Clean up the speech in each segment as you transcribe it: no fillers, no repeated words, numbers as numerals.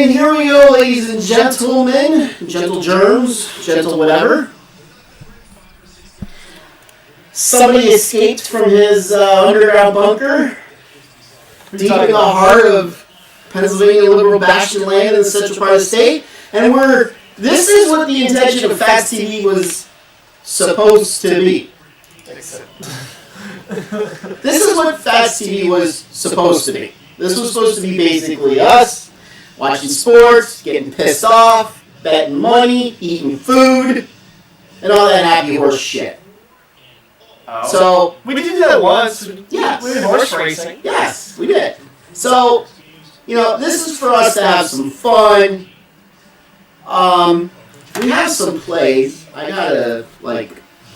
and here we go, ladies and gentlemen. Gentle germs, gentle whatever. Somebody escaped from his underground bunker deep in the heart of Pennsylvania liberal bastion land in the central part of the state. And this is what the intention of Phatts TV was supposed to be. This is what Phatts TV was supposed to be. This was supposed to be basically us watching sports, getting pissed off, betting money, eating food, and all that happy horse shit. Oh. So we did do that once. Yes. We did horse racing. Yes, we did. So, this is for us to have some fun. We have some plays. I gotta,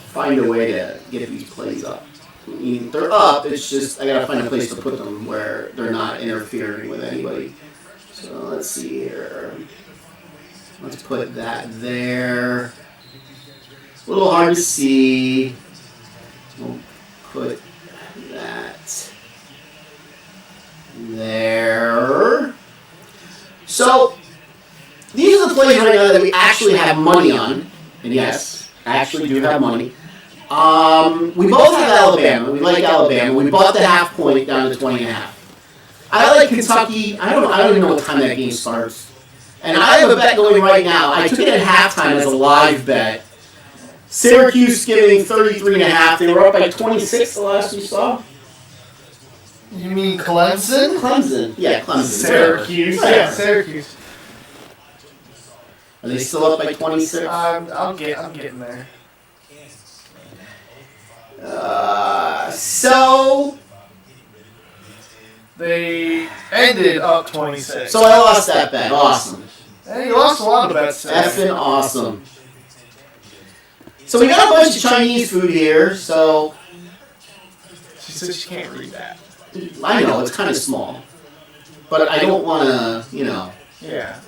find a way to get these plays up. They're up, it's just I gotta find a place to put them where they're not interfering with anybody. So let's see here. Let's put that there. A little hard to see. We'll put that there. So these are the plays right now that we actually have money on. And yes, actually do have money. We both have Alabama. We like Alabama. We bought the half point down to 20.5. I like Kentucky. I don't even know what time that game starts. And I have a bet going right now. I took it at halftime as a live bet. Syracuse giving 33.5. They were up by 26 the last we saw. You mean Clemson? Clemson. Yeah, Clemson. Syracuse. Yeah, Syracuse. Are they still up by 26? I'm getting there. So they ended up 26. So I lost that bet. Awesome. Hey, you lost a lot of bets. Effing awesome. So we got a bunch of Chinese food here. So she said she can't read that. I know it's kind of small, but I don't want to. Yeah.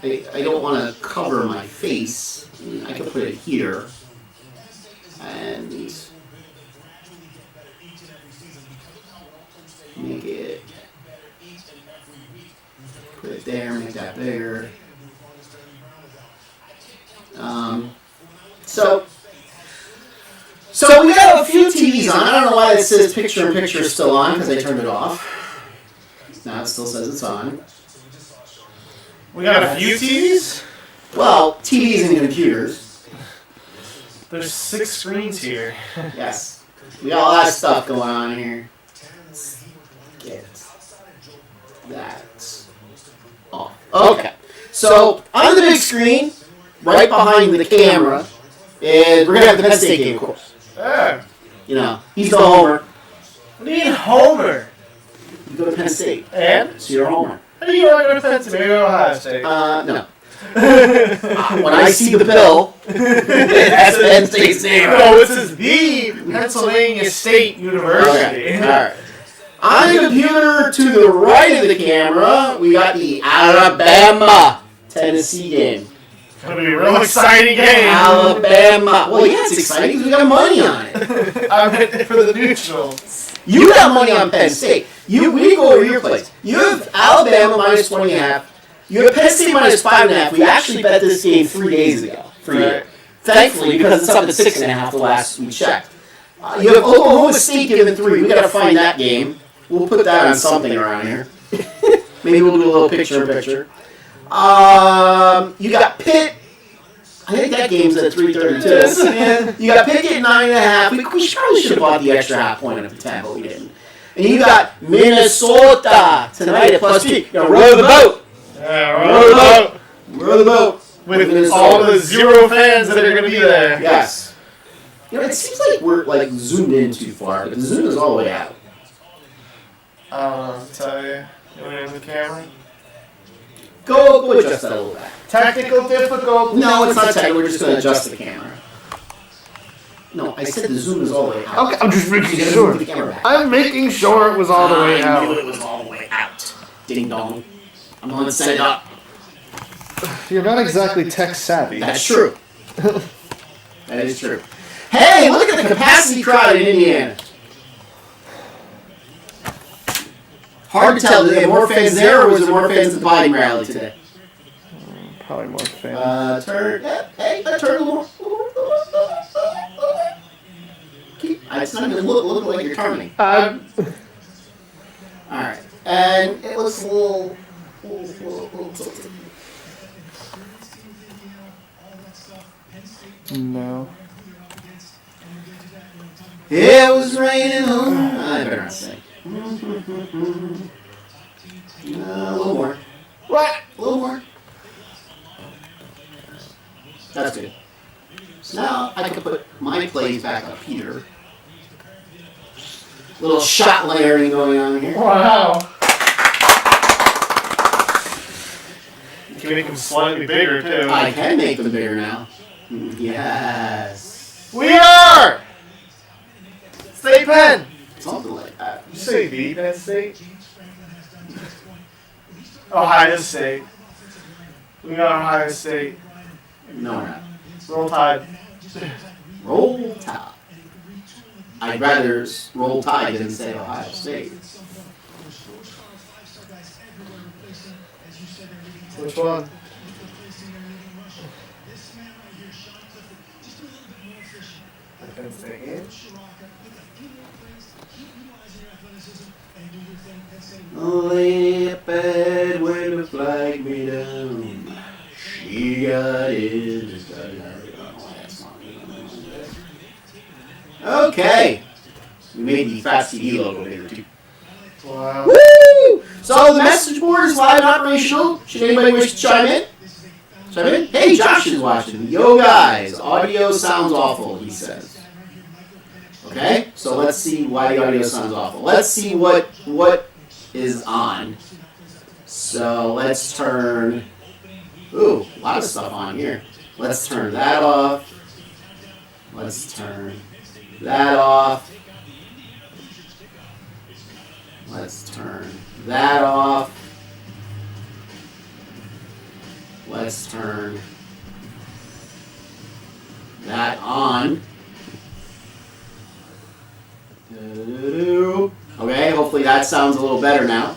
I don't want to cover my face. I can put it here. And make it, put it there, make that bigger. So we got a few TVs on. I don't know why it says picture-in-picture is still on because I turned it off. Now it still says it's on. We got a few TVs? Well, TVs and computers. There's 6 screens here. Yes. We got a lot of stuff going on here. Let's get that off. Okay. So, on the big screen, right behind the camera, is we're going to have the Penn State game, of course. Yeah. He's the homer. What do you mean homer? You go to Penn State. And? So you're a homer. How do you want to go to Penn State? Maybe go to Ohio State. No. When I see the bill, that's Penn State's name. No, this is the Pennsylvania State University. Okay. All right. On the computer to the right of the camera, we got the Alabama-Tennessee game. It's going to be a real exciting game. Alabama. Well, yeah, it's exciting because we got money on it. I meant for the neutrals. You got money on Penn State. We didn't go over your place. You have Alabama minus 20.5. You have Penn State minus 5.5. We actually bet this game 3 days ago. Right. Thankfully, because it's up to 6.5 the last we checked. You have Oklahoma State giving 3. We got to find that game. We'll put that on something around here. Maybe we'll do a little picture-in-picture. You got Pitt. I think that game's at 3:32. You got Pitt at 9.5. We probably should have bought the extra half point at the 10, but we didn't. And you got Minnesota tonight at +3. You got to row the boat. Yeah, row the boat. Row the boat. With all the 0 fans that are going to be there. Yes. It seems like we're zoomed in too far, but the zoom is all the way out. I don't know what to tell you. You want to in the camera? Go adjust that a little bit. Technical difficulty. No, it's not technical. We're just going to adjust the camera. No, I said the zoom is all the way out. Okay, I'm just making You sure. move the camera back. I'm making sure it was all the way I knew out. it was all the way out. Ding dong. I'm going to set it up. You're not exactly tech savvy. That's true. That is true. Hey, look at the capacity crowd in Indiana. Hard to tell. Did they have more fans there, or was there more fans at the Biden rally today? Probably more fans. Turn. Hey, turn a little. It's not even look like you're turning. All right, and it looks a little tilted. No. It was raining. I better not sing. A little more. What? A little more. That's good. So now I can put my plays back up here. Little shot layering going on here. Wow. You can make them slightly bigger, too. I can make them bigger now. Yes. We are! State Penn! Something like that. Did you say the Penn State? Ohio State. We got Ohio State. No, we're not. Roll Tide. Roll Tide. I'd rather Roll Tide than say Ohio State. Which one? Penn State game? Lay up bed when the flag me down. She got in. Okay. We made the Phatts TV logo bigger too. Wow. Woo! So the message board is live and operational. Should anybody wish to chime in? Chime in? Hey, Josh is watching. Yo guys, audio sounds awful, he says. Okay, so let's see why the audio sounds awful. Let's see what is on. So let's turn. Ooh, a lot of stuff on here. Let's turn that off. Let's turn that off. Let's turn that off. Let's turn that on. Okay, hopefully that sounds a little better now.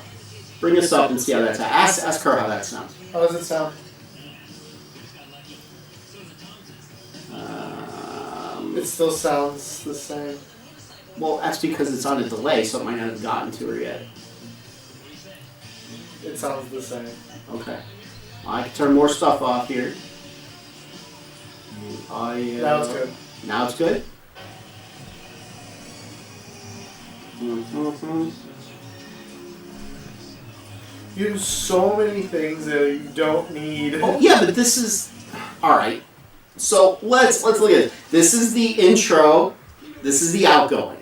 Bring us up and see how that sounds. Ask her how that sounds. How does it sound? It still sounds the same. Well, that's because it's on a delay, so it might not have gotten to her yet. It sounds the same. Okay. I can turn more stuff off here. Now it's good. Now it's good? Mm-hmm. You have so many things that you don't need. Oh, yeah, but this is... Alright. So, let's look at it. This is the intro. This is the outgoing.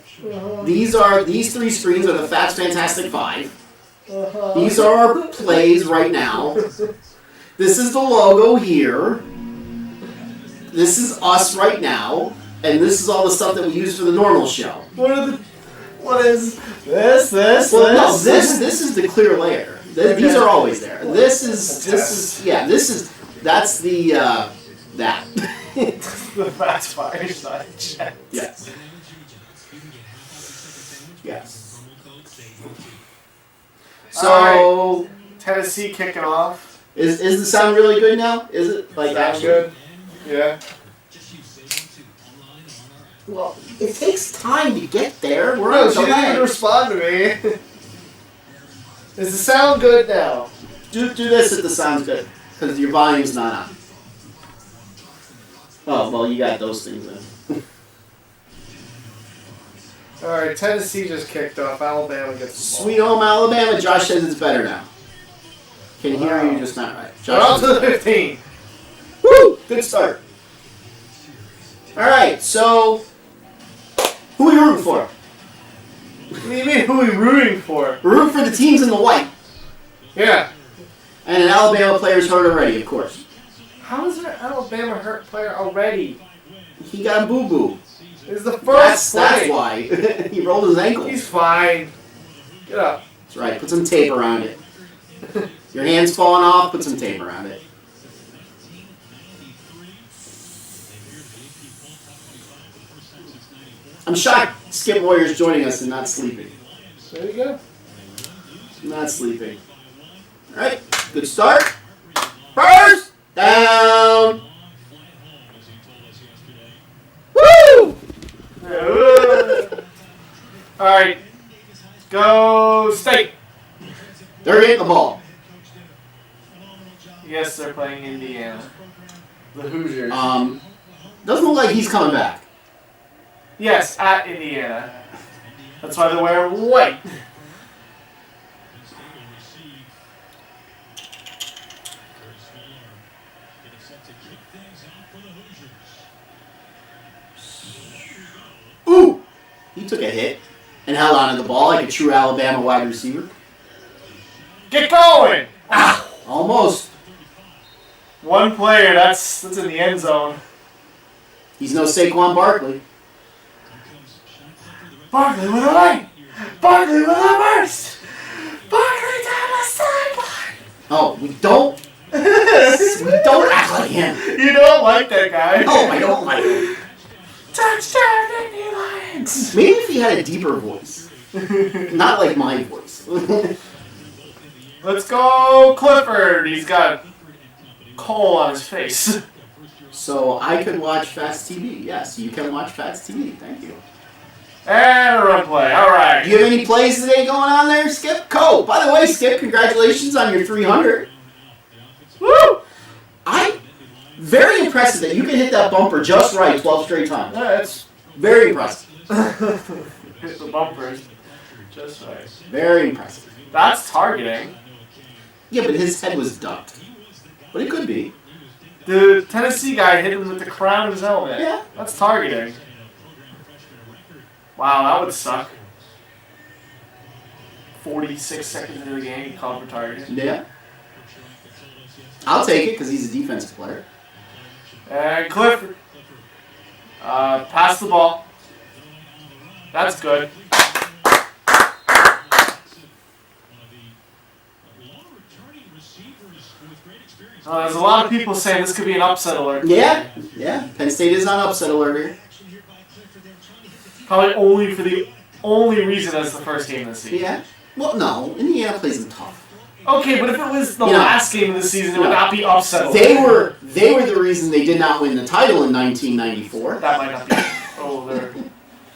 These three screens are the Phatts Fantastic Five. These are our plays right now. This is the logo here. This is us right now. And this is all the stuff that we use for the normal show. What is this? Well, no, this is the clear layer. These are always there. That's the that. The Phatts Fireside Chat. Yes. Yes. So, right. Tennessee kicking off. Is the sound really good now? Is it like Sound good? Yeah. Well, it takes time to get there. We're No, on she didn't even respond to me. Is the sound good now? Do this if the sound's good, because your volume's not on. Oh, well, you got those things then. Alright, Tennessee just kicked off. Alabama gets the ball. Sweet home Alabama. Josh says it's better now. Can hear you, just not right. We're on to the 15. Woo! Good start. Alright, so who are we rooting for? What do you mean, who are we rooting for? We're rooting for the teams in the white. Yeah. And an Alabama player's hurt already, of course. How is an Alabama hurt player already? He got a boo-boo. It's the first That's why. He rolled his ankle. He's fine. Get up. That's right. Put some tape around it. Your hand's falling off, put some tape around it. I'm shocked Skip Warrior's joining us and not sleeping. There you go. Not sleeping. All right, good start. First down. Woo! All right, go State. They're getting the ball. Yes, they're playing Indiana. The Hoosiers. Doesn't look like he's coming back. Yes, at Indiana. That's why they're wearing white. Ooh! He took a hit and held on to the ball like a true Alabama wide receiver. Get going! Ah! Almost. One player, that's in the end zone. He's no Saquon Barkley. Barkley with a lane! Barkley with a burst! Barkley down the sideline! Oh, we don't act like him. You don't like that guy. No, I don't like him. Touchdown, Indy Lions! Maybe if he had a deeper voice. Not like my voice. Let's go Clifford. He's got coal on his face. So I could watch Phatts TV. Yes, you can watch Phatts TV. Thank you. And a run play. All right. Do you have any plays today going on there, Skip? Cool. By the way, Skip, congratulations on your 300. Woo! I'm very impressed that you can hit that bumper just right 12 straight times. That's Very impressive. hit the bumpers. Just right. Very impressive. That's targeting. Yeah, but his head was ducked. But it could be. The Tennessee guy hit him with the crown of his helmet. Yeah. That's targeting. Wow, that would suck. 46 seconds into the game, he called for targeting. Yeah. I'll take it because he's a defensive player. And Clifford. Pass the ball. That's good. There's a lot of people saying this could be an upset alert. Yeah. Penn State is on upset alert here. Probably only for the only reason as the first game of the season. Yeah. Well, no. Indiana plays them tough. Okay, but if it was the last game of the season, it would not be upset alert. They were the reason they did not win the title in 1994. That might not be.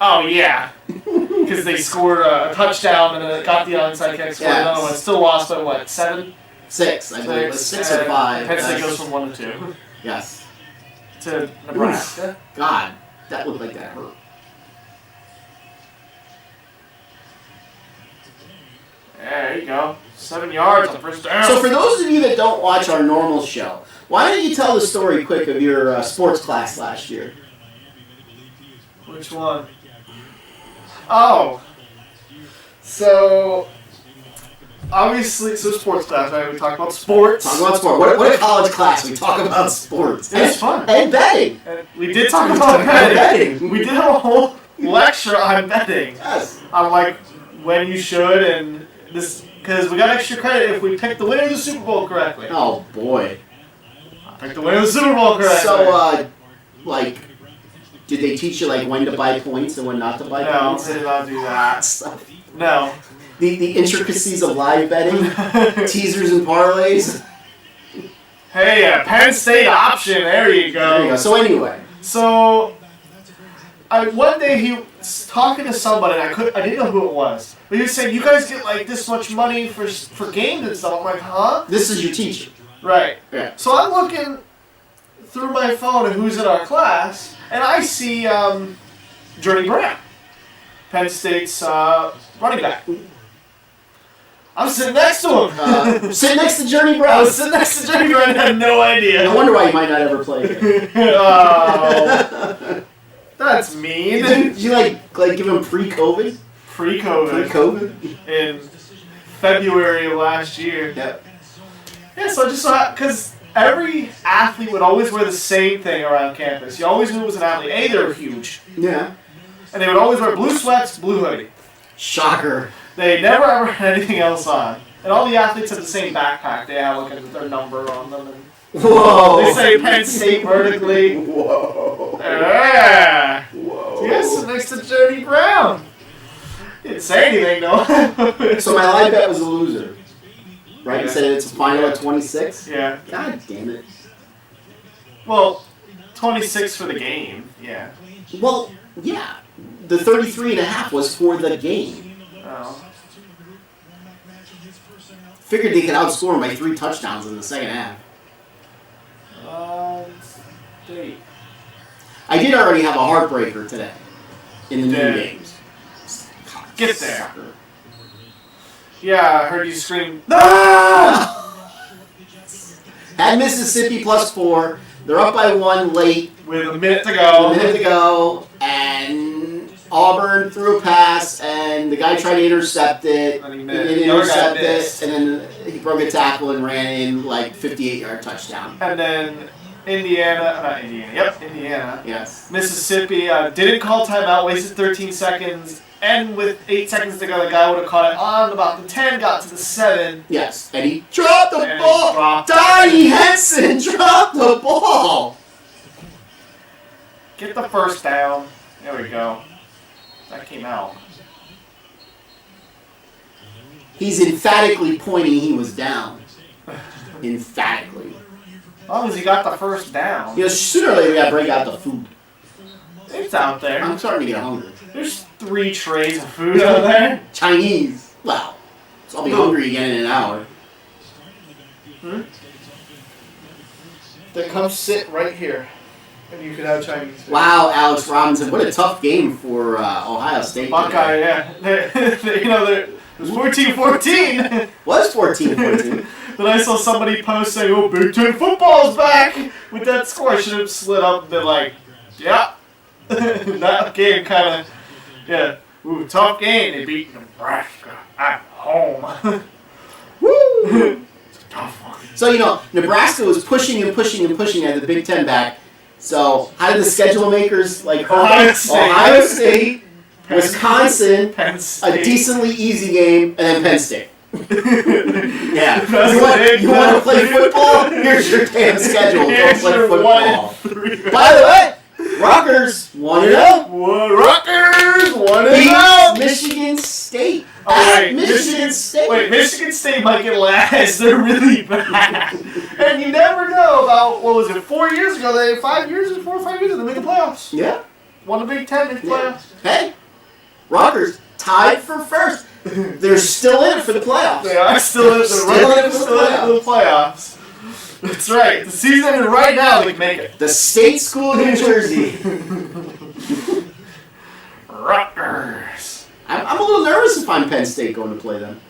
Oh, yeah. Because they scored a touchdown and then it got the onside kick, scored another one. Still lost by what, 7? 6, I believe. It was 6 or 5. Penn State goes from 1 to 2. Yes. To Nebraska. Oof. God, that looked like that hurt. There you go. 7 yards on first down. So for those of you that don't watch our normal show, why don't you tell the story quick of your sports class last year? Which one? Oh. So, obviously, sports class, right? We talk about sports. Talk about sport. What a college class. We talk about sports. It's fun. And betting. And we did talk about betting. We did have a whole lecture on betting. Yes. On, like, when you should and this... Because we got extra credit if we picked the winner of the Super Bowl correctly. Oh, boy. I picked the winner of the Super Bowl correctly. So, did they teach you, when to buy points and when not to buy points? No, they did not do that. No. The intricacies of live betting, teasers and parlays. Hey, a Penn State option. There you go. There you go. So anyway. So, one day he was talking to somebody, and I didn't know who it was. But he was saying, you guys get this much money for games and stuff. I'm like, huh? This is your teacher. Right. Yeah. So I'm looking through my phone at who's in our class, and I see Journey Brown, Penn State's running back. I'm sitting next to him. Sitting next to Journey Brown. I was sitting next to Journey Brown and had no idea. No wonder why you might not ever play again. Oh. That's mean. Did you give him pre-COVID? Pre-COVID. Pre-COVID? In February of last year. Yep. Yeah, so I just saw, because every athlete would always wear the same thing around campus. You always knew it was an athlete. A, they were huge. Yeah. And they would always wear blue sweats, blue hoodie. Shocker. They never ever had anything else on. And all the athletes have the same backpack. They have their number on them. And whoa. they say Penn State vertically. Whoa. Yeah. Whoa. Yes, next to Journey Brown. Didn't say anything, though. So my live bet was a loser. Right? You said it's a final at 26? Yeah. God damn it. Well, 26 for the game. Yeah. Well, yeah. The 33.5 was for the game. Oh. Figured they could outscore him by 3 touchdowns in the second half. State. I did already have a heartbreaker today in the Yeah. new games. Get there. Sucker. Yeah, I heard you scream, "No!" Had Mississippi +4. They're up by 1 late. With a minute to go. A minute to go, and Auburn threw a pass, and the guy tried to intercept it. And he He missed. didn't The other guy intercept missed. it, and then he broke a tackle and ran in like 58-yard touchdown. And then Indiana. Yes. Mississippi didn't call timeout, wasted 13 seconds, and with 8 seconds to go, the guy would have caught it on about the 10, got to the 7. Yes. And he dropped the And he ball. dropped it. Donnie Henson dropped the ball. Get the first down. There we go. That came out. He's emphatically pointing he was down. Emphatically. As long as he got the first down. You know, sooner or later we gotta break out the food. It's out there. I'm starting to get hungry. There's 3 trays of food out there. Chinese. Wow. So I'll be hungry again in an hour. They come sit right here. And you could have Chinese food. Wow, Alex Robinson. What a tough game for Ohio State. Buckeye, today. yeah. It was 14-14. Was 14-14. Then I saw somebody post saying, "Oh, Big Ten football's back!" With that score, I should have slid up and been like, "Yeah." That game kind of, yeah. Ooh, tough game. They beat Nebraska at home. Woo! It's a tough one. So, you know, Nebraska was pushing and pushing and pushing at the Big Ten back. So, how did the schedule makers, like, Ohio State. Ohio State, Wisconsin, Penn State. a decently easy game, and then Penn State. Yeah. That's You want to play football? Here's your damn schedule. Go Here's play your football. 1-3. By the way, Rutgers 1-0. Rutgers 1-0. Beats Michigan State. Oh, At wait, Michigan State. Wait, Michigan State might get last. They're really bad. And you never know about, what was it, 4 years ago, 4 or 5 years ago, they made the playoffs. Yeah. Won the Big Ten, made the playoffs. Hey, Rutgers tied for first. They're still in it for the playoffs. They are still in it for the playoffs. That's right. The season ended right now, they can make it. The State School of New Jersey. Rutgers. I'm a little nervous if I'm Penn State going to play them.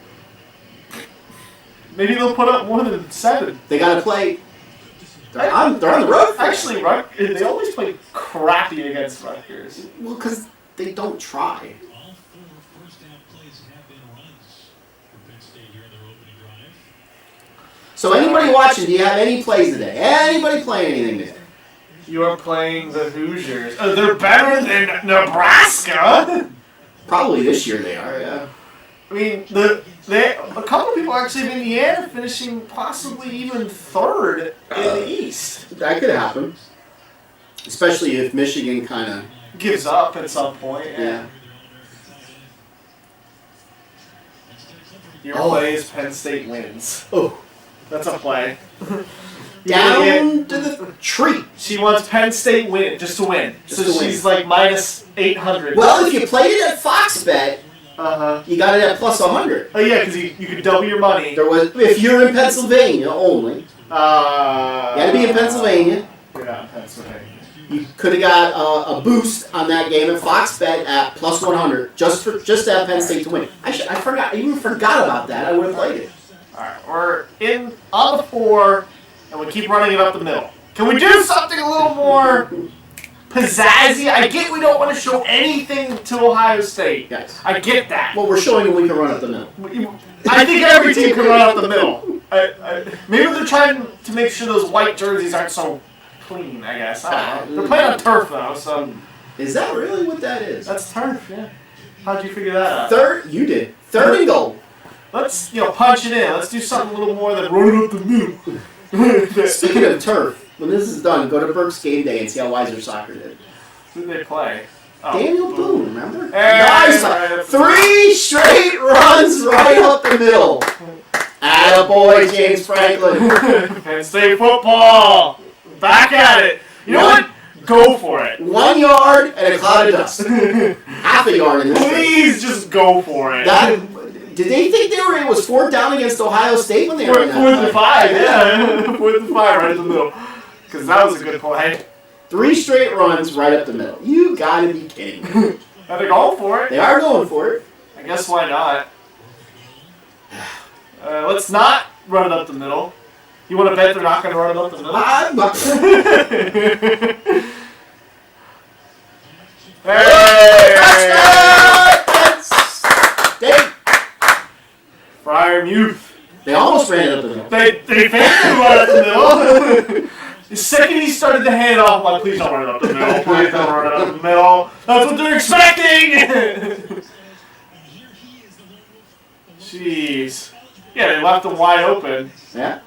Maybe they'll put up more than 7. They got to play. They're on the road. Actually, they always play crappy against Rutgers. Well, because they don't try. So anybody watching, do you have any plays today? Anybody playing anything today? You are playing the Hoosiers. Oh, they're better than Nebraska. Probably this year they are, yeah. I mean, a couple of people actually in Indiana finishing possibly even 3rd in the East. That could happen. Especially if Michigan kind of... Gives up at some point. Yeah. Your play is Penn State wins. Oh. That's a play. Down to the tree. She wants Penn State win just to win. Just So to win. she's like minus 800. Well, if you played it at Fox Bet, Uh-huh. you got it at plus 100. Oh yeah, because you could double your money. There was, if you're in Pennsylvania only, you got to be in Pennsylvania. Yeah, Pennsylvania. You could have got a boost on that game at Fox Bet at plus 100 just to have Penn State to win. I even forgot about that. I would have played it. All right, we're in on the 4, and we keep running it up the middle. Can we do something a little more pizzazzy? I get we don't want to show anything to Ohio State. Yes. I get that. Well, we're showing them we can run up the middle. I think every team can run up the middle. Maybe they're trying to make sure those white jerseys aren't so clean, I guess. I don't know. They're playing on turf, though, so... Is that really what that is? That's turf, yeah. How'd you figure that out? You did. 3rd and goal. Let's, punch it in. Let's do something a little more than run it up the middle. Speaking of turf, when this is done, go to Burke's Game Day and see how Weiser Soccer did. Who do they play? Daniel Boone, remember? Nice. Nice. 3 straight runs right up the middle. Attaboy, James Franklin. Penn State football. Back at it. You know what? Go for it. 1 yard and a cloud of dust. Half a yard in this Please just go for it. Did they think it was 4th down against Ohio State when they were in that 4th and 5, yeah. 4th and 5 right in the middle. Because that was a good play. 3 straight runs right up the middle. You gotta be kidding me. And they're going for it. They are going for it. I guess why not? Let's not run it up the middle. You want to bet they're not going to run it up the middle? Hey! Touchdown! Friar Youth. They almost ran it up the middle. They failed to run it up the middle. The second he started to hand it off, I'm like, please don't run it up the middle. Please don't run it up the middle. That's what they're expecting! Jeez. Yeah, they left them wide open. Yeah.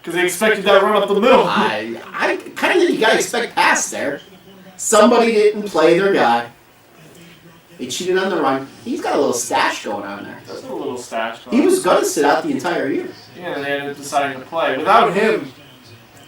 Because they expected that run up the middle. I kind of think you gotta expect pass there. Somebody didn't play their guy. They cheated on the run. He's got a little stash going on there. That's a little stash going on. He was gonna sit out the entire year. Yeah, they ended up deciding to play. Without him.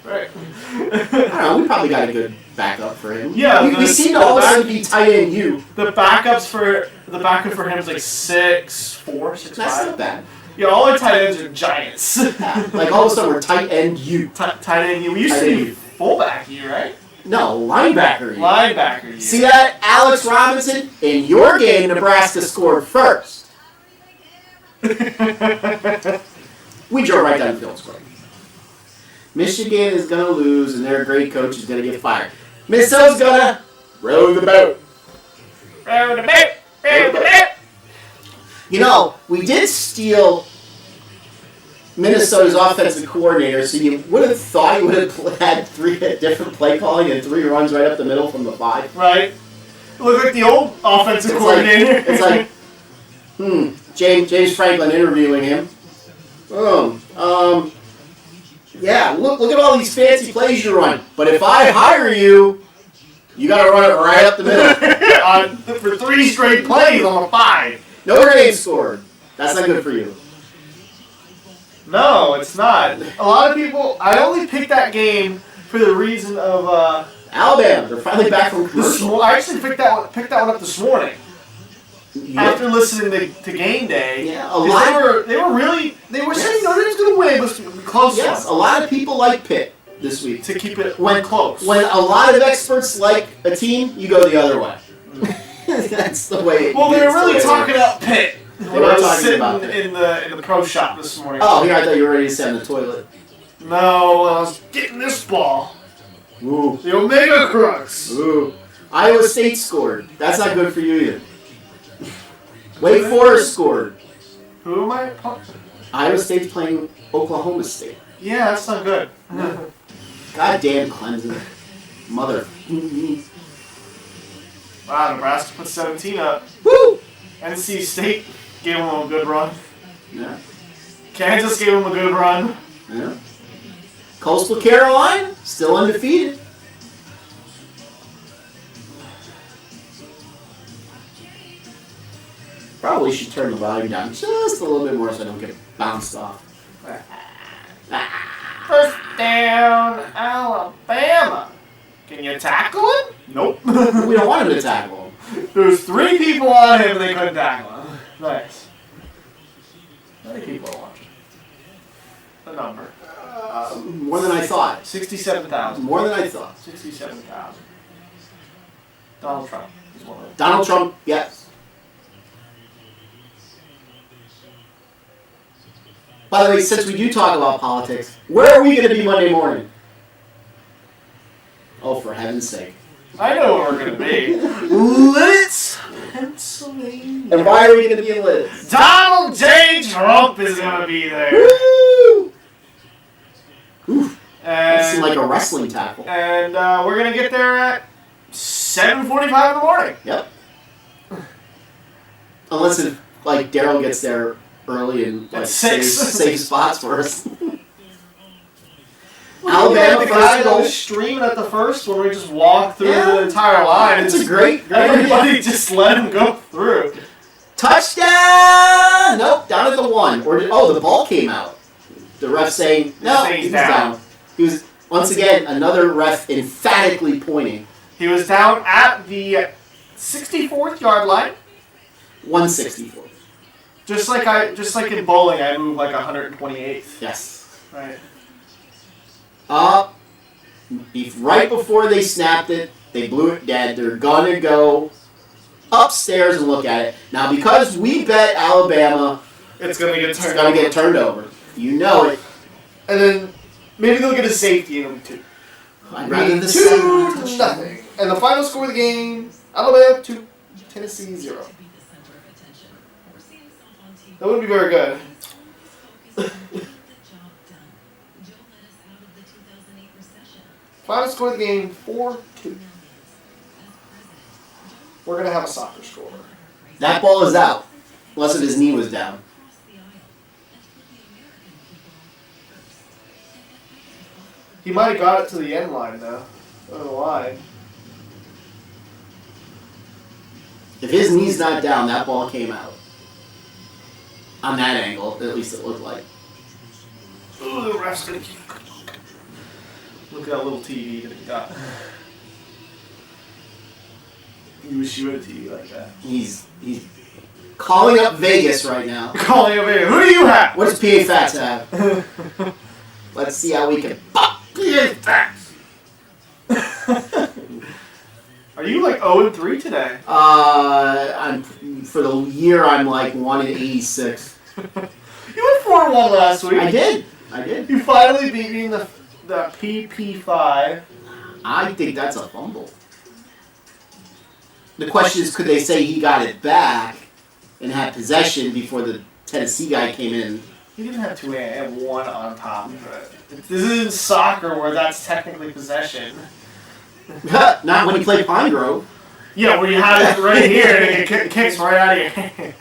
Right. I don't know, we probably got a good backup for him. Yeah, we seem to all of a sudden be tight end you. The backup for him is like 6'4", 6'5". That's not bad. Yeah, all our tight ends are giants. Yeah, like all of a sudden we're tight end you. Tight end you. We used to be fullback you, right? No, linebacker you. Linebacker you. See that, Alex Robinson? In your game, Nebraska scored first. We drove right down the field and scored. Michigan is going to lose, and their great coach is going to get fired. Minnesota's going to row the boat. Row the boat. Row the boat. You know, we did steal Minnesota's offensive coordinator, so you would have thought you would have had 3 different play calling and 3 runs right up the middle from the 5. Right. It looked like the old offensive coordinator. It's like, James Franklin interviewing him. Yeah, look at all these fancy plays you run. But if I hire you, you got to run it right up the middle. For 3 straight plays on the 5. Notre Dame scored. That's not good for you. No, it's not. A lot of people. I only picked that game for the reason of Alabama. They're finally back from commercial. I actually picked that one up this morning. After listening to Game Day, Yeah, they were saying Notre Dame's going to win. It was a close. Yes, a lot of people like Pitt this week. To keep it close. When a lot of experts like a team, you go the other way. That's the way. Well, they were really talking about Pitt. They were talking about Pitt in the pro shop this morning. Oh, here I thought you were ready to sit on the toilet. No, I was getting this ball. Ooh. The Omega Crux. Ooh. Iowa State scored. That's not good for you either. Wake Forest scored. Who am I? Iowa State's playing Oklahoma State. Yeah, that's not good. Goddamn Clemson. Mother. Wow, Nebraska put 17 up. Woo! NC State gave them a good run. Yeah. Kansas gave them a good run. Yeah. Coastal Carolina, still undefeated. Probably should turn the volume down just a little bit more so I don't get bounced off. First down, Alabama. Can you tackle him? Nope. We don't want him to tackle him. There's 3 people on him and they couldn't tackle him. Nice. How many people are watching? The number. More than I thought. 67,000. More than I thought. 67,000. Donald Trump is one of them. Donald Trump, yes. By the way, since we do talk about politics, where are we going to be Monday morning? Oh, for heaven's sake. I know where we're going to be. Litz, Pennsylvania. And why are we going to be in Litz? Donald J. Trump is going to be there. Woo! Oof. That seemed And, like a wrestling tackle. and we're going to get there at 7:45 in the morning. Yep. Unless if, like, Daryl gets there early and like, At 6. saves spots for us. Alabama the first guy that goal. was streaming at the first when we just walked through Yeah. the entire line. It's a great Everybody just let him go through. Touchdown! Nope, down at the 1. The ball came out. The ref saying, no, Saying he's down. down. He was, once again, another ref emphatically pointing. He was down at the 64th yard line. 164. Just like in bowling, I moved like 128th. Yes. Right. Right before they snapped it, they blew it dead. They're going to go upstairs and look at it. Now, because we bet Alabama, It's gonna get it's turned. going to get turned over. You know it. And then maybe they'll get a safety in them too. I'd rather the 2-0. And the final score of the game: Alabama 2, Tennessee 0. That wouldn't be very good. Final score of the game: 4-2. We're gonna have a soccer score. That ball is out, unless if his knee was down. He might have got it to the end line though. I don't know why. If his knee's not down, that ball came out. On that angle, at least it looked like. Ooh, the ref's gonna keep. Look at that little TV that he got. You wish you had a TV like that. He's calling up Vegas right now. Calling over here. Who do you have? What does PA Fats have? Let's see how we can pop PA Fats. Are you like 0-3 today? I'm for the year I'm like 1-86. You went 4-1 last week. I did. You finally beat me in the PP5. I think that's a fumble. The question is, could they say he got it back and had possession before the Tennessee guy came in? He didn't have two and one on top of it. This isn't soccer where that's technically possession. Not when you play Pine Grove. Yeah, where you have it right here and it kicks right out of your hand.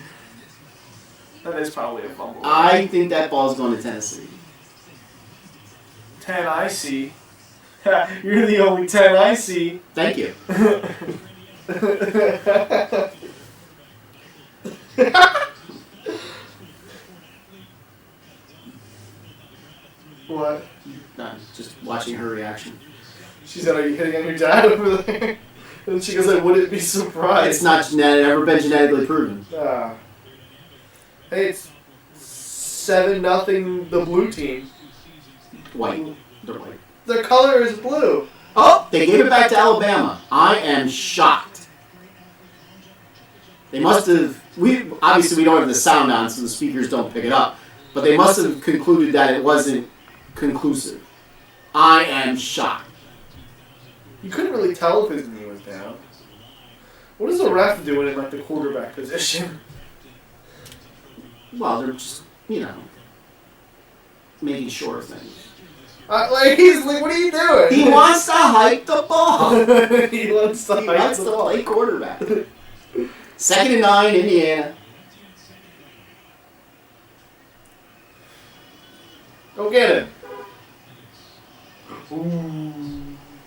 That is probably a fumble. I think that ball's going to Tennessee. 10 I see. You're the only 10 I see. Thank you. What? Just watching her reaction. She said, "Are you hitting on your dad over there?" And she goes, "I wouldn't be surprised." It's not ever been genetically proven. Hey, it's 7-0 the blue team. White. They're white. Their color is blue. Oh, they gave it back to Alabama. I am shocked. They must have. Obviously we don't have the sound on, so the speakers don't pick it up. But they must have concluded that it wasn't conclusive. I am shocked. You couldn't really tell if his knee was down. What is the ref doing in like the quarterback position? Well, they're just, making sure of things. He's like, what are you doing? He wants to hike the ball. He wants to play quarterback. 2nd and 9, Indiana. Go get it. Ooh.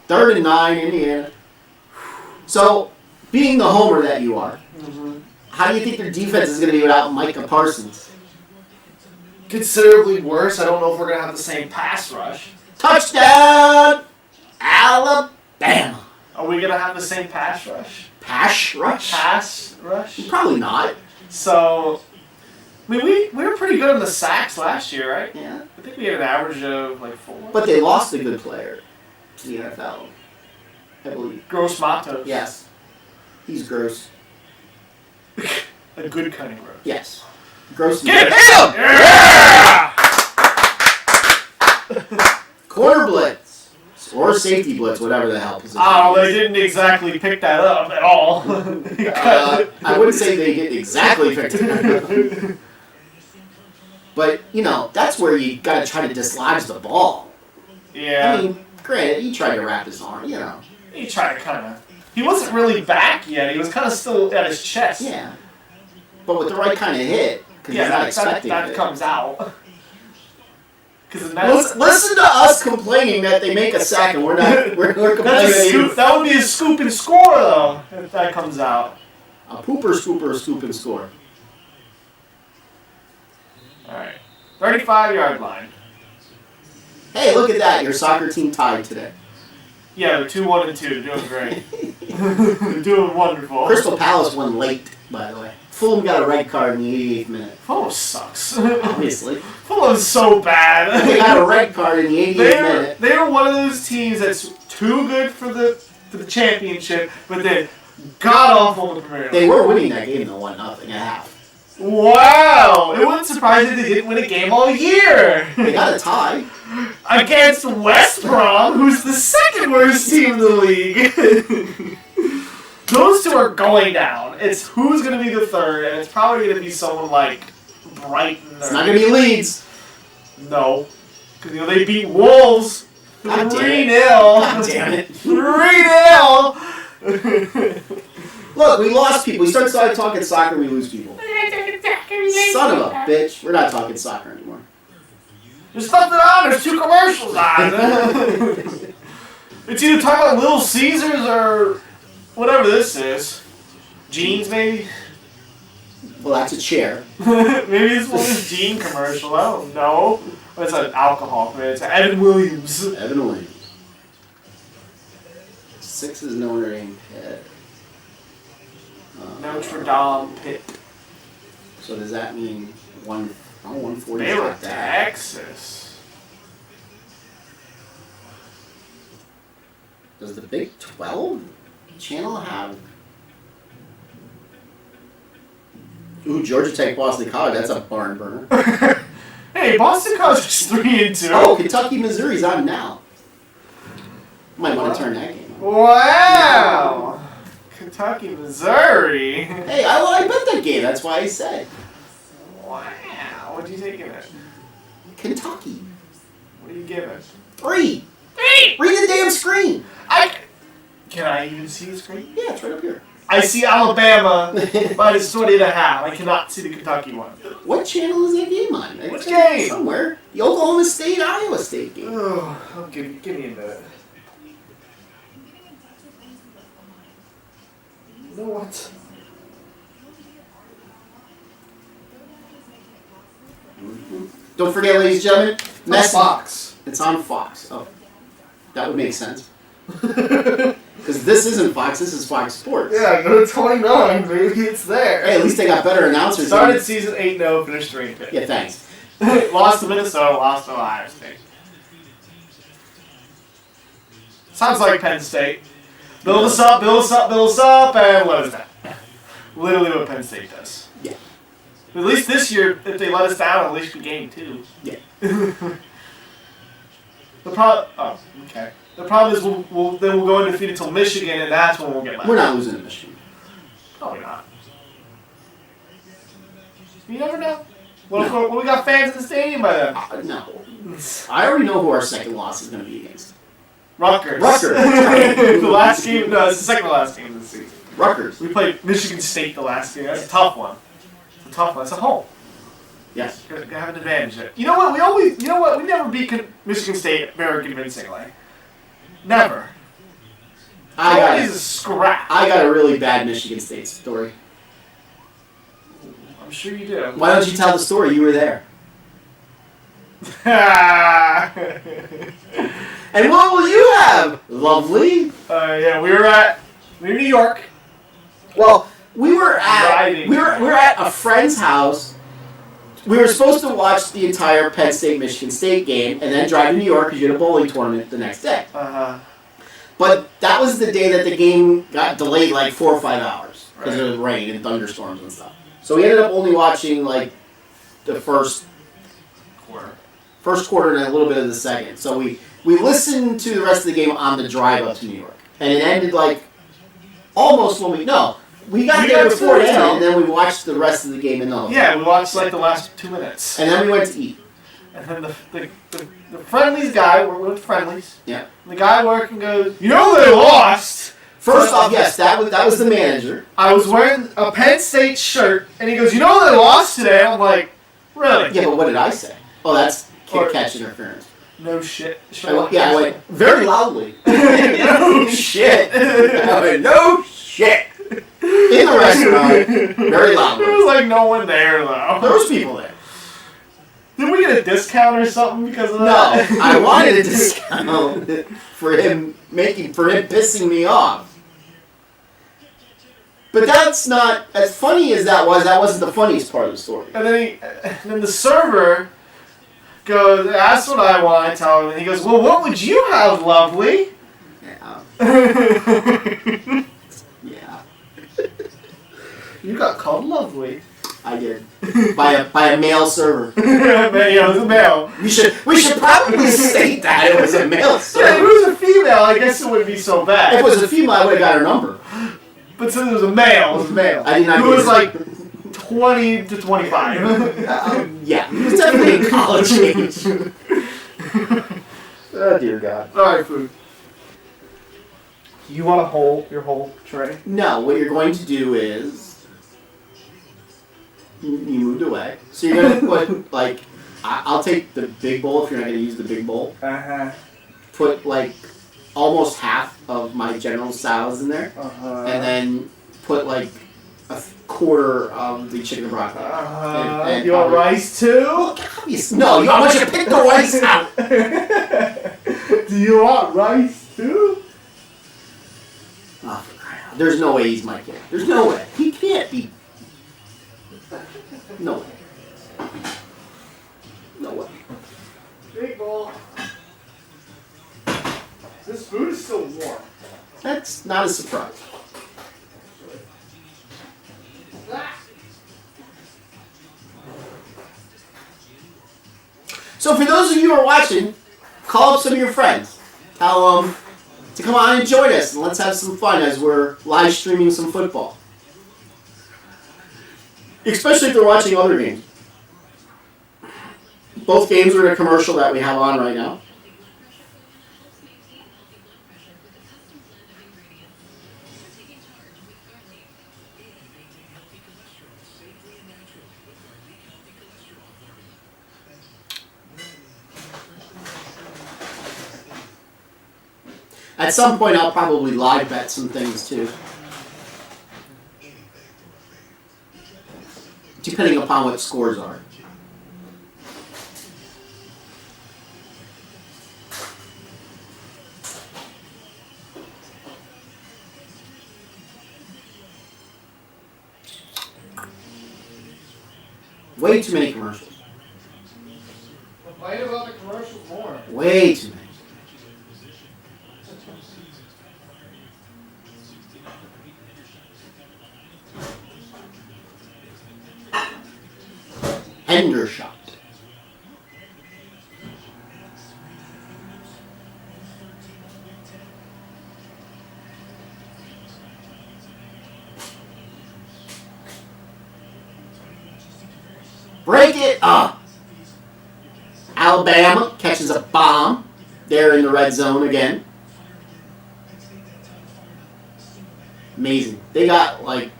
3rd and 9, Indiana. So, being the homer that you are, how do you think their defense is going to be without Micah Parsons? Considerably worse. I don't know if we're going to have the same pass rush. Touchdown, Alabama. Are we going to have the same pass rush? Pass rush? Pass rush? Probably not. So, I mean, we were pretty good on the sacks last year, right? Yeah. I think we had an average of like 4. But they lost a good player to the NFL, I believe. Gross Matos. Yes. He's gross. A good kind of gross. Yes. Gross. Get him! Yeah! Corner blitz. Or safety blitz, whatever the hell position. Oh, they didn't exactly pick that up at all. I wouldn't say they didn't exactly pick it up. But, that's where you got to try to dislodge the ball. Yeah. I mean, granted, he tried to wrap his arm, He tried to kind of... He wasn't really back yet. He was kind of still at his chest. Yeah. But with the right kind of hit, because he's not expecting that it. comes out. Listen to us complaining that they make a sack and we're not. We're complaining. That would be a scoop and score though if that comes out. A pooper, scooper, scoop and score. All right, 35-yard line. Hey, look at that! Your soccer team tied today. Yeah, they're 2-1 and 2. They're doing great. They're doing wonderful. Crystal Palace won late, by the way. Fulham got a red card in the 88th minute. Fulham sucks. Obviously. Fulham's so bad. They got a red card in the 88th minute. They're one of those teams that's too good for the championship, but then god-awful in the Premier League. They were winning that game, though, 1-0 at half. Wow! It wouldn't surprise me if they didn't win a game all year. They got a tie. Against West Brom, who's the second worst team in the league. Those two are going down. It's who's going to be the third, and it's probably going to be someone like Brighton. It's not going to be Leeds. No. Because they beat Wolves 3-0. God damn it. 3-0. Look, we lost people. We start talking soccer, we lose people. Son of a bitch. We're not talking soccer anymore. There's something on. There's 2 commercials on. It's either talking about Little Caesars or whatever this is. Jeans, maybe? Well, that's a chair. Maybe this one's Jean commercial. I don't know. It's an alcohol. It's Evan Williams. Evan Williams. 6 is Notre Dame Pitt. Notre Dame Pitt. So does that mean 140? They were Texas. Does the Big 12 channel have? Ooh, Georgia Tech, Boston College. That's a barn burner. Hey, Boston College is 3-2. Oh, Kentucky, Missouri's on now. Might want to turn that game on. Wow. Kentucky, Missouri. Hey, I bet that game. That's why I said. Wow. What do you take in it? Kentucky. What do you give it? 3. 3. Read the damn screen. Can I even see the screen? Yeah, it's right up here. I see Alabama minus 20.5. I cannot see the Kentucky one. What channel is that game on? Which game? Somewhere. The Oklahoma State, Iowa State game. Oh, give me a minute. You know what? Don't forget, ladies and gentlemen, It's on Fox. It's on Fox. Oh, that would make sense. Because this isn't Fox, this is Fox Sports. Yeah, go to 29, maybe it's there. Hey, at least they got better announcers. Started season 8-0, finished 3-2. Yeah, thanks. Lost to Minnesota, lost to Ohio State. Sounds like Penn State. Build us up, build us up, build us up, and let us down. Literally what Penn State does. Yeah. At least this year, if they let us down, at least we gain 2. Yeah. The problem is we'll go undefeated until Michigan, and that's when we'll get left. We're not losing to Michigan. Probably not. You never know. What if we got fans in the stadium by then? No. I already know who our second loss is going to be against. Rutgers. The last game, no, it's the second to last game of the season. Rutgers. We played Michigan State the last game. That's a tough one. It's a tough one. It's a home. Yes. Gotta have an advantage there. You know what? We never beat Michigan State very convincingly. Never. Always a scrap. I got a really bad Michigan State story. I'm sure you do. Why don't you tell the story? You were there. And what will you have? Lovely. Yeah, we were in New York. Well, we were at a friend's house. We were supposed to watch the entire Penn State Michigan State game and then drive to New York because you had a bowling tournament the next day. But that was the day that the game got delayed like 4 or 5 hours because of the rain and thunderstorms and stuff. So we ended up only watching like the first quarter and a little bit of the second. So we listened to the rest of the game on the drive up to New York, and it ended like almost when we got there before it ended, and then we watched the rest of the game in the hotel. Yeah, we watched like the last 2 minutes, and then we went to eat. And then the Friendlies guy, we went to Friendlies. Yeah. The guy working goes, you know they lost. First off, yes, that was the manager. I was wearing a Penn State shirt, and he goes, you know they lost today. I'm like, really? Yeah, but what did I say? Oh, catch interference. No shit. I went very loudly. No shit. I went, no shit. In the restaurant, very loudly. There was like no one there though. There was people there. Did we get a discount or something because of No, that? I wanted a discount for him pissing me off. But that's not as funny as that was. That wasn't the funniest part of the story. And then the server goes, "That's what I want." I tell him, and he goes, "Well, what would you have, lovely?" Yeah. Yeah. You got called lovely. I did. By a male server. Yeah, it was a male. We should probably state that it was a male Yeah, if server. it was a female, I guess it wouldn't be so bad. If it was a female, I would have got her number. But since it was a male, it was a male. I did not. Who was like 20 to 25. Yeah, he was definitely in college age. Oh dear God. All right, food. You want your whole tray? No, what you're going to do is you moved away. So you're gonna put like I'll take the big bowl if you're not gonna use the big bowl. Put like almost half of my General Tso's in there, and then put like a quarter of the chicken broccoli. And you want rice too? No, I want you to pick the rice out. Do you want rice too? Oh, for crying out. There's no way he's my kid. There's no way. He can't be. No way. No way. Big bowl. This food is still warm. That's not a surprise. So for those of you who are watching, call up some of your friends. Tell them to come on and join us, and let's have some fun as we're live streaming some football. Especially if they're watching other games. Both games are in a commercial that we have on right now. At some point, I'll probably live bet some things too. Depending upon what scores are. Way too many commercials. Complain about the commercials more. Way too many. Hendershot. Break it up. Alabama catches a bomb. They're in the red zone again. Amazing. They got like,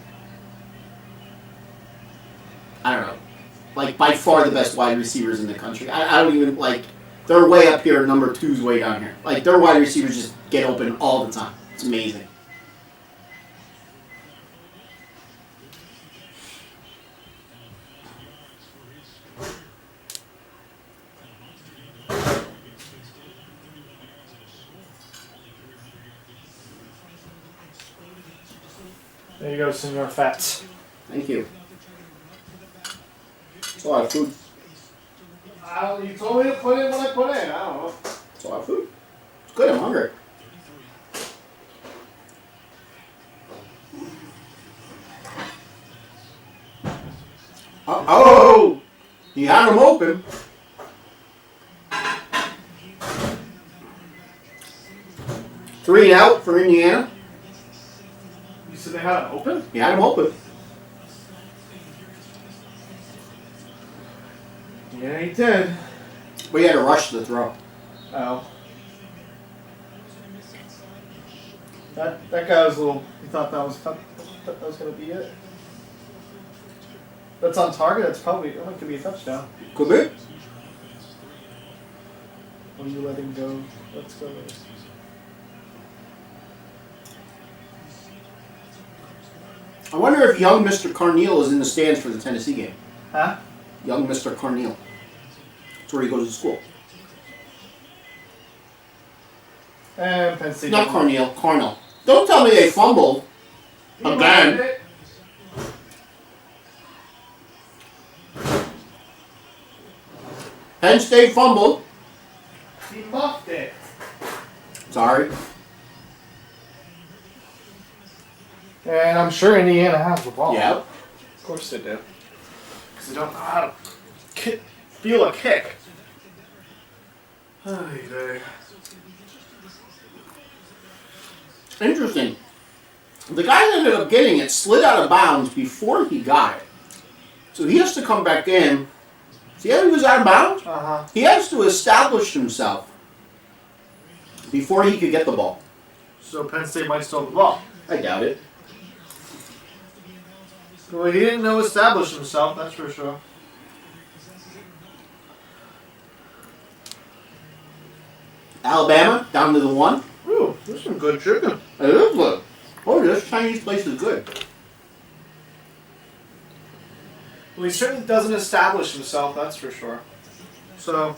I don't know, like by far the best wide receivers in the country. I don't even like, they're way up here, number 2's way down here. Like their wide receivers just get open all the time. It's amazing. There you go, Senor Phatts. Thank you. It's a lot of food. You told me to put in what I put in. I don't know. It's a lot of food. It's good. I'm hungry. Oh! You had them open. Three out for Indiana. You said they had it open? You had them open. Yeah, he did. We had to rush the throw. Oh. That guy was a little. He thought that was gonna be it. That's on target. That's probably. It could be a touchdown. Could be. What are you letting go? Let's go. I wonder if young Mr. Carneal is in the stands for the Tennessee game. Huh? Young Mr. Carneal. That's where he goes to school. And Penn State. Not Carneal, Carnell. Don't tell me they fumbled again. Penn State fumbled. He muffed it. Sorry. And I'm sure Indiana has the ball. Yep. Of course they do. Because they don't know how to feel a kick. Interesting. The guy that ended up getting it slid out of bounds before he got it. So he has to come back in. See how he was out of bounds? Uh-huh. He has to establish himself before he could get the ball. So Penn State might still have the ball. I doubt it. Well, he didn't know establish himself, that's for sure. Alabama down to the 1. Ooh, there's some good chicken. It is good. Oh, this Chinese place is good. Well, he certainly doesn't establish himself, that's for sure. So,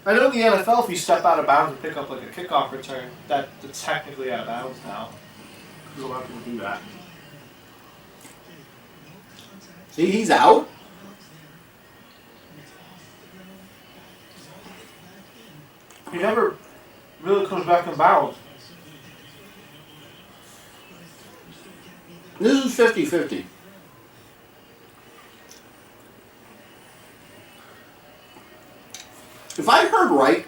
I know in the NFL, if you step out of bounds and pick up like a kickoff return, that's technically out of bounds now. Because a lot of people do that. See, he's out. He never really comes back in bounds. This is 50-50. If I heard right,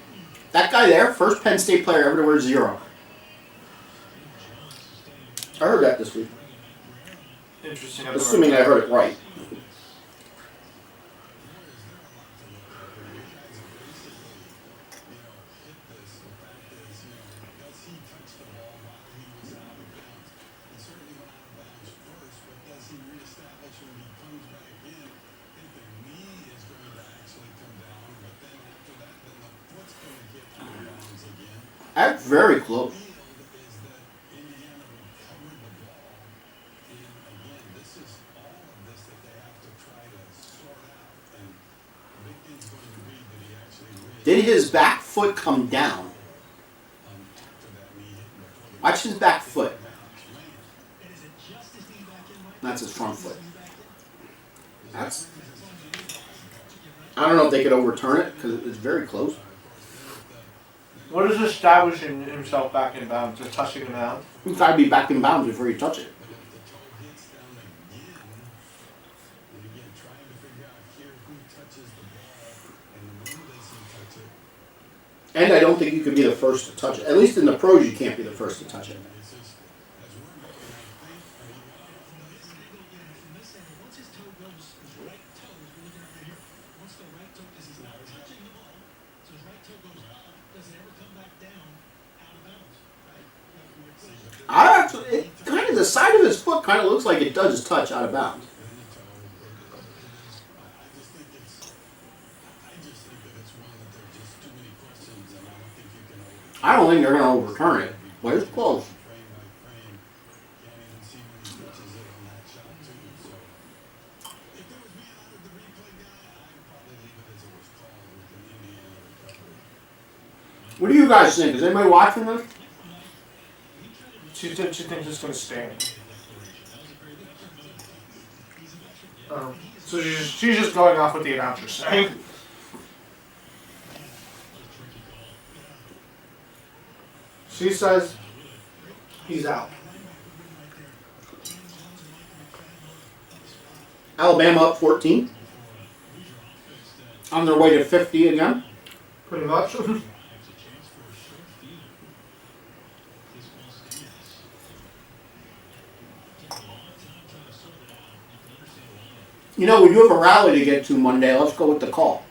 that guy there, first Penn State player ever to wear 0. I heard that this week. Interesting. Assuming I heard it right. That's very close. Did his back foot come down? Watch his back foot. That's his front foot. That's. I don't know if they could overturn it because it's very close. What is establishing himself back in bounds? Just touching him out? You've got to be back in bounds before you touch it. And I don't think you could be the first to touch it. At least in the pros, you can't be the first to touch it. The side of his foot kind of looks like it does touch out of bounds. I don't think they're going to overturn it, but it's close. What do you guys think? Is anybody watching this? She thinks it's going to stand. So she's just going off what the announcer's saying. She says he's out. Alabama up 14. On their way to 50 again. Pretty much. You know, we do have a rally to get to Monday. Let's go with the call.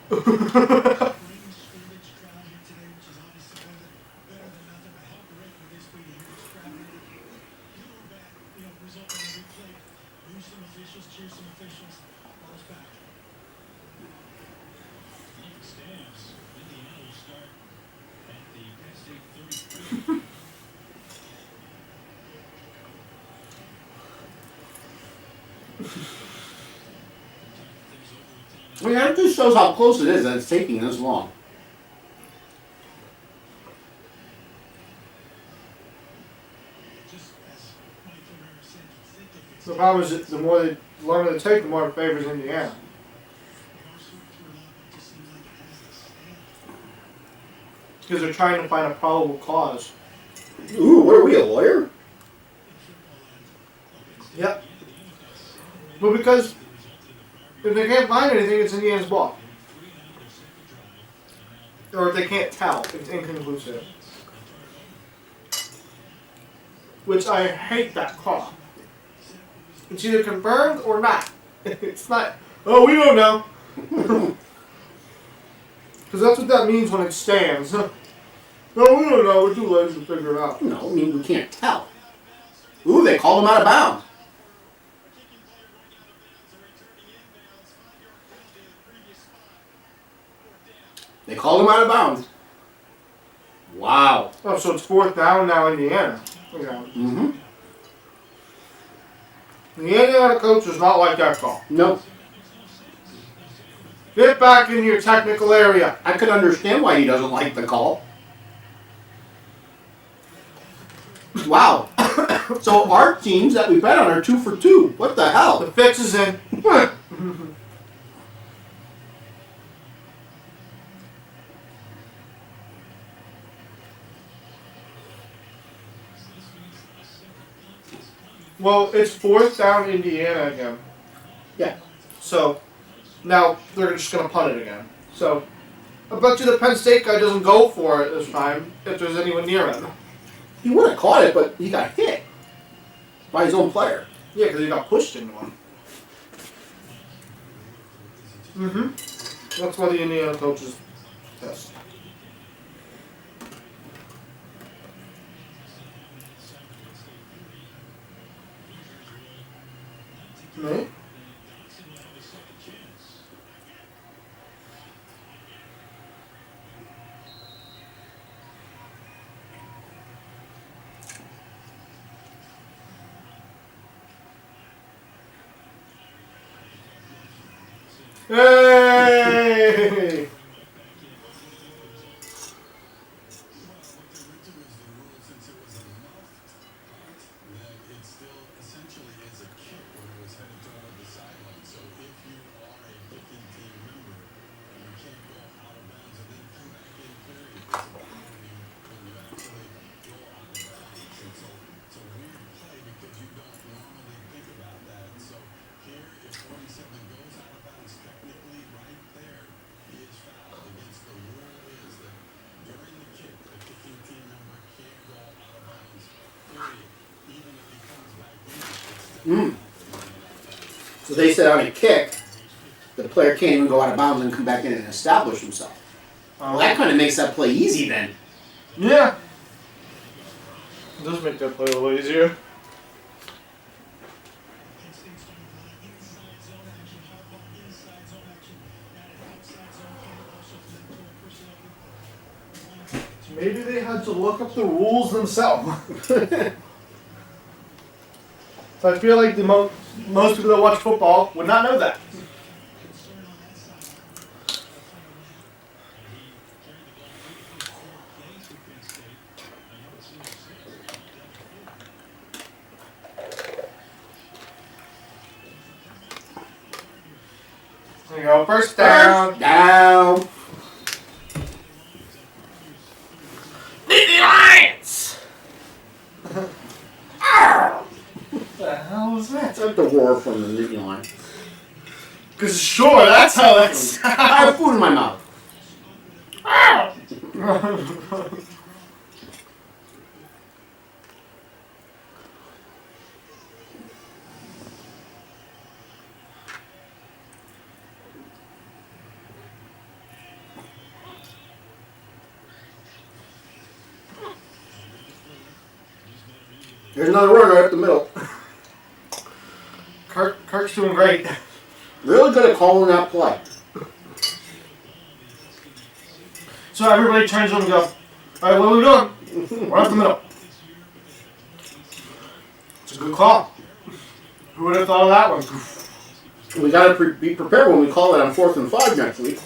I mean, that just shows how close it is that it's taking this long. The problem is that the longer they take, the more it favors Indiana. Because they're trying to find a probable cause. Ooh, what are we, a lawyer? Yep. But because if they can't find anything, it's Indiana's ball. Or if they can't tell, it's inconclusive. Which I hate that call. It's either confirmed or not. It's not, oh, we don't know. Because that's what that means when it stands. No, we don't know. We're too lazy to figure it out. No, I mean, we can't tell. Ooh, they called him out of bounds. They called him out of bounds. Wow. Oh, so it's 4th down now, Indiana. Okay. Mm-hmm. The Indiana coach does not like that call. No. Get back in your technical area. I could understand why he doesn't like the call. Wow. So our teams that we bet on are 2 for 2. What the hell? The fix is in. Well, it's 4th down Indiana again. Yeah. So now they're just going to punt it again. So I bet you the Penn State guy doesn't go for it this time if there's anyone near him. He would have caught it, but he got hit by his own player. Yeah, because he got pushed into him. Mm-hmm. That's why the Indiana coaches test. Me? Hey! So they said on a kick, the player can't even go out of bounds and come back in and establish himself. Well, that kind of makes that play easy then. Yeah. It does make that play a little easier. Maybe they had to look up the rules themselves. So I feel like most people that watch football would not know that. There you go, first down. First down. Nittany Lions! What the hell was that? That's the roar from the Nittany line. Cause sure, that's how that's. I have food in my mouth. There's another run right up the middle. Kirk's doing great. Really good at calling that play. So everybody turns on and goes, alright, what are we doing? We're up the middle. It's a good call. Who would have thought of that one? We got to be prepared when we call it on 4th and 5 next week.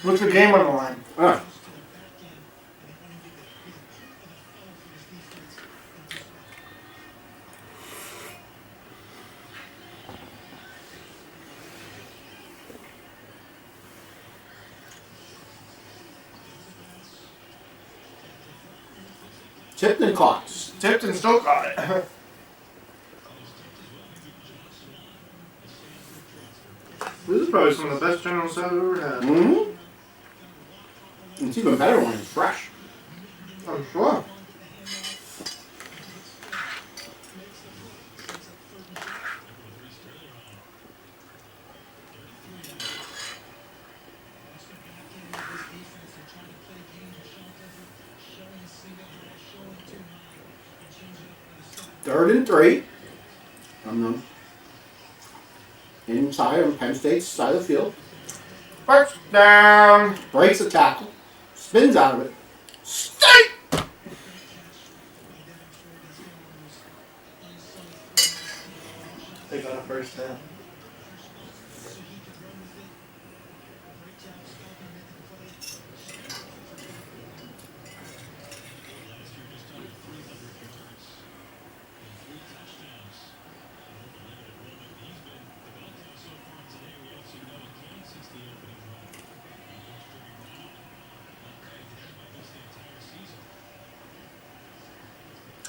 What's the game on the line? Ah. Tipton caught. Tipton still got it. This is probably some of the best generals I've ever had. Mm-hmm. It's even better when it's fresh. I'm sure. Third and 3. From the inside on Penn State's side of the field. First down. Breaks a tackle. Spins out of it. State. They got a first down.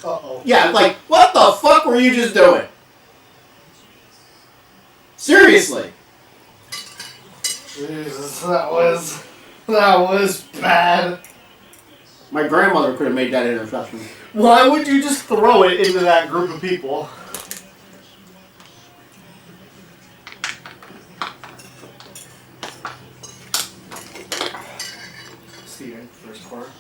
Uh-oh. Yeah, like, what the fuck were you just doing? Seriously. Jesus, that was bad. My grandmother could have made that interception. Why would you just throw it into that group of people? Steven, first quarter.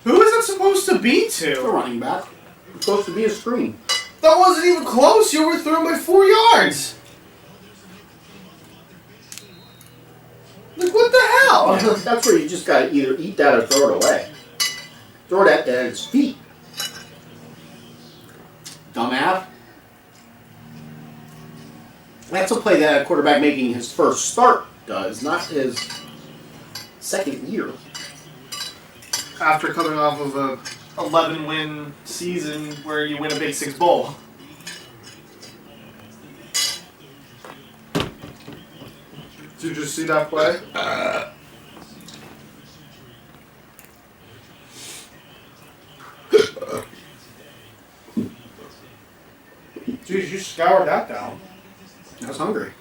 Who is it supposed to be The to? running back. It's supposed to be a screen. That wasn't even close. You were through by 4 yards. Like, what the hell? That's where you just gotta either eat that or throw it away. Throw it at his feet. Dumbass. That's a play that a quarterback making his first start does, not his second year. After coming off of a 11-win season where you win a Big Six Bowl. Did you just see that play? Jeez, you scoured that down. I was hungry.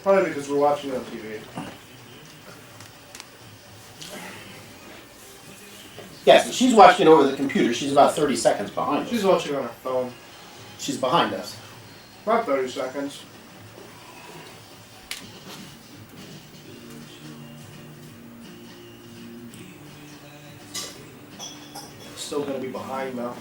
Probably because we're watching it on TV. Yes, and she's watching it over the computer. She's about 30 seconds behind us. She's watching on her phone. She's behind us. About 30 seconds. Still gonna be behind though.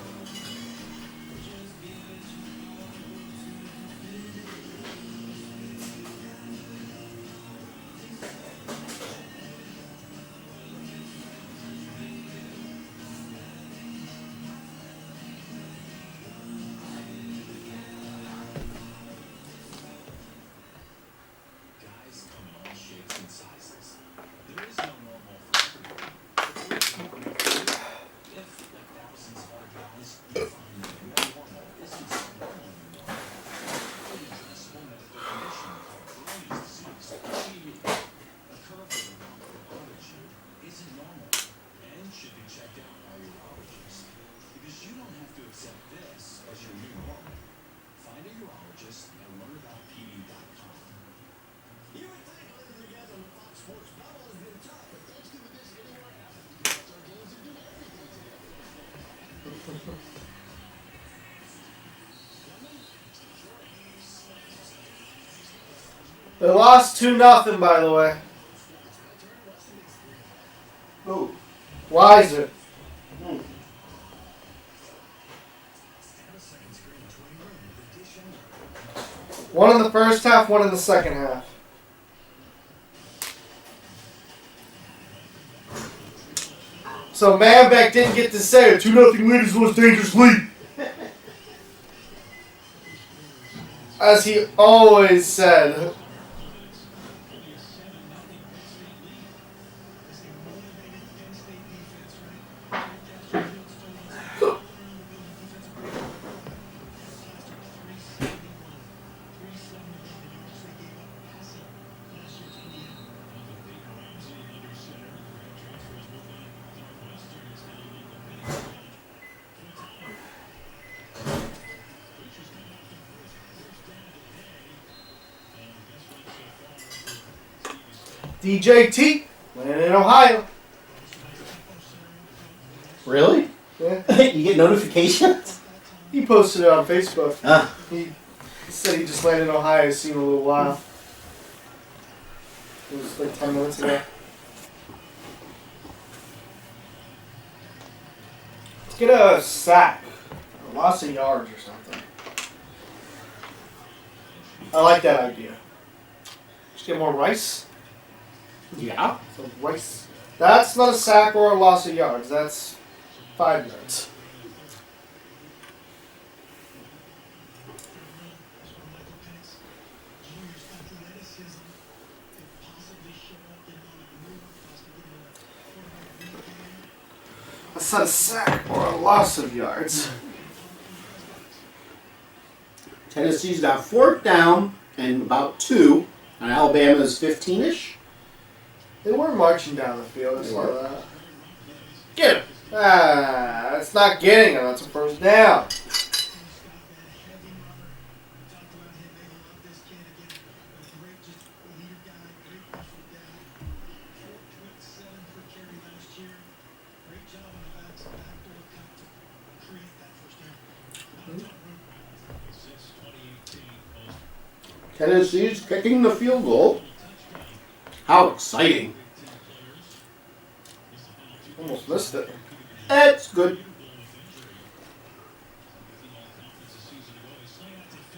They lost 2-0, by the way. Oh. Why is it? One in the first half, one in the second half. So Manbeck didn't get to say it. 2-0 lead is the most dangerous lead. As he always said. DJT, landing in Ohio. Really? Yeah. You get notifications? He posted it on Facebook. Ah. He said he just landed in Ohio. He's seen a little while. It was like 10 minutes ago. Let's get a sack. A loss of yards or something. I like that idea. Just get more rice. Yeah. So rice. That's not a sack or a loss of yards. That's 5 yards. That's not a sack or a loss of yards. Tennessee's got 4th down and about 2 on Alabama's 15-ish. They were marching down the field. I They saw were. that. Get him. That's not getting him. That's a first down. Tennessee's kicking the field goal. How exciting. Almost missed it. That's good.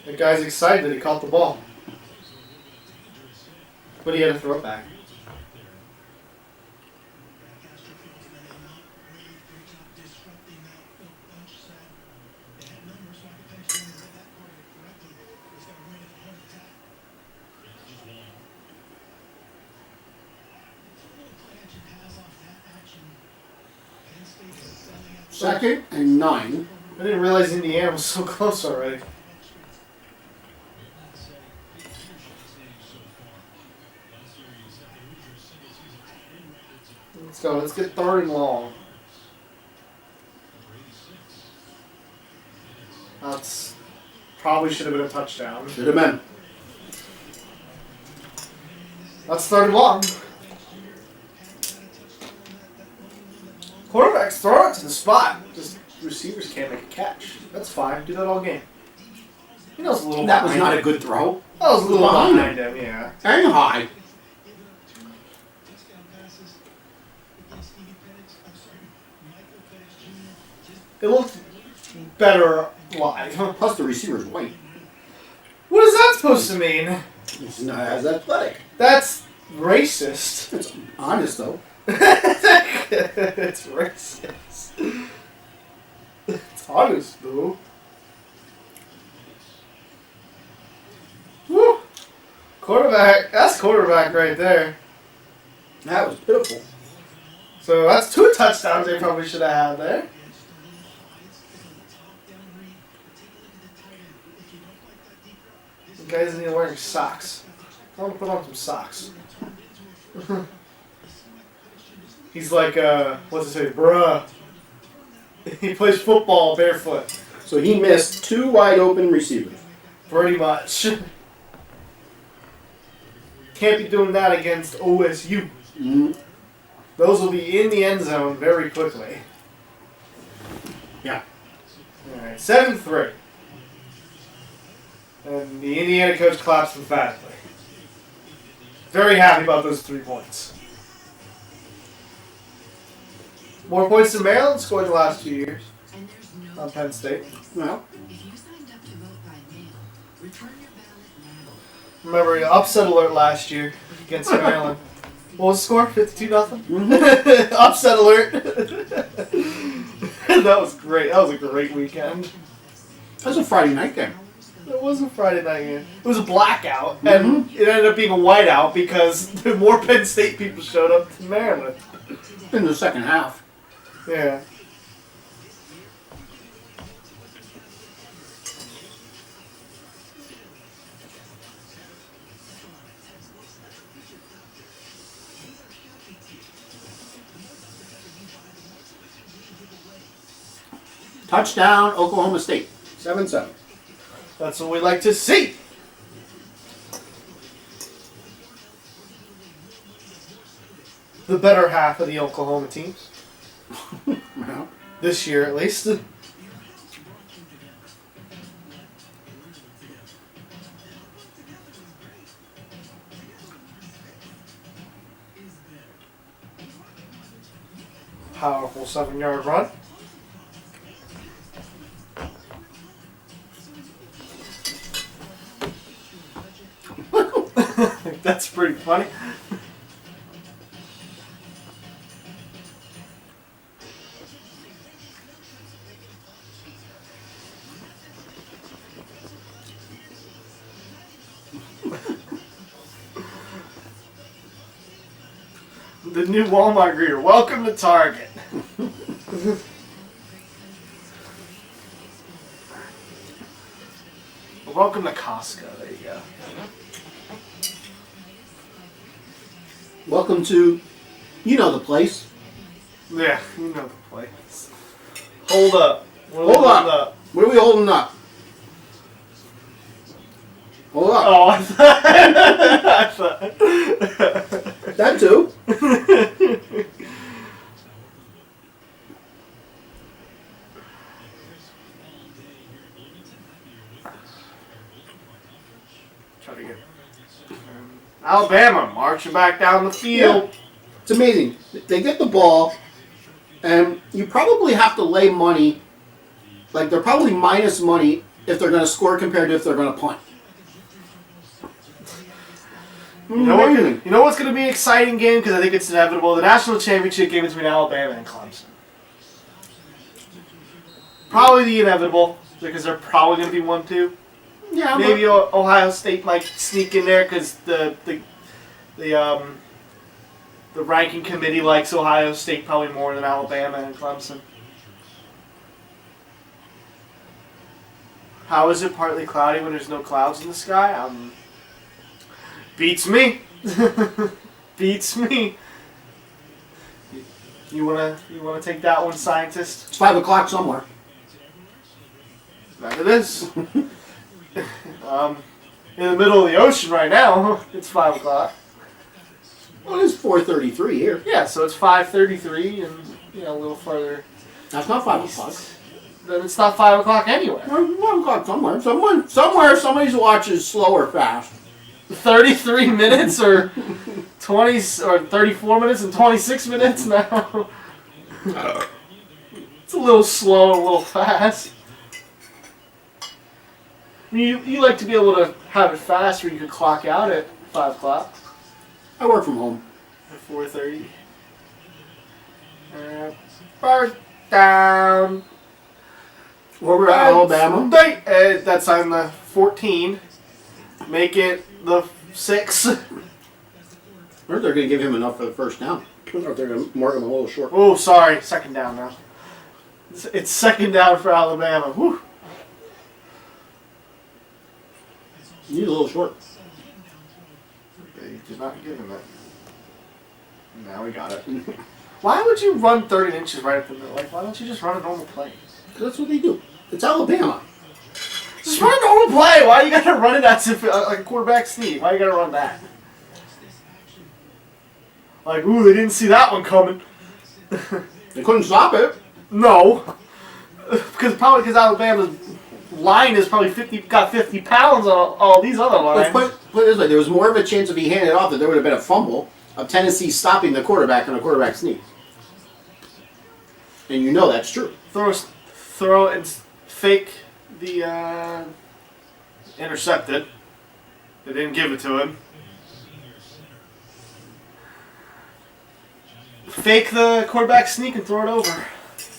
The guy's excited that he caught the ball. But he had to throw it back. Second and 9. I didn't realize Indiana was so close already. Let's go. Let's get 3rd and long. That's probably should have been a touchdown. Should have been. That's 3rd and long. Quarterbacks throw it to the spot. Just receivers can't make a catch. That's fine. Do that all game. He knows a little. That was behind not him. a good throw. That was a little behind behind him. Yeah. And high. It looked better live. Plus the receiver's white. What is that supposed to mean? He's not as athletic. That's racist. It's honest though. It's racist. It's honest though. Woo! Quarterback. That's quarterback right there. That was pitiful. So that's 2 touchdowns they probably should have had there. The guy isn't even wearing socks. I want to put on some socks. He's like, what's it say? Bruh. He plays football barefoot. So he missed 2 wide open receivers. Pretty much. Can't be doing that against OSU. Mm. Those will be in the end zone very quickly. Yeah. Alright, 7-3. And the Indiana coach claps emphatically. Very happy about those 3 points. More points than Maryland scored the last 2 years on Penn State. Well, If you signed up to vote by mail, return your ballot Remember, upset alert last year against Maryland. What was the score? 52-0? Mm-hmm. Upset alert. That was great. That was a great weekend. That's a Friday night game. It was a Friday night game. It was a blackout, and it ended up being a whiteout because more Penn State people showed up than Maryland. In the second half. Yeah. Touchdown, Oklahoma State. 7-7. That's what we like to see. The better half of the Oklahoma teams. Well, This year, at least. Powerful 7-yard run. That's pretty funny. The new Walmart greeter. Welcome to Target. Welcome to Costco. There you go. welcome to, you know the place. Yeah, you know the place. Hold up. Hold up. What are we holding up? Hold up. Oh, I thought. That too. Try to get Alabama marching back down the field. Yeah. It's amazing. They get the ball, and you probably have to lay money. Like, they're probably minus money if they're going to score compared to if they're going to punt. You know what's going to be an exciting game, because I think it's inevitable? The national championship game between Alabama and Clemson. Probably the inevitable, because they're probably going to be 1-2. Yeah, Maybe Ohio State might sneak in there because the ranking committee likes Ohio State probably more than Alabama and Clemson. How is it partly cloudy when there's no clouds in the sky? Beats me. Beats me. You wanna take that one, scientist? it's 5 o'clock somewhere. That it is. In the middle of the ocean right now. It's 5 o'clock. Well, it's 4:33 here. Yeah, so it's 5:33, and a little further. That's not 5 o'clock. Then it's not 5 o'clock anywhere. Well, 1 o'clock somewhere. Somewhere somebody's watch is slow or fast. 33 minutes or 20 or 34 minutes and 26 minutes now. It's a little slow, a little fast. You like to be able to have it fast where you could clock out at 5 o'clock. I work from home. At 4:30. First down. Where we're at Alabama. That's on the 14. Make it the 6. I heard they're going to give him enough for the first down. Or they're going to mark him a little short. Oh, sorry. Second down now. It's second down for Alabama. Whew. He's a little short. They did not give him that. Now we got it. Why would you run 30 inches right up the middle? Like, why don't you just run a normal play? Because that's what they do. It's Alabama. Just run a normal play. Why you gotta run it as if like a quarterback sneak? Why you gotta run that? Like, ooh, they didn't see that one coming. They couldn't stop it. No, because Alabama's line is probably 50 pounds on all these other lines. Let's put it this way. There was more of a chance if he handed it off that there would have been a fumble of Tennessee stopping the quarterback on a quarterback sneak. And you know that's true. Throw and fake the intercepted. They didn't give it to him. Fake the quarterback sneak and throw it over.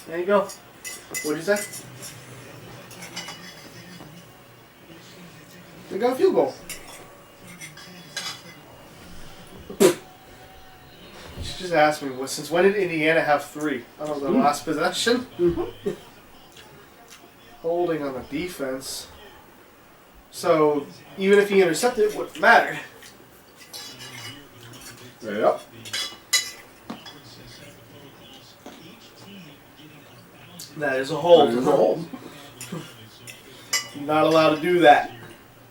There you go. What'd you say? They got a field goal. She just asked me, well, since when did Indiana have 3? I don't know, the last possession? Holding on the defense. So, even if he intercepted, it wouldn't matter. Yep. That is a hold. That is a hold. You're not allowed to do that.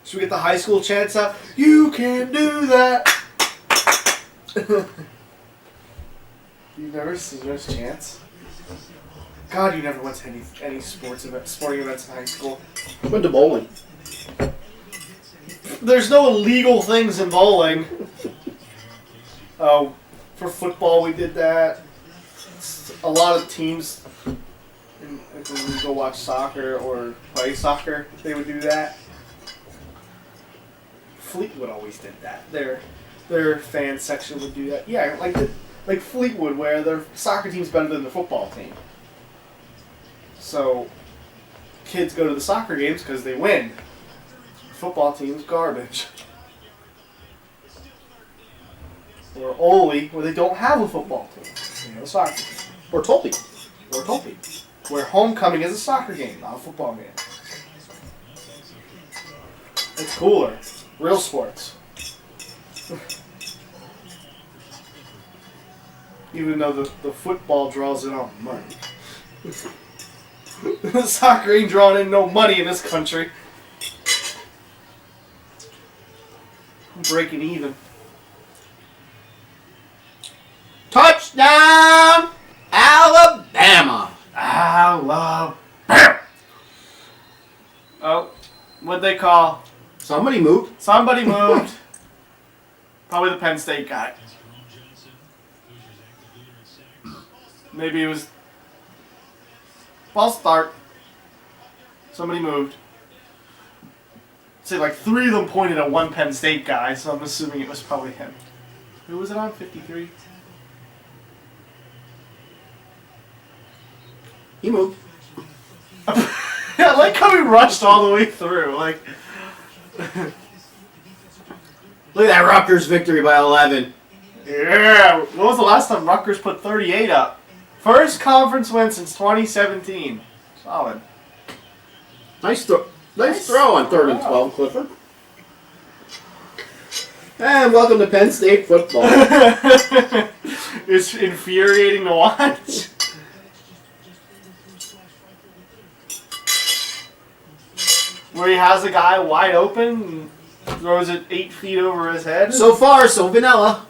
Should we get the high school chants out? You can do that. You've never seen those chants? God, you never went to any sporting events in high school. Went to bowling. There's no illegal things in bowling. Oh, for football we did that. A lot of teams, when we go watch soccer or play soccer, they would do that. Fleetwood always did that. Their fan section would do that. Yeah, like Fleetwood, where their soccer team's better than the football team. So kids go to the soccer games because they win. Football team's garbage. Or Ole, where they don't have a football team. You know, soccer team. Or Tulpe. Or Tulpe, where homecoming is a soccer game, not a football game. It's cooler. Real sports. Even though the football draws in all money. Soccer ain't drawing in no money in this country. I'm breaking even. Touchdown, Alabama. Alabama. Oh, what'd they call? Somebody moved. Somebody moved. Probably the Penn State guy. Maybe it was... False start. Somebody moved. See, like 3 of them pointed at one Penn State guy, so I'm assuming it was probably him. Who was it on? 53? He moved. I like how he rushed all the way through. Like, Look at that Rutgers victory by 11. yeah. When was the last time Rutgers put 38 up? First conference win since 2017. Solid. Nice throw. Nice throw on 3rd and 12, Clifford. And welcome to Penn State football. It's infuriating to watch. Where he has a guy wide open and throws it 8 feet over his head. So far, so vanilla.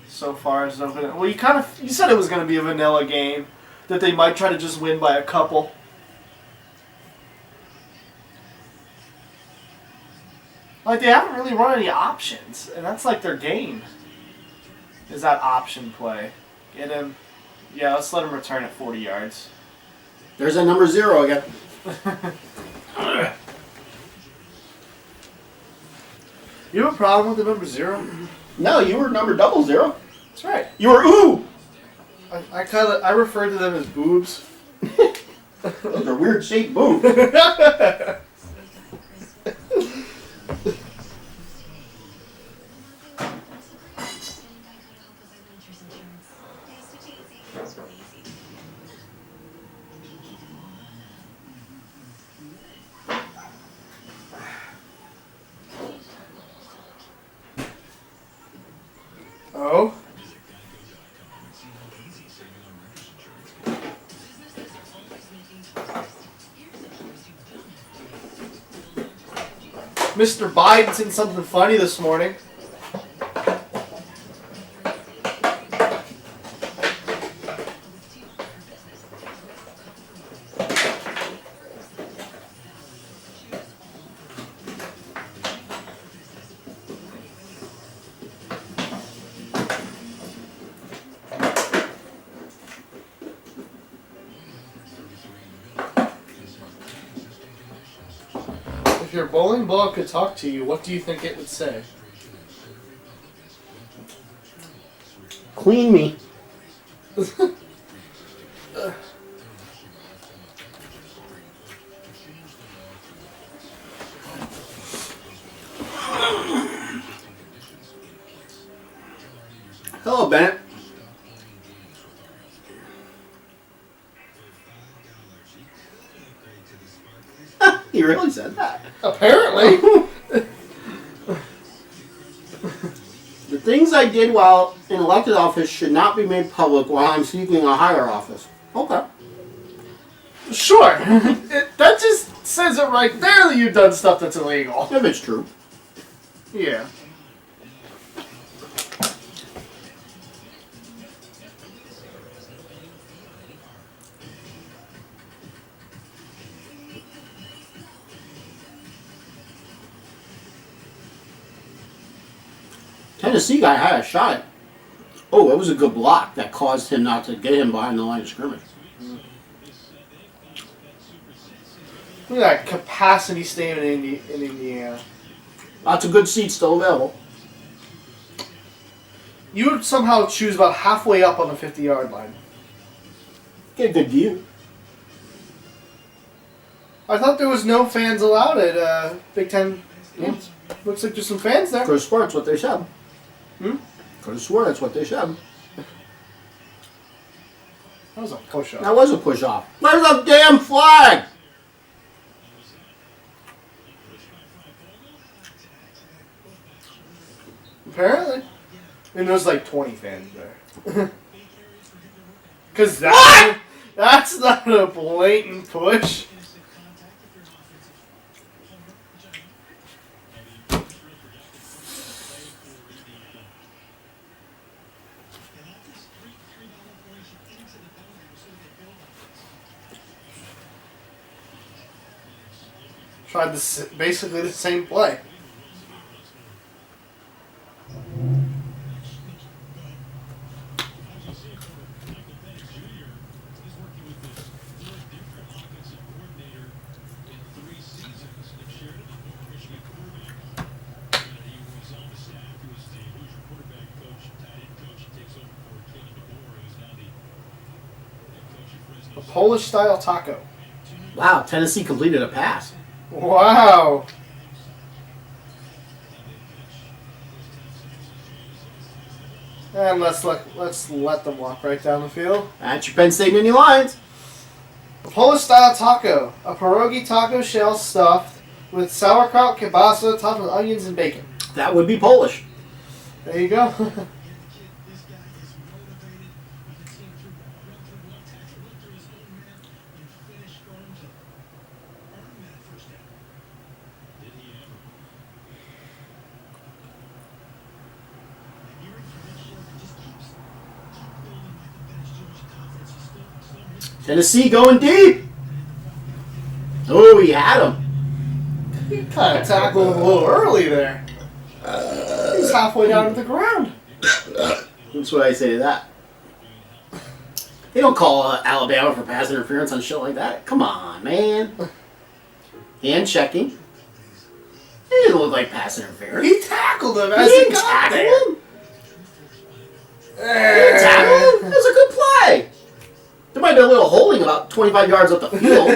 So far, it's no vanilla. Well, you said it was going to be a vanilla game. That they might try to just win by a couple. Like, they haven't really run any options. And that's like their game. Is that option play. Get him. Yeah, let's let him return at 40 yards. There's that number 0 again. You have a problem with the number 0? No, you were number 00. That's right. You were ooh. I refer to them as boobs. Those are weird shaped boobs. Oh? Mr. Biden said something funny this morning. If your bowling ball could talk to you, what do you think it would say? Clean me. Hello, Bennett. He really said that. Apparently. The things I did while in elected office should not be made public while I'm seeking a higher office. Okay. Sure. That just says it right there that you've done stuff that's illegal. If it's true. Yeah. Tennessee guy had a shot at. Oh, it was a good block that caused him not to get him behind the line of scrimmage. Look at that capacity staying in Indiana. Lots of good seats still available. You would somehow choose about halfway up on the 50-yard line. Get a good view. I thought there was no fans allowed at Big Ten games. Looks like there's some fans there. Could have sworn that's what they said. Hmm? Could have sworn that's what they said. That was a push-up. That was a push-off. Where's the damn flag? Apparently. And there's like 20 fans there. Because that's not a blatant push. Tried basically the same play. A Polish-style taco. Wow, Tennessee completed a pass. Wow. And let's let them walk right down the field. That's your Penn State Nittany Lions. A Polish-style taco. A pierogi taco shell stuffed with sauerkraut, kielbasa, topped with onions and bacon. That would be Polish. There you go. Tennessee going deep. Oh, he had him. He kind of tackled him a little early there. He's halfway down to the ground. That's what I say to that. They don't call Alabama for pass interference on shit like that. Come on, man. Hand checking. It didn't look like pass interference. He tackled him He as he didn't got tackle there. him. He didn't tackle him. It was a good play. There might be a little holding about 25 yards up the field.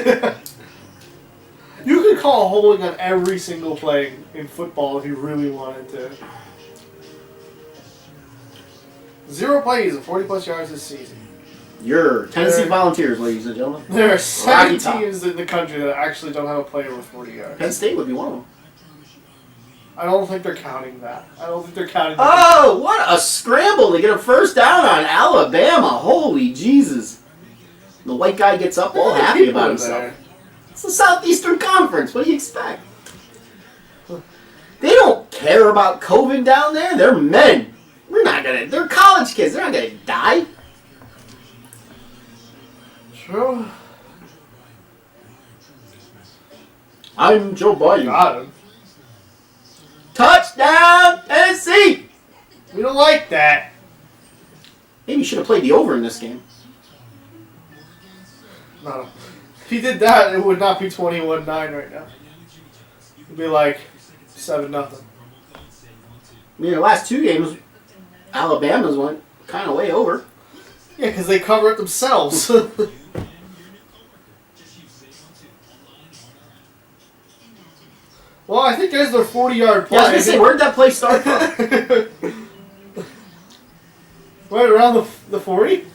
You could call a holding on every single play in football if you really wanted to. 0 plays and 40-plus yards this season. Your Tennessee Volunteers, ladies and gentlemen. There are 7 Rocky Top. teams in the country that actually don't have a player with 40 yards. Penn State would be one of them. I don't think they're counting that. I don't think they're counting Oh, what a scramble to get a first down on Alabama. Holy Jesus. The white guy gets up all happy about himself. It's the Southeastern Conference. What do you expect? They don't care about COVID down there. They're men. They're college kids. They're not gonna die. True. I'm Joe Biden. Got him. Touchdown, Tennessee! We don't like that. Maybe you should have played the over in this game. No. If he did that, it would not be 21-9 right now. It'd be like 7-0. I mean, the last 2 games, Alabama's went kind of way over. Yeah, because they cover it themselves. Well, I think there's their 40-yard play. Yeah, I was going to say, where did that play start from? Right around the 40?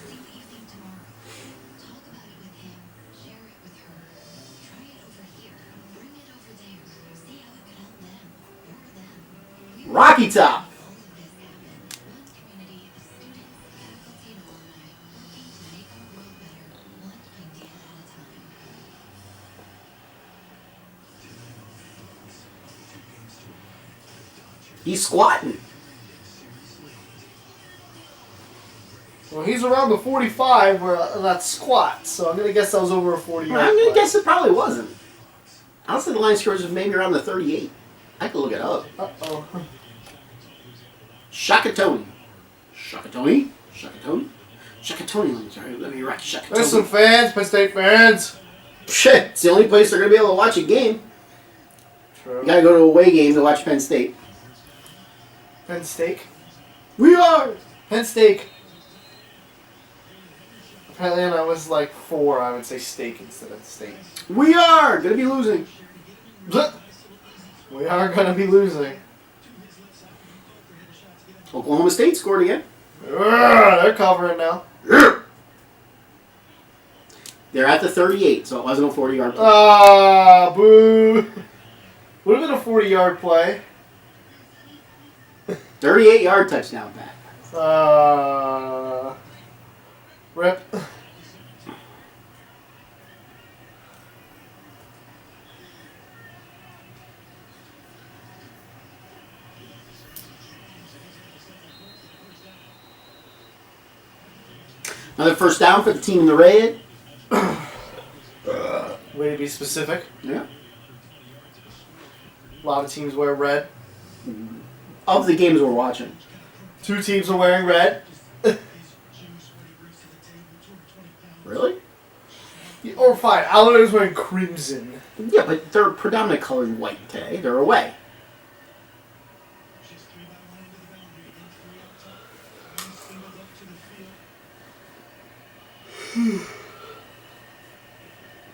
Rocky Top. He's squatting. Well, he's around the 45 where that squat, so I'm going to guess that was over a 40-yard I'm going to play. guess it probably wasn't. Honestly, the line scores was maybe around the 38. I could look it up. Uh-oh. Shakatoni. Shakatoni? Shakatoni? Shakatoni. Sorry, let me write Shakatoni. There's some fans, Penn State fans. Shit, it's the only place they're going to be able to watch a game. True. You got to go to a away game to watch Penn State. Penn Steak? We are! Penn Steak. Apparently when I was like 4, I would say steak instead of steak. We are! Going to be losing. We are going to be losing. Oklahoma State scored again. They're covering now. They're at the 38, so it wasn't a 40-yard play. Ah, boo. Would have been a 40-yard play. 38-yard touchdown, Pat. Rip. Another first down for the team in the red. Way to be specific. Yeah. A lot of teams wear red. Of the games we're watching. 2 teams are wearing red. Really? Or fine, Alabama's wearing crimson. Yeah, but they're predominantly colored white today. They're away.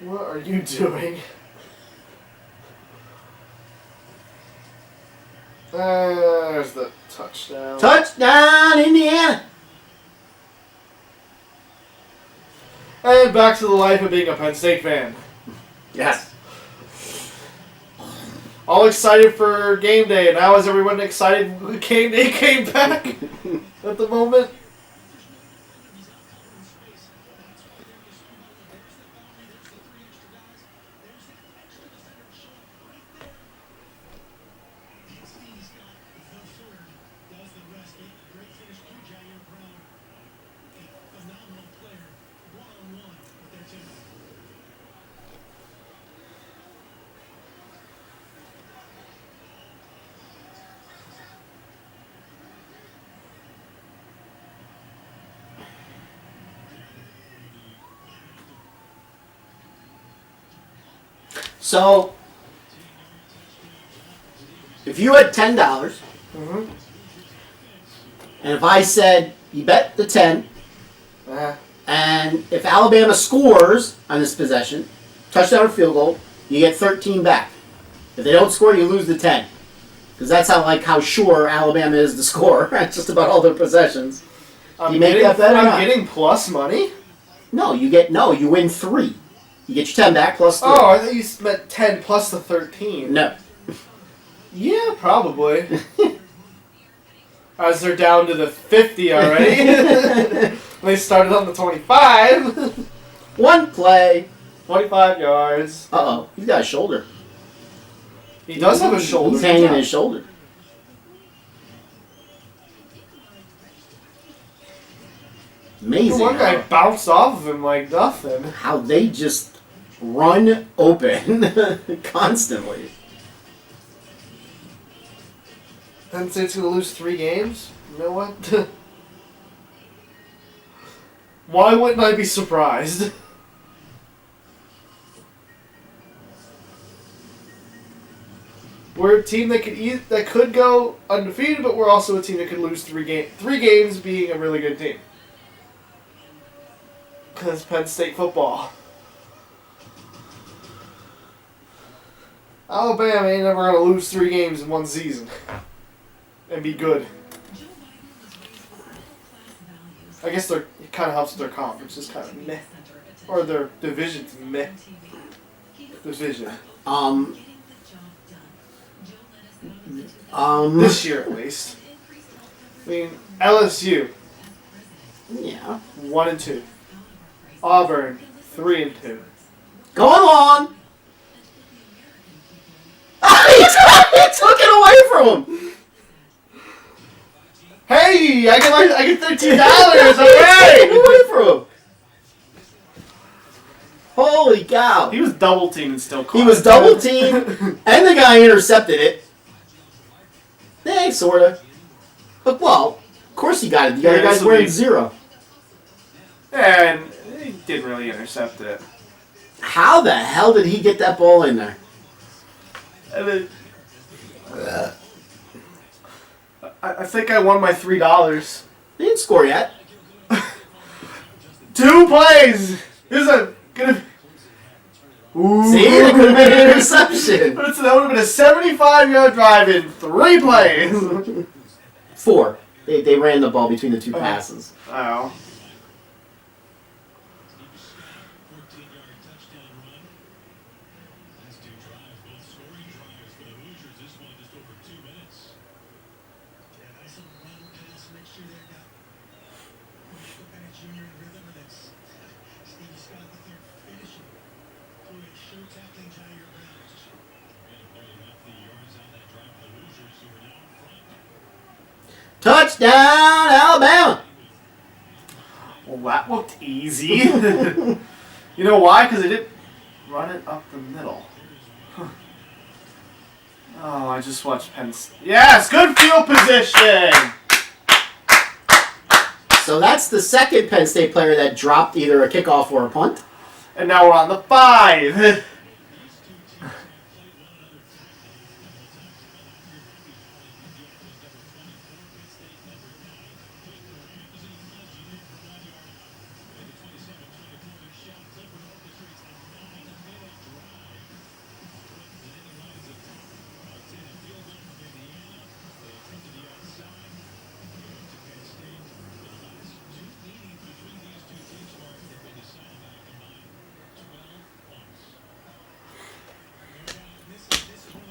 What are you doing? There's the touchdown. Touchdown, Indiana! And back to the life of being a Penn State fan. Yes. All excited for game day, and how is everyone excited game day came back at the moment? So, if you had $10, Mm-hmm. and if I said you bet the 10, and if Alabama scores on this possession, touchdown or field goal, you get 13 back. If they don't score, you lose the 10. Because that's how sure Alabama is to score at just about all their possessions. I'm You make that bet or not? getting plus money? No, you win 3. You get your 10 back plus 3. Oh, I thought you meant 10 plus the 13. No. Yeah, probably. As they're down to the 50 already. They started on the 25. One play. 25 yards. Uh-oh. He's got a shoulder. He does have a shoulder. He's hanging his shoulder. Amazing. One guy bounced off of him like nothing. How they just run open constantly. Penn State's going to lose 3 games? You know what? Why wouldn't I be surprised? we're a team that could go undefeated, but we're also a team that could lose three games, being a really good team. Because Penn State football. Alabama ain't never gonna lose 3 games in one season and be good. I guess it kind of helps with their conference. It's kind of meh, or their division's meh. Division. This year at least. I mean, LSU. Yeah. 1-2. Auburn 3-2. Go along. He took it away from him. Hey, I get $13. He Okay. took it away from him. Holy cow. He was double teamed and still caught. He was double teamed, and the guy intercepted it. Eh, sorta. But well, of course he got it. The other guy's wearing 0. And he didn't really intercept it. How the hell did he get that ball in there? And then, I think I won my $3. He didn't score yet. 2 plays. This is gonna. Ooh. See, it could have been an interception. That would have been a 75-yard drive in 3 plays. 4. They ran the ball between the 2 passes. Oh. Touchdown, Alabama! Well, that looked easy. You know why? Because they didn't run it up the middle. Huh. Oh, I just watched Penn State. Yes, good field position! So that's the second Penn State player that dropped either a kickoff or a punt. And now we're on the 5.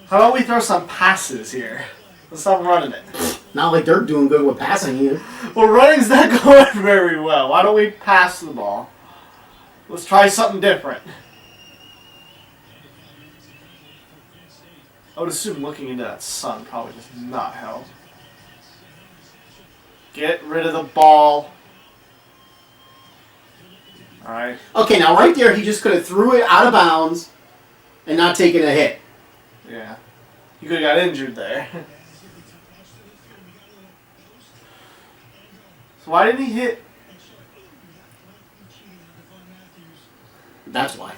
How about we throw some passes here? Let's stop running it. Not like they're doing good with passing either. Well, running's not going very well. Why don't we pass the ball? Let's try something different. I would assume looking into that sun probably does not help. Get rid of the ball. Alright. Okay, now right there, he just could have threw it out of bounds and not taken a hit. Yeah. You could have got injured there. So why didn't he hit? That's why.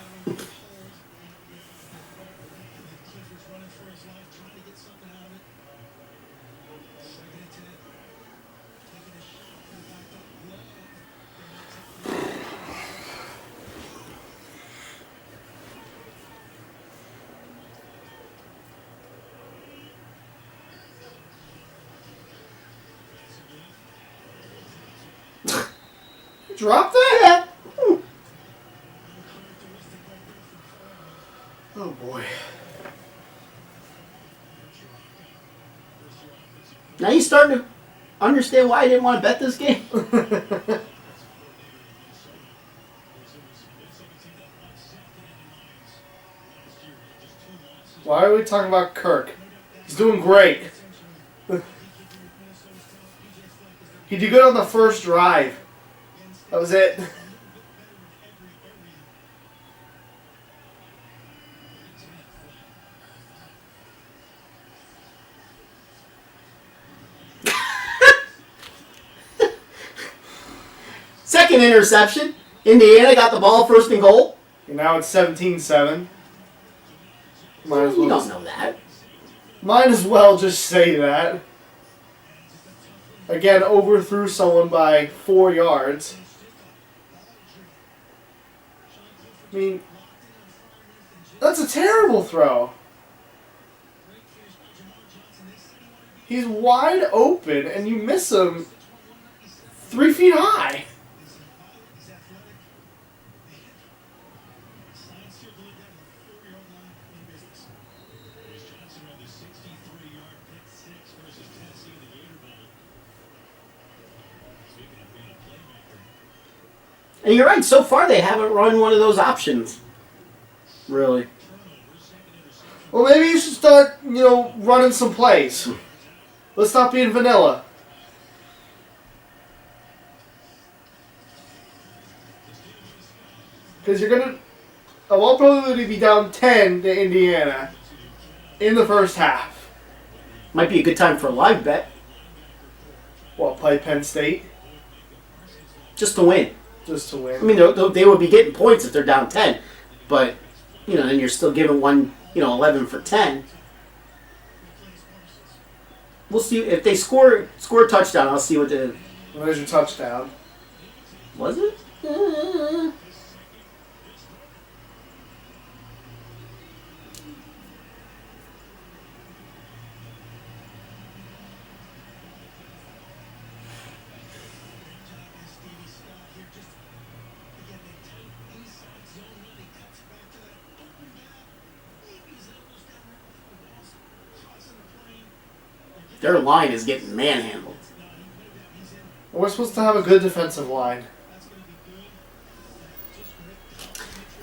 Drop that? Oh boy. Now you're starting to understand why I didn't want to bet this game. Why are we talking about Kirk? He's doing great. He did good on the first drive. That was it. Second interception. Indiana got the ball first and goal. And now it's 17-7. Might as well You don't just- know that. Might as well just say that. Again, overthrew someone by 4 yards. I mean, that's a terrible throw. He's wide open and you miss him 3 feet high. And you're right, so far they haven't run one of those options. Really. Well, maybe you should start, running some plays. Let's stop being vanilla. Because you're going to, I won't probably be down 10 to Indiana in the first half. Might be a good time for a live bet. Well, play Penn State. Just to win. Just to win. I mean, they would be getting points if they're down 10. But, then you're still giving 11 for 10. We'll see if they score a touchdown. I'll see what the. There's your touchdown. Was it? Their line is getting manhandled. We're supposed to have a good defensive line.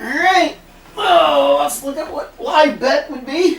All right. Oh, let's look at what live bet would be.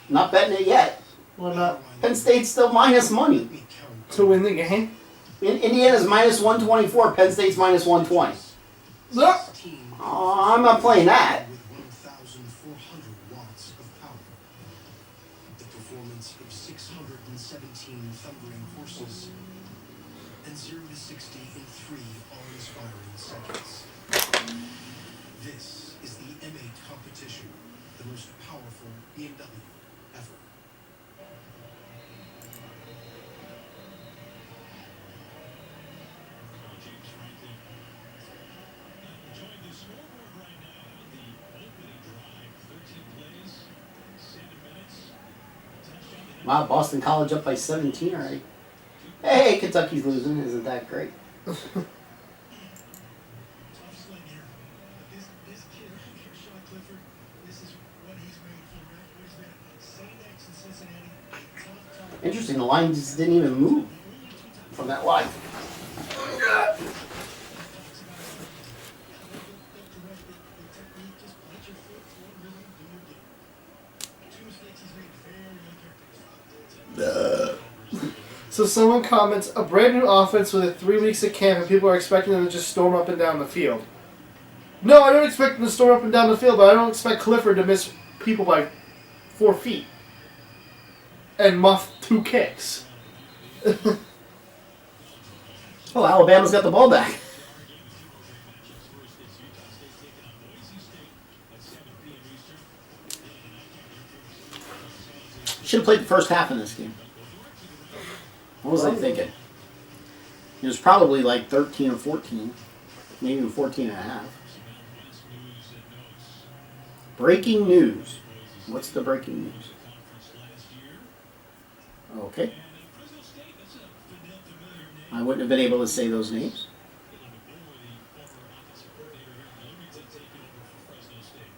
Not betting it yet. Why not? Penn State's still minus money. To win the game? Indiana's minus 124. Penn State's minus 120. Look. Oh, I'm not playing that. The performance of 617 thundering horses and 0 to 60 in 3 awe-inspiring seconds. This is the M8 competition, the most powerful BMW ever. Wow, Boston College up by 17 already. Hey, Kentucky's losing. Isn't that great? Interesting, the line just didn't even move from that line. So someone comments, a brand new offense with 3 weeks of camp and people are expecting them to just storm up and down the field. No, I don't expect them to storm up and down the field, but I don't expect Clifford to miss people by 4 feet. And muff 2 kicks. Oh, Alabama's got the ball back. Should have played the first half in this game. What was I thinking? It was probably like 13 or 14. Maybe even 14 and a half. Breaking news. What's the breaking news? Okay. I wouldn't have been able to say those names.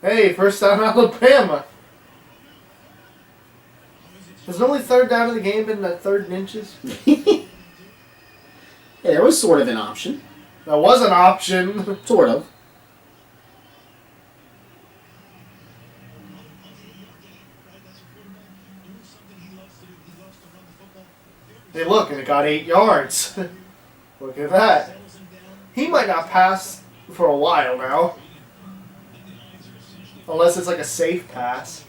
Hey, first down Alabama. Has only third down of the game been that 3rd and inches? Hey, there was sort of an option. That was an option. Sort of. Hey, look, and it got 8 yards. Look at that. He might not pass for a while now. Unless it's like a safe pass.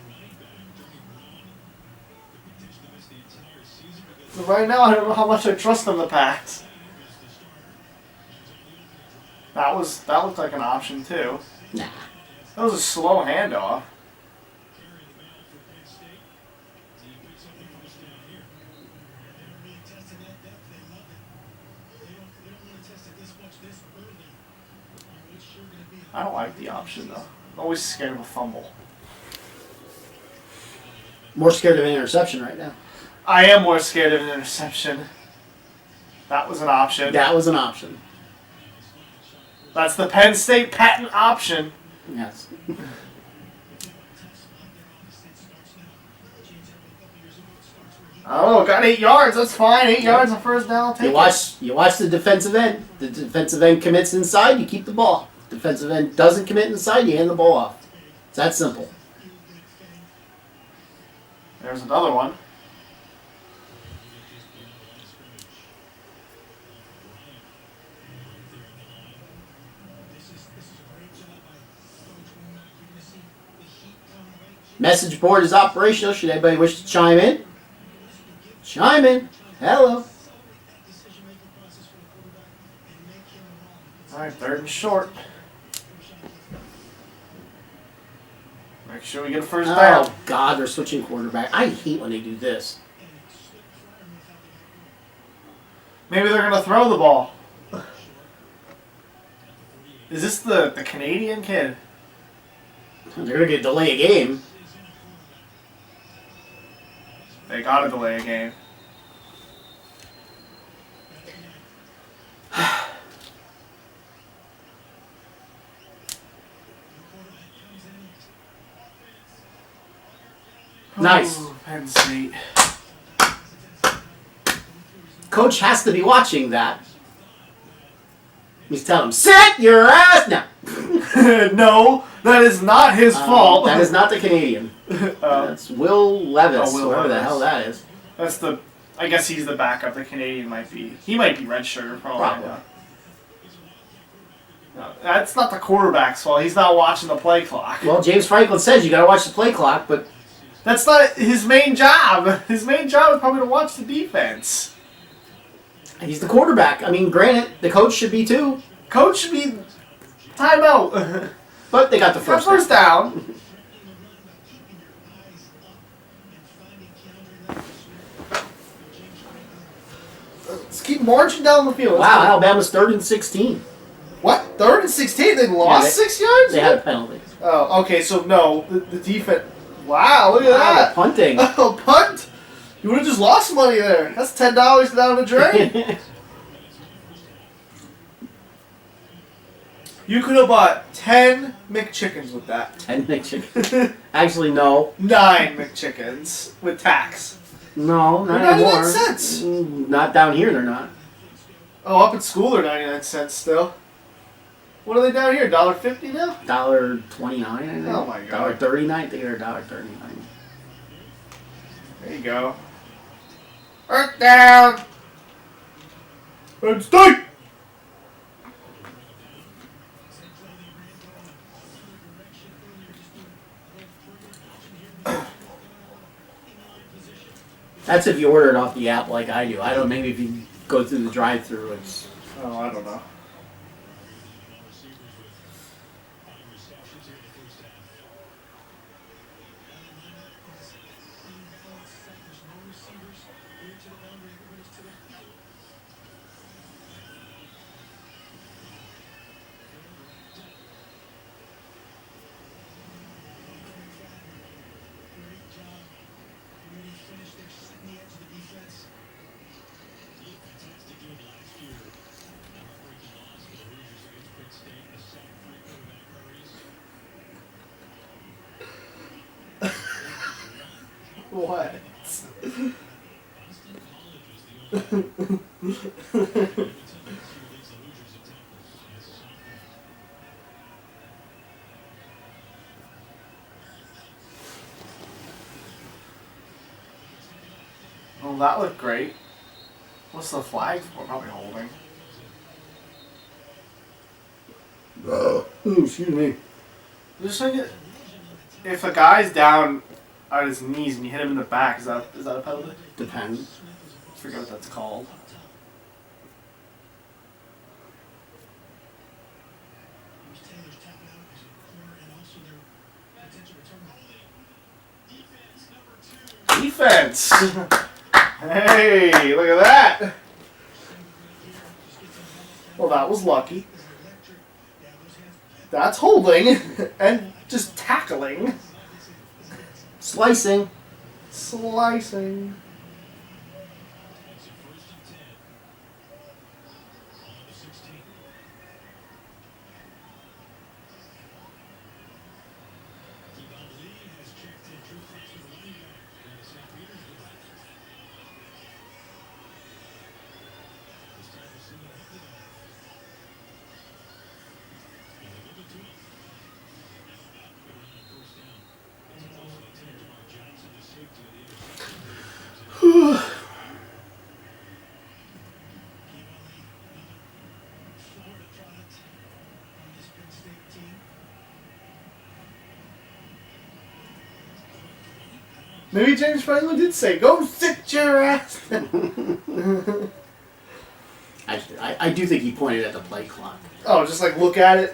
But right now, I don't know how much I trust him to pass. That looked like an option too. Nah. That was a slow handoff. I don't like the option though. I'm always scared of a fumble. More scared of an interception right now. I am more scared of an interception. That was an option. That was an option. That's the Penn State patent option. Yes. Oh, got 8 yards. That's fine. 8 yards on first down. I'll take You watch the defensive end. The defensive end commits inside, you keep the ball. Defensive end doesn't commit inside, you hand the ball off. It's that simple. There's another one. Message board is operational. Should anybody wish to chime in? Chime in. Hello. All right, 3rd and short. Make sure we get a first down. Oh, God, they're switching quarterback. I hate when they do this. Maybe they're going to throw the ball. Is this the Canadian kid? They're going to delay a game. They got to delay a game. Nice. Ooh, Penn State. Coach has to be watching that. He's telling him, sit your ass now. No, that is not his fault. That is not the Canadian. That's Will Levis, Will whoever the Levis. hell that is. That's the. I guess he's the backup. The Canadian might be. He might be redshirt, probably. No, that's not the quarterback's fault. He's not watching the play clock. Well, James Franklin says you got to watch the play clock, but That's not his main job. His main job is probably to watch the defense. he's the quarterback. I mean, granted, the coach should be too, Coach should be timeout. but they got the Got first. first down. Let's keep marching down the field. Wow, Alabama's 3rd and 16. What? 3rd and 16? They lost Yeah, 6 yards? They had a penalty. Oh, okay, so no. The defense. Wow, look at Wow, that. the punting. Oh, punt. You would have just lost money there. That's $10 down the drain. You could have bought 10 McChickens with that. 10 McChickens. Actually, no. 9 McChickens with tax. No, not They're 99 anymore. cents. Not down here, they're not. Oh, up at school they're 99 cents still. What are they down here? $1.50 now? $1.29, I think. Oh my God. $1.39, I think they're $1.39. There you go. Earth down. Penn State. That's if you order it off the app like I do. I don't. Maybe if you go through the drive-through, it's. Oh, I don't know. What? Oh, that looked great. What's the flag for? Probably holding. Ooh, excuse me. Just like it. If a guy's down on his knees and you hit him in the back, is that a penalty? Depends. I forget what that's called. Defense! Hey, look at that! Well, that was lucky. That's holding and just tackling. Slicing. Slicing. Maybe James Franklin did say, "Go sit your ass." I do think he pointed at the play clock. Oh, just like look at it.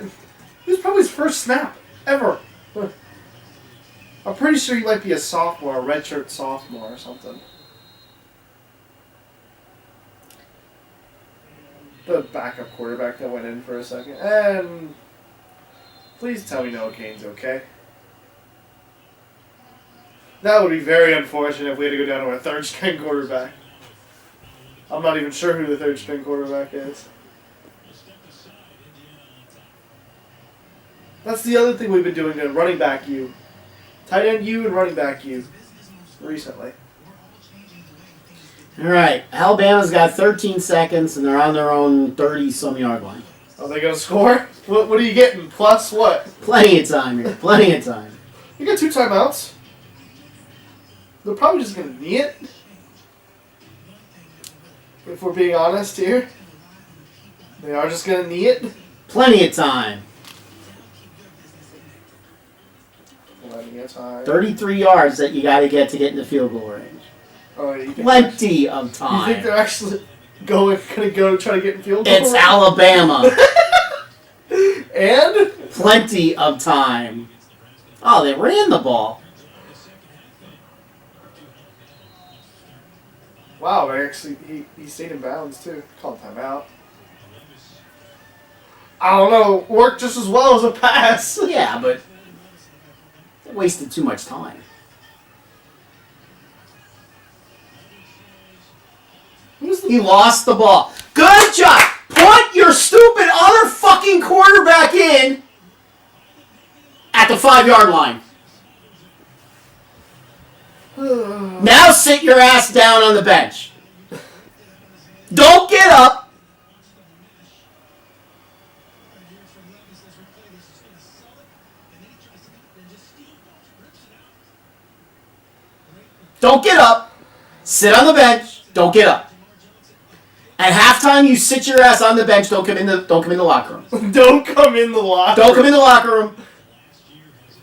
This is probably his first snap ever. I'm pretty sure he might be a sophomore, a redshirt sophomore or something. The backup quarterback that went in for a second. And please tell me Noah Kane's okay. That would be very unfortunate if we had to go down to a third string quarterback. I'm not even sure who the third string quarterback is. That's the other thing we've been doing, running back U. Tight end U and running back U recently. All right, Alabama's got 13 seconds, and they're on their own 30-some yard line. Are they going to score? What are you getting? Plus what? Plenty of time here. Plenty of time. You got 2 timeouts. They're probably just going to knee it. If we're being honest here. They are just going to knee it. Plenty of time. Plenty of time. 33 yards that you got to get in the field goal range. Oh, you think Plenty of you think time. they're actually going to go try to get in field goal? It's Alabama. And? Plenty of time. Oh, they ran the ball. Wow, they actually he stayed in bounds too. Called timeout. I don't know. Worked just as well as a pass. Yeah, but they wasted too much time. He lost the ball. Good job. Put your stupid other fucking quarterback in at the 5-yard line. Now sit your ass down on the bench. Don't get up. Don't get up. Sit on the bench. Don't get up. At halftime, you sit your ass on the bench. Don't come in the locker room. Don't come in the locker Don't come in the locker room.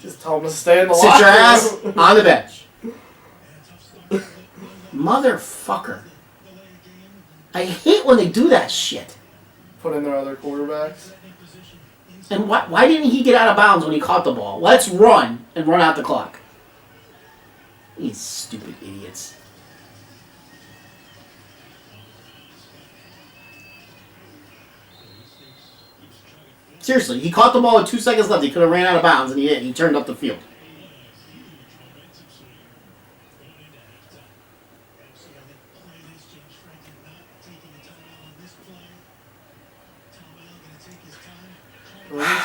Just tell them to stay in the Sit locker your ass room. on the bench. Motherfucker. I hate when they do that shit. Put in their other quarterbacks. And why didn't he get out of bounds when he caught the ball? Let's run and run out the clock. These stupid idiots. Seriously, he caught the ball with 2 seconds left. He could have ran out of bounds, and he didn't. He turned up the field.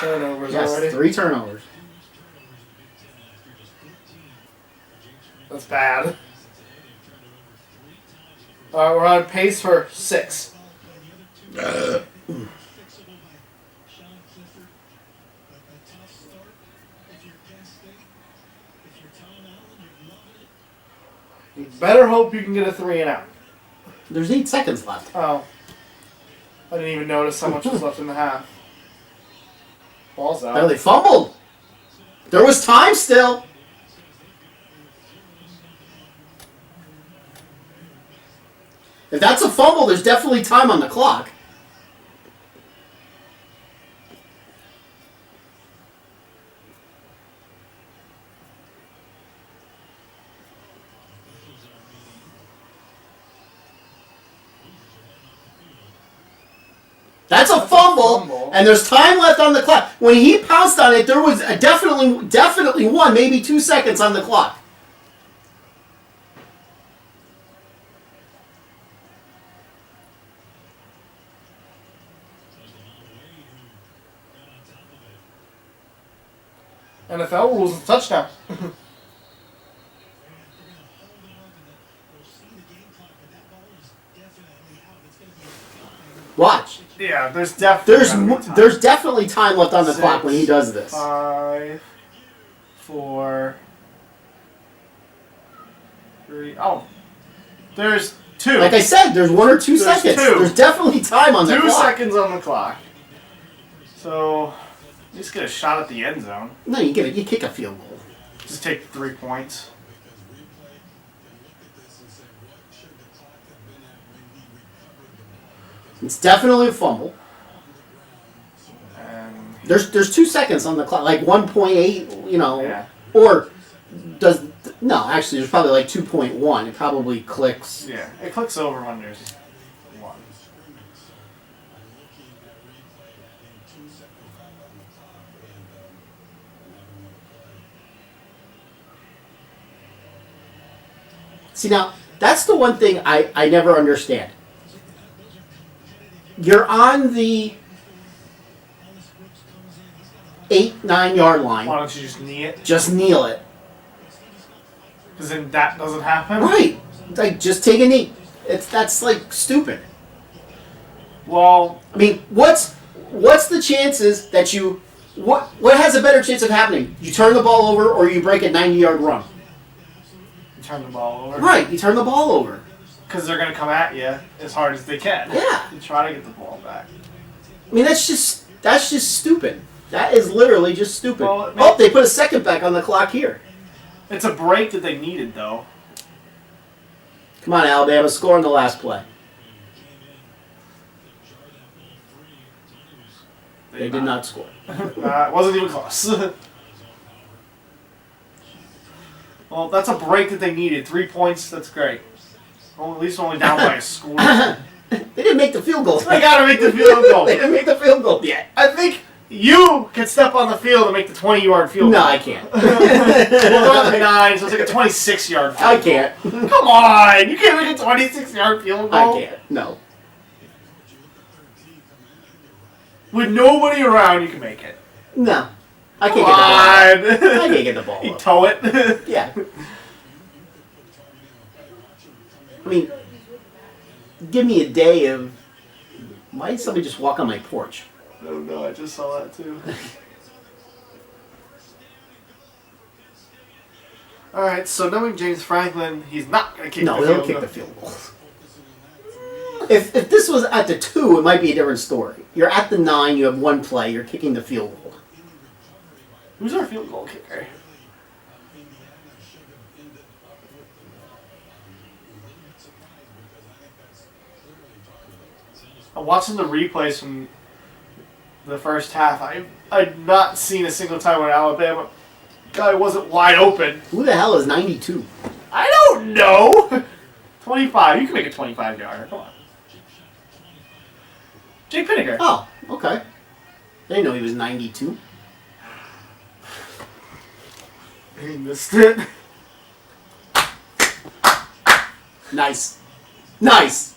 Turnovers Yes, already. 3 turnovers. That's bad. We're on pace for 6. You better hope you can get a 3 and out. There's 8 seconds left. Oh. I didn't even notice how much was left in the half. Ball's out. Oh, they fumbled. There was time still. If that's a fumble, there's definitely time on the clock. That's a fumble, and there's time left on the clock. When he pounced on it, there was definitely 1, maybe 2 seconds on the clock. NFL rules a touchdown. Watch. Yeah, there's definitely There's definitely time left on the 6, clock when he does this. 5, 4, 3. Oh, there's 2. Like I said, there's 1 or 2 There's seconds. 2. There's definitely time on the 2 clock. seconds on the clock. So, at least get a shot at the end zone. No, you kick a field goal. Just take 3 points. It's definitely a fumble. And There's 2 seconds on the clock, like 1.8, yeah. or actually there's probably like 2.1. It probably clicks. Yeah, it clicks over when there's 1. See, now that's the one thing I never understand. You're on the 8-9 yard line. Why don't you just knee it? Just kneel it. Because then that doesn't happen? Right. Like, just take a knee. That's like stupid. Well, I mean, what's the chances that you what has a better chance of happening? You turn the ball over or you break a 90-yard run? you turn the ball over. Right, you turn the ball over. Because they're going to come at you as hard as they can. Yeah. And try to get the ball back. I mean, that's just stupid. That is literally just stupid. Well, They put a second back on the clock here. It's a break that they needed, though. Come on, Alabama, score on the last play. They did not score. It wasn't even close. Well, that's a break that they needed. 3 points, that's great. Well, at least only down by a score. They didn't make the field goal. They gotta make the field goal. They didn't make the field goal yet. I think you can step on the field and make the 20-yard field goal. No, I can't. Well, they're on the 9, so it's like a 26-yard field goal. I can't. Come on! You can't make a 26-yard field goal? I can't. No. With nobody around, you can make it. No. I Come can't get the ball. on! I can't get the ball. You Up. tow it. Yeah. I mean, give me a day of. Why did somebody just walk on my porch? Oh no, I just saw that too. Alright, so knowing James Franklin, he's not going to kick No, the he'll field kick goal. the field goal. If this was at the 2, it might be a different story. You're at the 9, you have 1 play, you're kicking the field goal. Who's our field goal kicker? I'm watching the replays from the first half. I've not seen a single time when Alabama guy wasn't wide open. Who the hell is 92? I don't know. 25. You can make a 25-yarder. Come on. Jake Pinniger. Oh, okay. I didn't know he was 92. He missed it. Nice. Nice.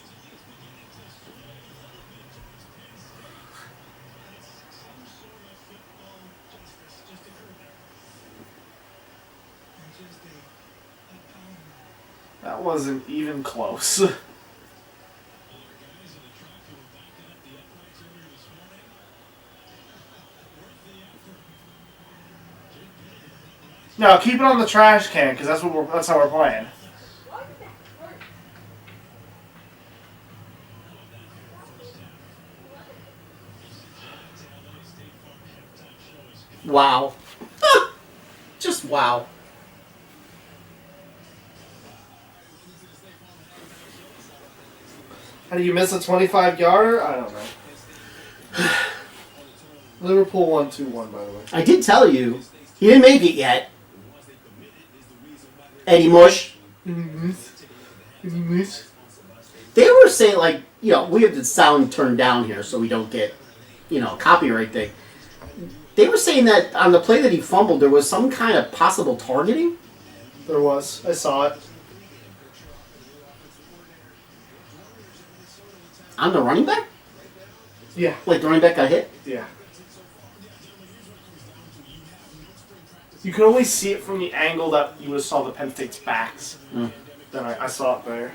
That wasn't even close. No, keep it on the trash can because that's how we're playing. Wow. Just wow. How do you miss a 25-yarder? I don't know. Liverpool won 2-1, by the way. I did tell you, he didn't make it yet. Eddie Mush. They were saying, like, you know, we have the sound turned down here so we don't get, you know, copyright thing. They were saying that on the play that he fumbled, there was some kind of possible targeting. There was. I saw it. On the running back? Yeah. Like the running back got hit? Yeah. You could only see it from the angle that you would have saw the Penn State's backs. Mm. Then I saw it there.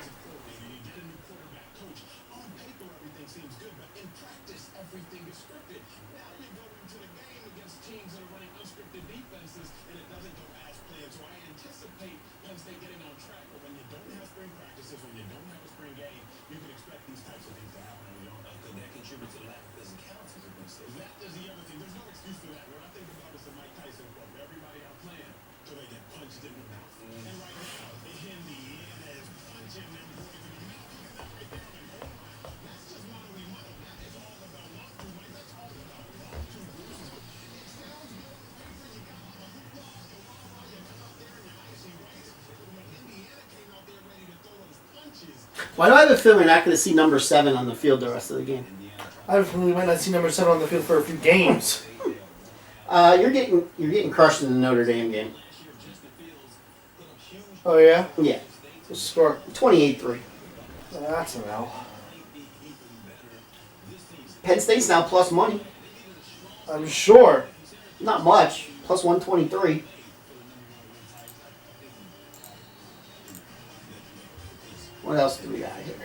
Why do I have a feeling we're not going to see number 7 on the field the rest of the game? I really might not see number 7 on the field for a few games. You're getting crushed in the Notre Dame game. Oh, yeah? Yeah. What's the score? 28-3. That's an L. Penn State's now plus money. I'm sure. Not much. Plus 123. What else do we got here?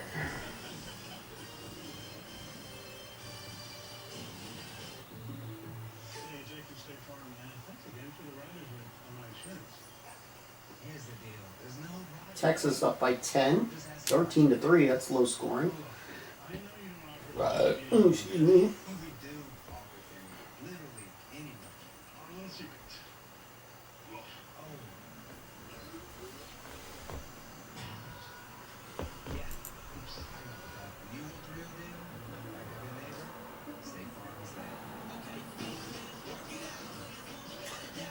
Texas up by 10. 13-3. That's low scoring. Excuse me.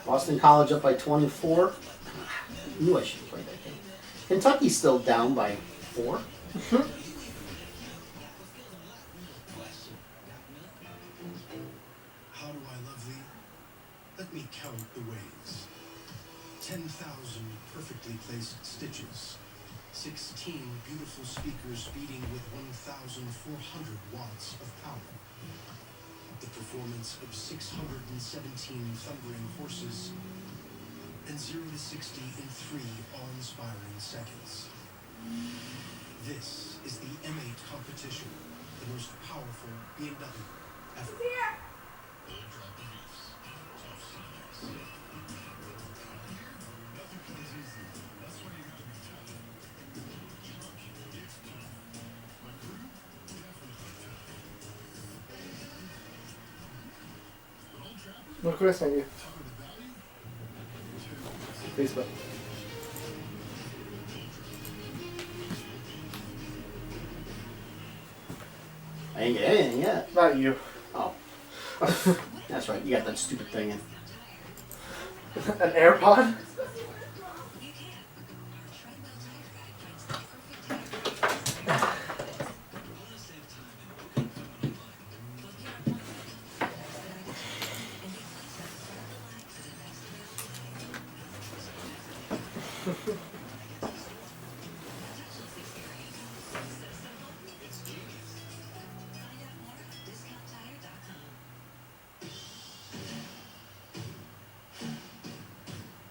Boston College up by 24. I knew I should have played that game. Kentucky's still down by 4. How do I love thee? Let me count the waves. 10,000 perfectly placed stitches. 16 beautiful speakers beating with 1,400 watts of power. The performance of 617 thundering horses. And 0 to 60 in 3 awe-inspiring seconds. This is the M8 competition, the most powerful BMW ever. Look what I sent you. Facebook. I ain't get anything yet. Not you. Oh. That's right. You got that stupid thing in. An AirPod?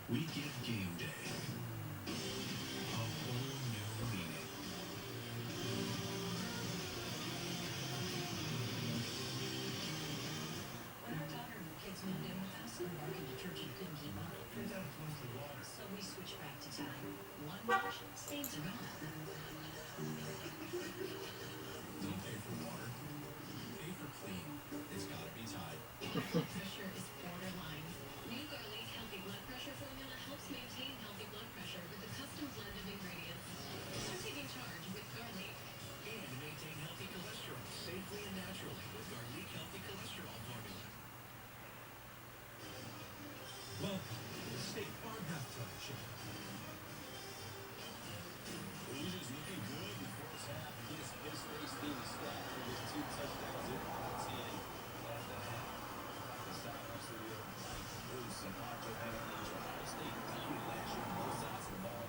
We give game day a whole new meaning. When our daughter and the kids moved in with us, and working to church and couldn't keep up, turns out So we switch back to time. One wash, stains are gone. Don't pay for water. Pay for clean. It's gotta be Tide. Blood pressure is borderline. New Garlic Healthy Blood Pressure formula helps maintain healthy blood pressure with a custom blend of ingredients. Start taking charge with Garlic. And maintain healthy cholesterol safely and naturally with Garlic Healthy Cholesterol Formula. Welcome to the State Farm Halftime Show. Hoosiers looking good in the first half. His face being the stat for his 2 touchdowns in the 10 at the half. The side hustle with Mike Bruce and Arthur Henry and Ohio State dominant last year on both sides of the ball.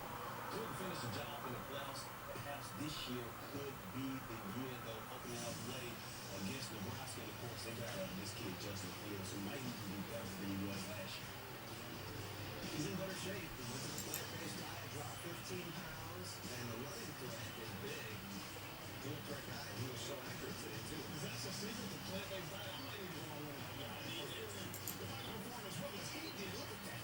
Couldn't finish the job in the playoffs. Perhaps this year could be the year they'll open up play against Nebraska. And of course, they got this kid Justin Fields, who might even be better than he was last year. He's in better shape. He went to the plant-based diet, dropped 15 pounds, and the running threat is big. He looked like that, and he was so accurate today, too. That's a secret to plant-based diet. I'm not even going to win. Performance what the team did. Look at that.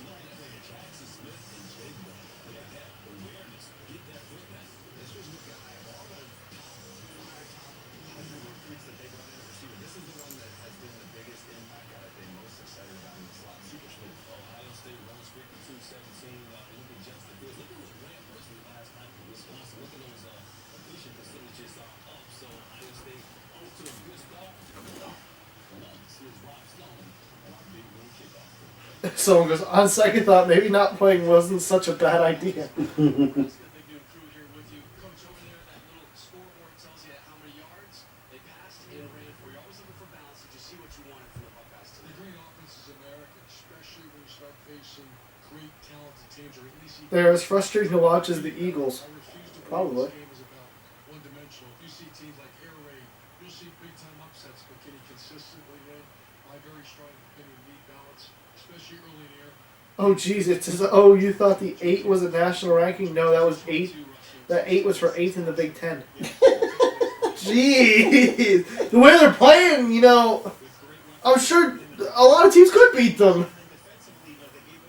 Look at that. Jackson Smith and Jay Brown. Look at that awareness. Get that fitness. This was the guy of all the 5 top 100 recruits that they brought in at receiver. This is the one that has been the biggest impact guy that they're most excited about in the slot. Super smooth. Ohio State runs 52-17. Look at Justin Fields. Look at what Grant Mercy last night for Wisconsin. Look at those completion percentages are up. So Ohio State off to a good start. Here's Rob Stone on our big win kickoff. Someone goes, on second thought, maybe not playing wasn't such a bad idea. That's the big new crew here with you. Coach, over there, that little scoreboard tells you how many yards they passed and ran for. You're always looking for balance. Did you see what you wanted from the Buckeyes The today? great offense is American, especially when you start facing great, talented teams, or at least They're as frustrating to watch as the Eagles. I refuse to Probably. believe this game is about one-dimensional. If you see teams like Air Raid, you'll see big-time upsets, but can he consistently win? My very strong opinion, need balance, especially early in the year. Oh, jeez, it says, oh, you thought the 8 was a national ranking? No, that was 8. That 8 was for 8th in the Big Ten. Jeez. The way they're playing, I'm sure a lot of teams could beat them.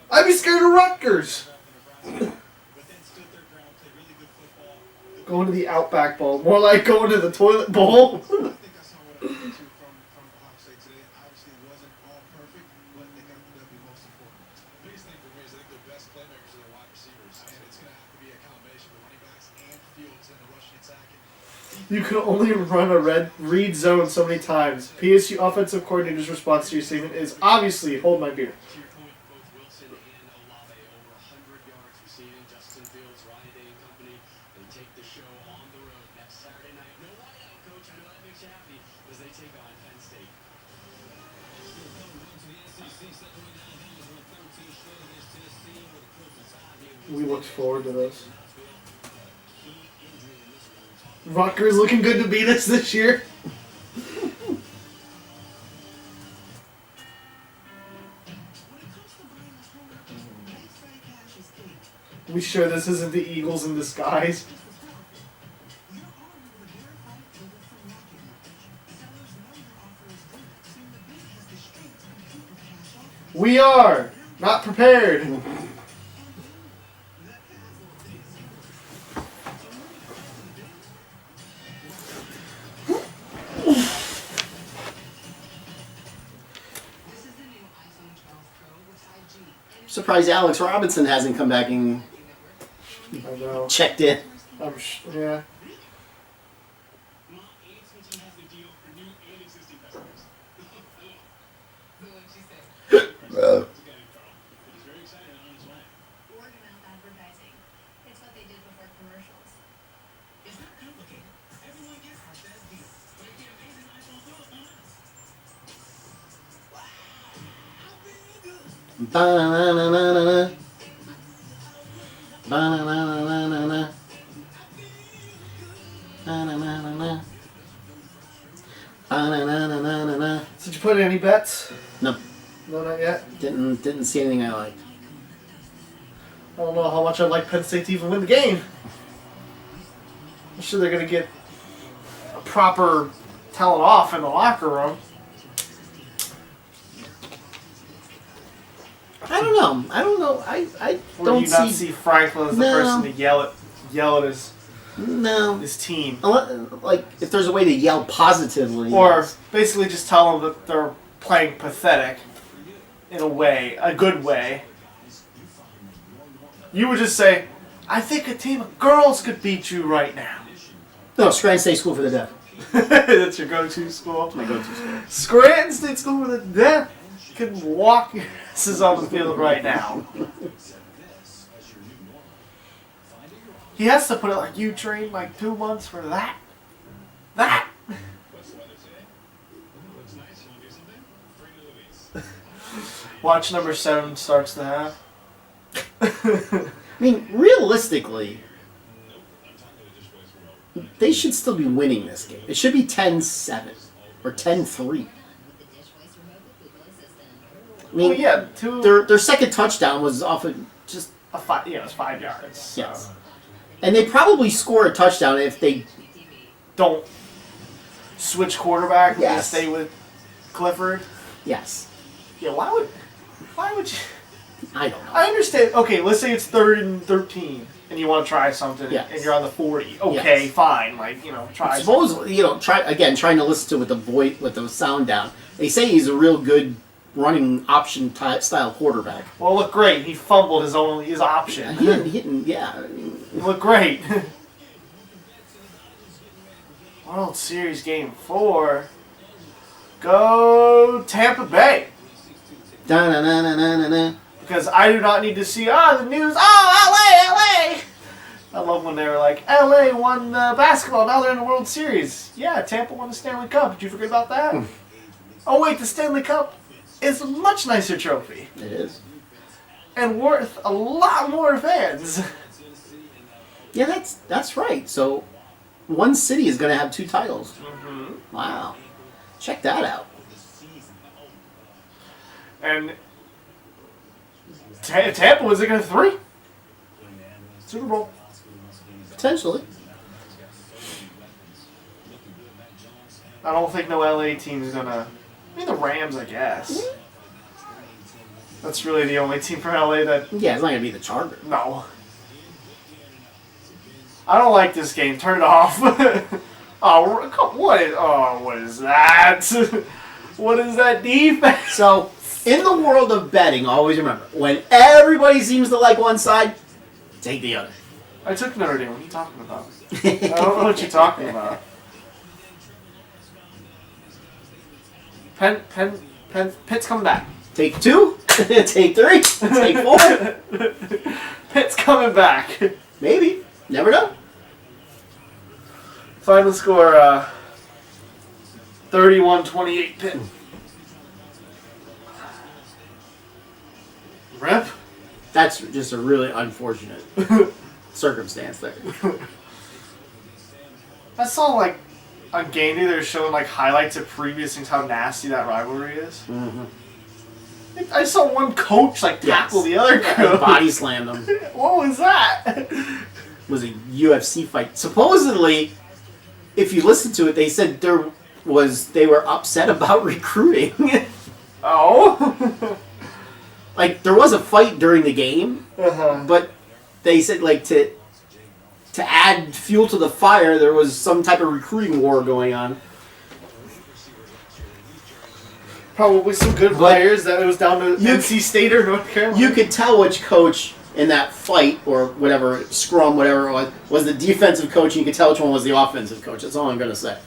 I'd be scared of Rutgers. Going to the Outback Bowl. More like going to the toilet bowl. I think I saw what I wanted to from Ohio State today. Obviously, it wasn't all perfect, but they got the W most important. The biggest thing for me is I think the best playmakers are their wide receivers, and it's going to have to be a combination of running backs and Fields in the rushing attack. You can only run a read zone so many times. PSU offensive coordinator's response to your statement is obviously hold my beer. To your point, both Wilson and Olave over 100 yards receiving. Justin Fields, Ryan Day and company, they take the show on the road next Saturday night. No whiteout, Coach. I know that makes you happy as they take on Penn State. We looked forward to this. Rutgers looking good to beat us this year. We sure this isn't the Eagles in disguise? We are not prepared. Surprised Alex Robinson hasn't come back and I know. checked in. Yeah. Word of mouth advertising. It's what they did before commercials. It's not complicated. Everyone gets our best deal. But you get amazing iPhone photos on us. Wow! How big? Ba-na-na-na-na-na. Ba-na-na-na-na-na. Ba-na-na-na-na. Ba-na-na-na-na-na. Did you put any bets? No, No, not yet. didn't see anything I liked. I don't know how much I'd like Penn State to even win the game. I'm sure they're going to get a proper tell it off in the locker room. I don't know. I Or don't do you not see Franklin as the No. person to yell at No. his team? Like, if there's a way to yell positively. Or yes. basically just tell them that they're playing pathetic in a way, a good way. You would just say, I think a team of girls could beat you right now. No, Scranton State School for the Deaf. That's your go-to school. My go-to school. Scranton State School for the Deaf can walk your asses on the field right now. He has to put it like, you trained like 2 months for that? That? Watch number 7 starts the half. I mean, realistically, they should still be winning this game. It should be 10-7 or 10-3. I mean, Well, yeah, their second touchdown was off of just it was 5 yards. So. yes, and they probably score a touchdown if they Don't switch quarterback. Yes. Stay with Clifford. yes. Yeah, why would you? I don't know. I understand. Okay, let's say it's 3rd and 13, and you want to try something, Yes. and you're on the 40. Okay, Yes. fine. Like, try. Supposedly, trying to listen to with the sound down. They say he's a real good running option style quarterback. Well, look great. He fumbled his option. He didn't, yeah. He looked great. World Series Game 4. Go Tampa Bay. Da-na-na-na-na-na. Because I do not need to see, the news, LA! I love when they were like, LA won basketball, now they're in the World Series. Yeah, Tampa won the Stanley Cup. Did you forget about that? Oh, wait, the Stanley Cup is a much nicer trophy. It is. And worth a lot more fans. Yeah, that's right. So, one city is going to have 2 titles. Mm-hmm. Wow. Check that out. And Tampa was going to 3. Super Bowl. Potentially. I don't think no LA team is going to... I mean, the Rams, I guess. That's really the only team from LA that... Yeah, it's not going to be the Chargers. No. I don't like this game. Turn it off. What is that? What is that defense? So, in the world of betting, always remember, when everybody seems to like one side, take the other. I took Notre Dame. What are you talking about? I don't know what you're talking about. Pitt's coming back. Take 2, take 3, take 4. Pitt's coming back. Maybe. Never know. Final score, 31-28 Pitt. Rep? That's just a really unfortunate circumstance there. I saw, like, on game day, they were showing, like, highlights of previous things, how nasty that rivalry is. Mm-hmm. I saw one coach, like, tackle the other He coach. body slammed him. What was that? It was a UFC fight. Supposedly, if you listen to it, they said they were upset about recruiting. Oh? Like, there was a fight during the game, Uh-huh. but they said, like, to add fuel to the fire, there was some type of recruiting war going on. Probably some good players that it was down to NC State or North Carolina. You could tell which coach in that fight, or whatever, scrum, whatever it was the defensive coach, and you could tell which one was the offensive coach. That's all I'm going to say.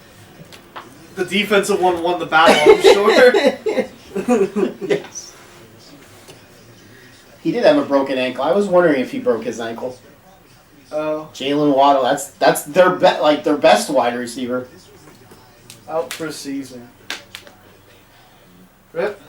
The defensive one won the battle, I'm sure. Yes. He did have a broken ankle. I was wondering if he broke his ankle. Oh, Jalen Waddle, that's their their best wide receiver. out for a season. Rip.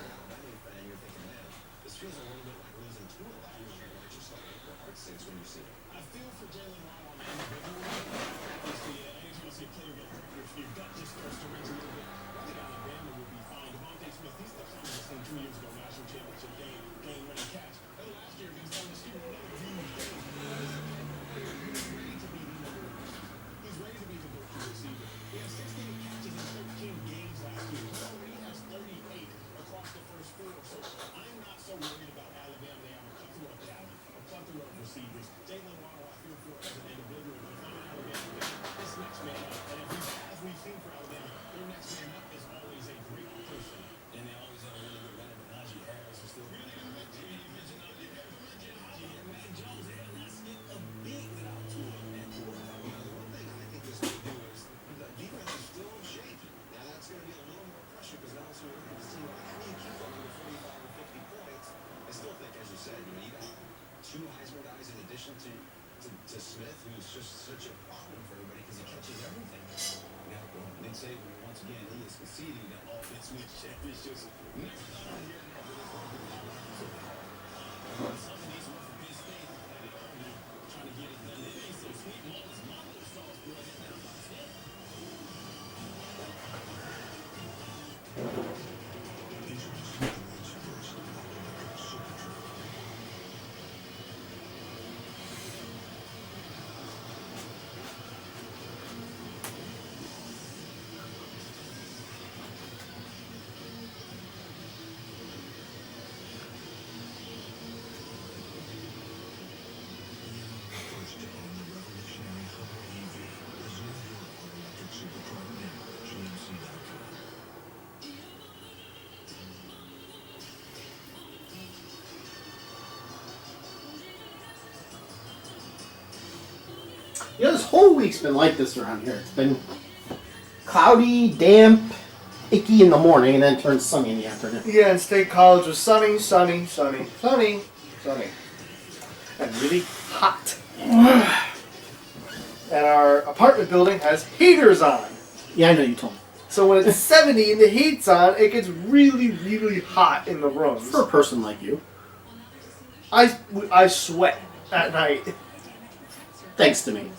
First to own the revolutionary Hummer EV. Reserve your all-electric supercharger now at GMC.com. You know, this whole week's been like this around here. It's been cloudy, damp, icky in the morning, and then turns sunny in the afternoon. Yeah, and State College was sunny, sunny, sunny, sunny, sunny, and really hot. And our apartment building has heaters on. Yeah, I know you told me. So when it's 70 and the heat's on, it gets really, really hot in the rooms. For a person like you. I sweat at night. Thanks to me.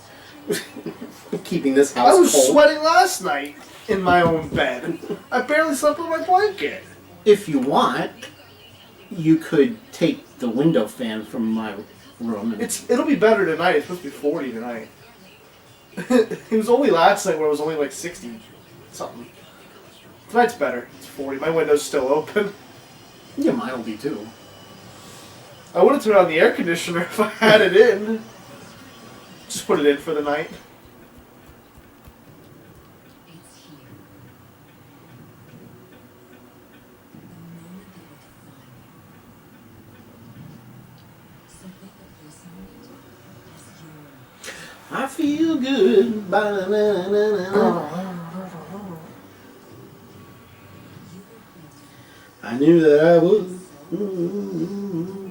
Keeping this house I was cold. sweating last night in my own bed. I barely slept with my blanket. If you want, you could take the window fan from my room. And It'll be better tonight. It's supposed to be 40 tonight. It was only last night where it was only like 60 something. Tonight's better. It's 40. My window's still open. yeah, mine will be too. I would have turned on the air conditioner if I had it in. Just put it in for the night. It's here. The moment that will define you. So think of this moment as your I feel good. Ba-na-na-na-na. I knew that I would. Mm-hmm.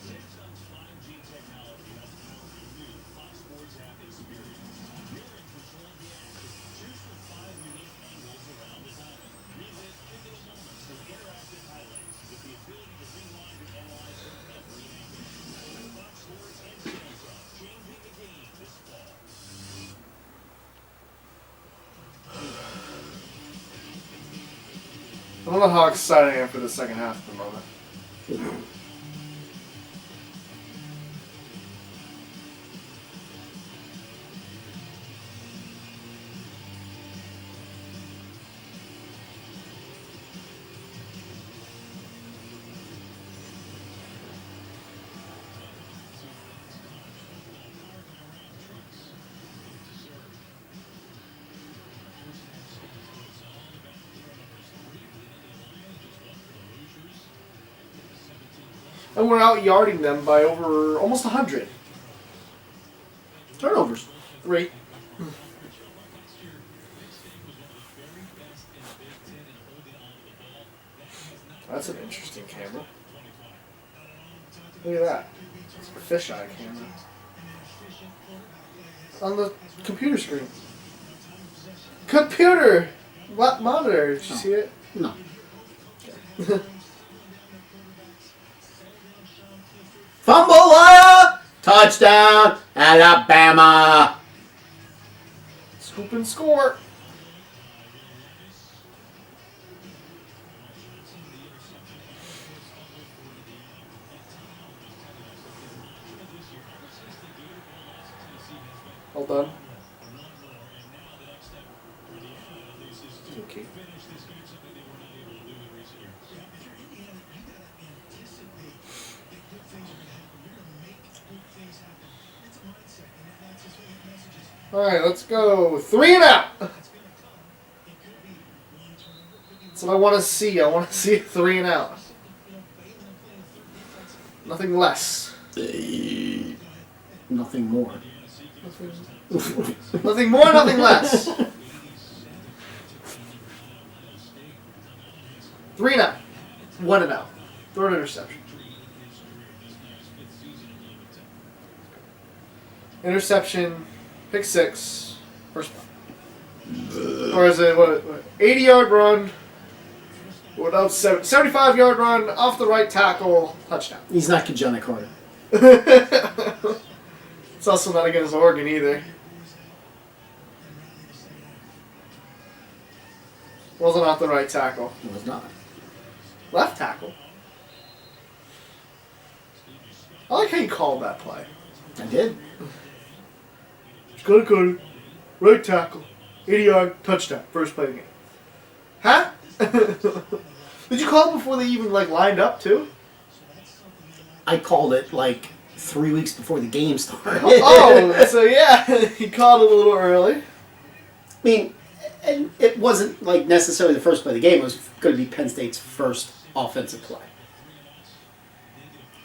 Samsung's 5G technology has powered a new Phatts Sports app experience. You're in control of the action. Choose from 5 unique angles around the diamond. Relive pivotal moments with interactive highlights with the ability to rewind and analyze from every angle. Phatts Sports and Samsung changing the game this fall. I don't know how excited I am for the second half at the moment. And we're out yarding them by over almost 100. Turnovers. 3. That's an interesting camera. Look at that. It's a fisheye camera. On the computer screen. Computer! What monitor? Did you see it? No. Fumble, touchdown, Alabama. Scoop and score. All done. Okay. All right, let's go 3 and out. That's what I want to see. I want to see 3 and out. Nothing less. Nothing more. Nothing more, nothing less. 3 and out. 1 and out. Third interception. Interception, pick 6, first down. Or is it what 80-yard run? Without 75-yard run off the right tackle, touchdown. He's not Kajana Carter. It's also not against Oregon either. Wasn't off the right tackle. It was not. Left tackle. I like how you called that play. I did. Got it. Right tackle. 80-yard touchdown. First play of the game. Huh? Did you call it before they even lined up too? I called it 3 weeks before the game started. Oh, so yeah, he called it a little early. I mean, and it wasn't necessarily the first play of the game. It was going to be Penn State's first offensive play.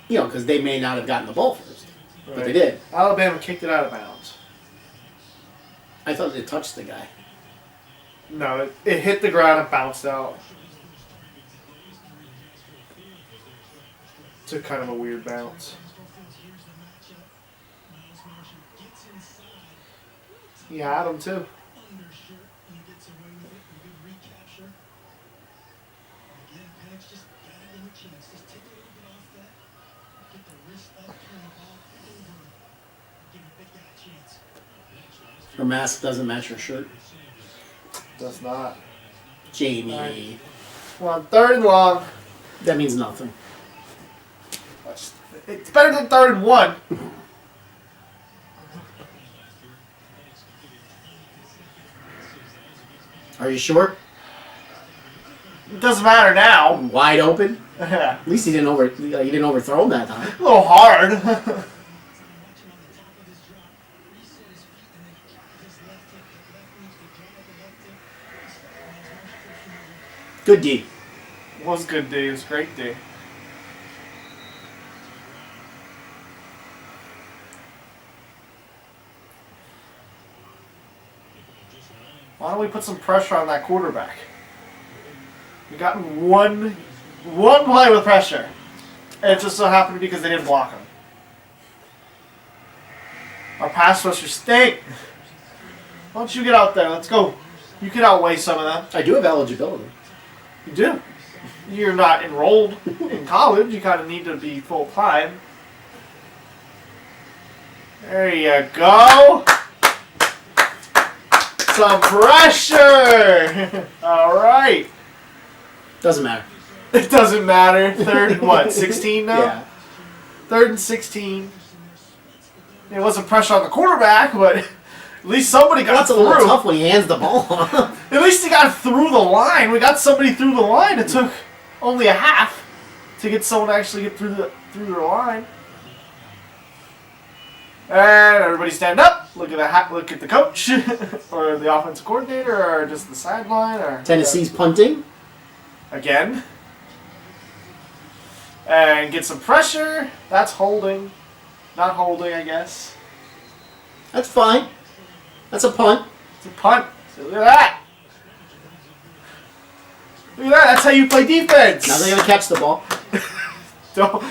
Because they may not have gotten the ball first, but they did. Alabama kicked it out of bounds. I thought it touched the guy. No, it hit the ground and bounced out. Took kind of a weird bounce. He had him too. Her mask doesn't match her shirt. Does not. Jamie. Right. Come on, 3rd and long. That means nothing. It's better than 3rd and 1. Are you sure? It doesn't matter now. Wide open. Yeah. At least he didn't overthrow him that time. A little hard. Good D. It was good D. It was great D. Why don't we put some pressure on that quarterback? We got one play with pressure. And it just so happened because they didn't block him. Our pass rushers stink. Why don't you get out there? Let's go. You can outweigh some of them. I do have eligibility. You do. You're not enrolled in college. You kind of need to be full time. There you go. Some pressure. All right. Doesn't matter. It doesn't matter. 3rd and what? 16 now? Yeah. 3rd and 16. It wasn't pressure on the quarterback, but at least somebody got That's a through. little tough when he hands the ball off. At least he got through the line. We got somebody through the line. It took only a half to get someone to actually get through the line. And everybody stand up. Look at the coach, or the offensive coordinator, or just the sideline, or Tennessee's punting. again. And get some pressure. That's holding. Not holding, I guess. That's fine. That's a punt. It's a punt. So look at that. Look at that. That's how you play defense. Now they're going to catch the ball. Don't.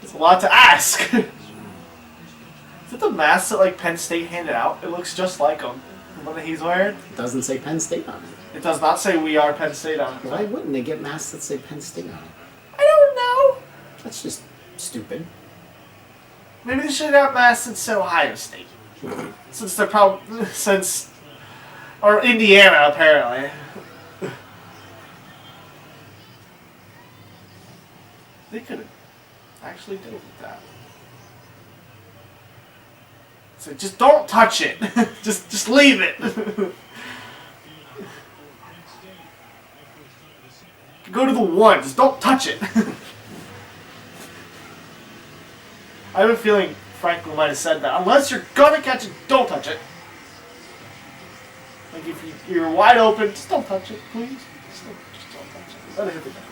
It's a lot to ask. Is it the mask that Penn State handed out? It looks just like him. The one that he's wearing. It doesn't say Penn State on it. It does not say "We are Penn State" on it. Why wouldn't they get masks that say Penn State on it? I don't know. That's just stupid. Maybe they should have masks that say Ohio State. Since they're or Indiana apparently. They could have actually dealt with that. So just don't touch it. just leave it. Go to the 1. Just don't touch it. I have a feeling Franklin might have said that. Unless you're gonna catch it, don't touch it. You're wide open. Just don't touch it, please. Just don't touch it. Let it hit the ground.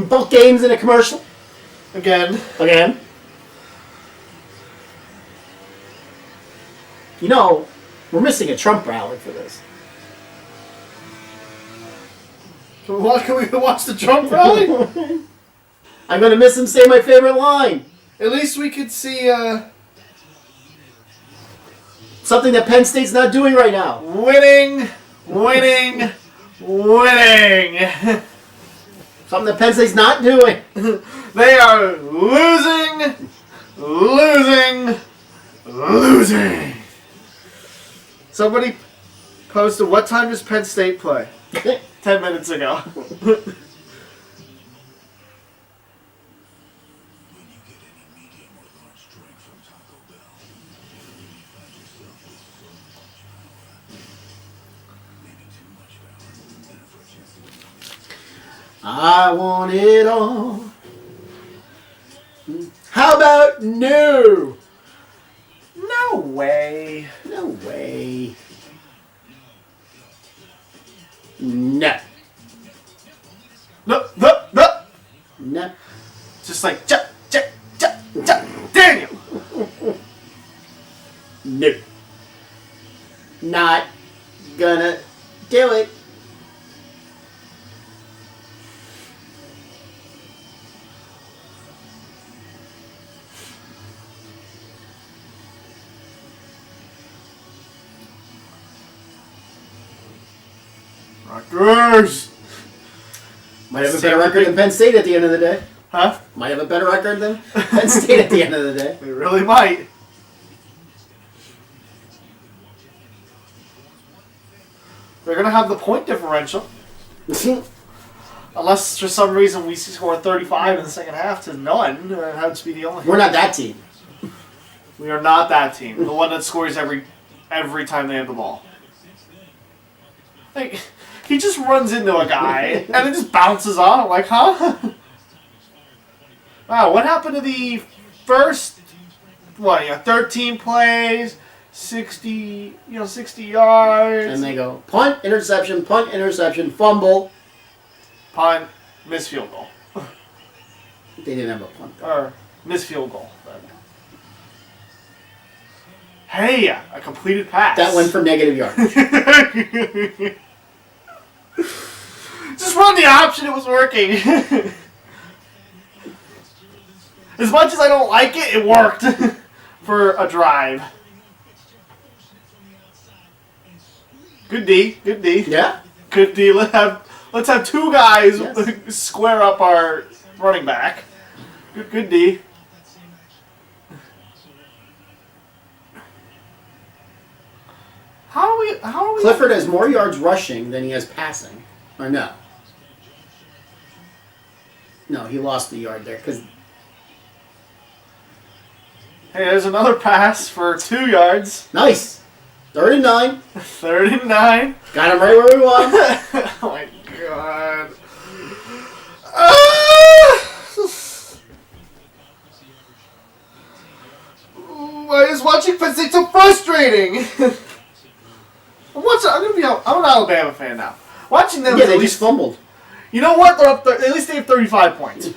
Both games in a commercial. Again. You know, we're missing a Trump rally for this. Can we watch the Trump rally? I'm going to miss him say my favorite line. At least we could see Something that Penn State's not doing right now. winning. Something that Penn State's not doing. They are losing. Somebody posted, what time does Penn State play? 10 minutes ago. When you get any medium or large drink from Taco Bell, you find yourself with so much power. Maybe too much power. And for a chance to win. I want it all. How about no? No way. No way. No. No. No. Just like, Daniel. No. Not gonna do it. Rutgers. Might have a better record than Penn State at the end of the day. Huh? Might have a better record than Penn State at the end of the day. They really might. They're going to have the point differential. Unless for some reason we score 35 in the second half to none. It had to be the only. We're not that team. We are not that team. The one that scores every time they have the ball. Like, he just runs into a guy and it just bounces on it. Like, huh? Wow, what happened to the first 13 plays, 60 yards, And they go punt, interception, fumble. punt, miss field goal, They didn't have a punt though. or miss field goal. Hey, a completed pass. That went for negative yards. Just run the option. It was working. As much as I don't like it, it worked for a drive. Good D. Yeah? Good D. Let's have two guys Yes. square up our running back. Good D. How are we? Clifford has more yards rushing than he has passing. Or no? No, he lost a yard there because Hey, there's another pass for 2 yards. nice. 3rd and 9. 3rd and 9. Got him right where we want him. Oh my god. Ah! Why is watching Penn State so frustrating? I'm an Alabama fan now. Watching them Yeah, is they at just least, fumbled. you know what? They're up there. At least they have 35 points.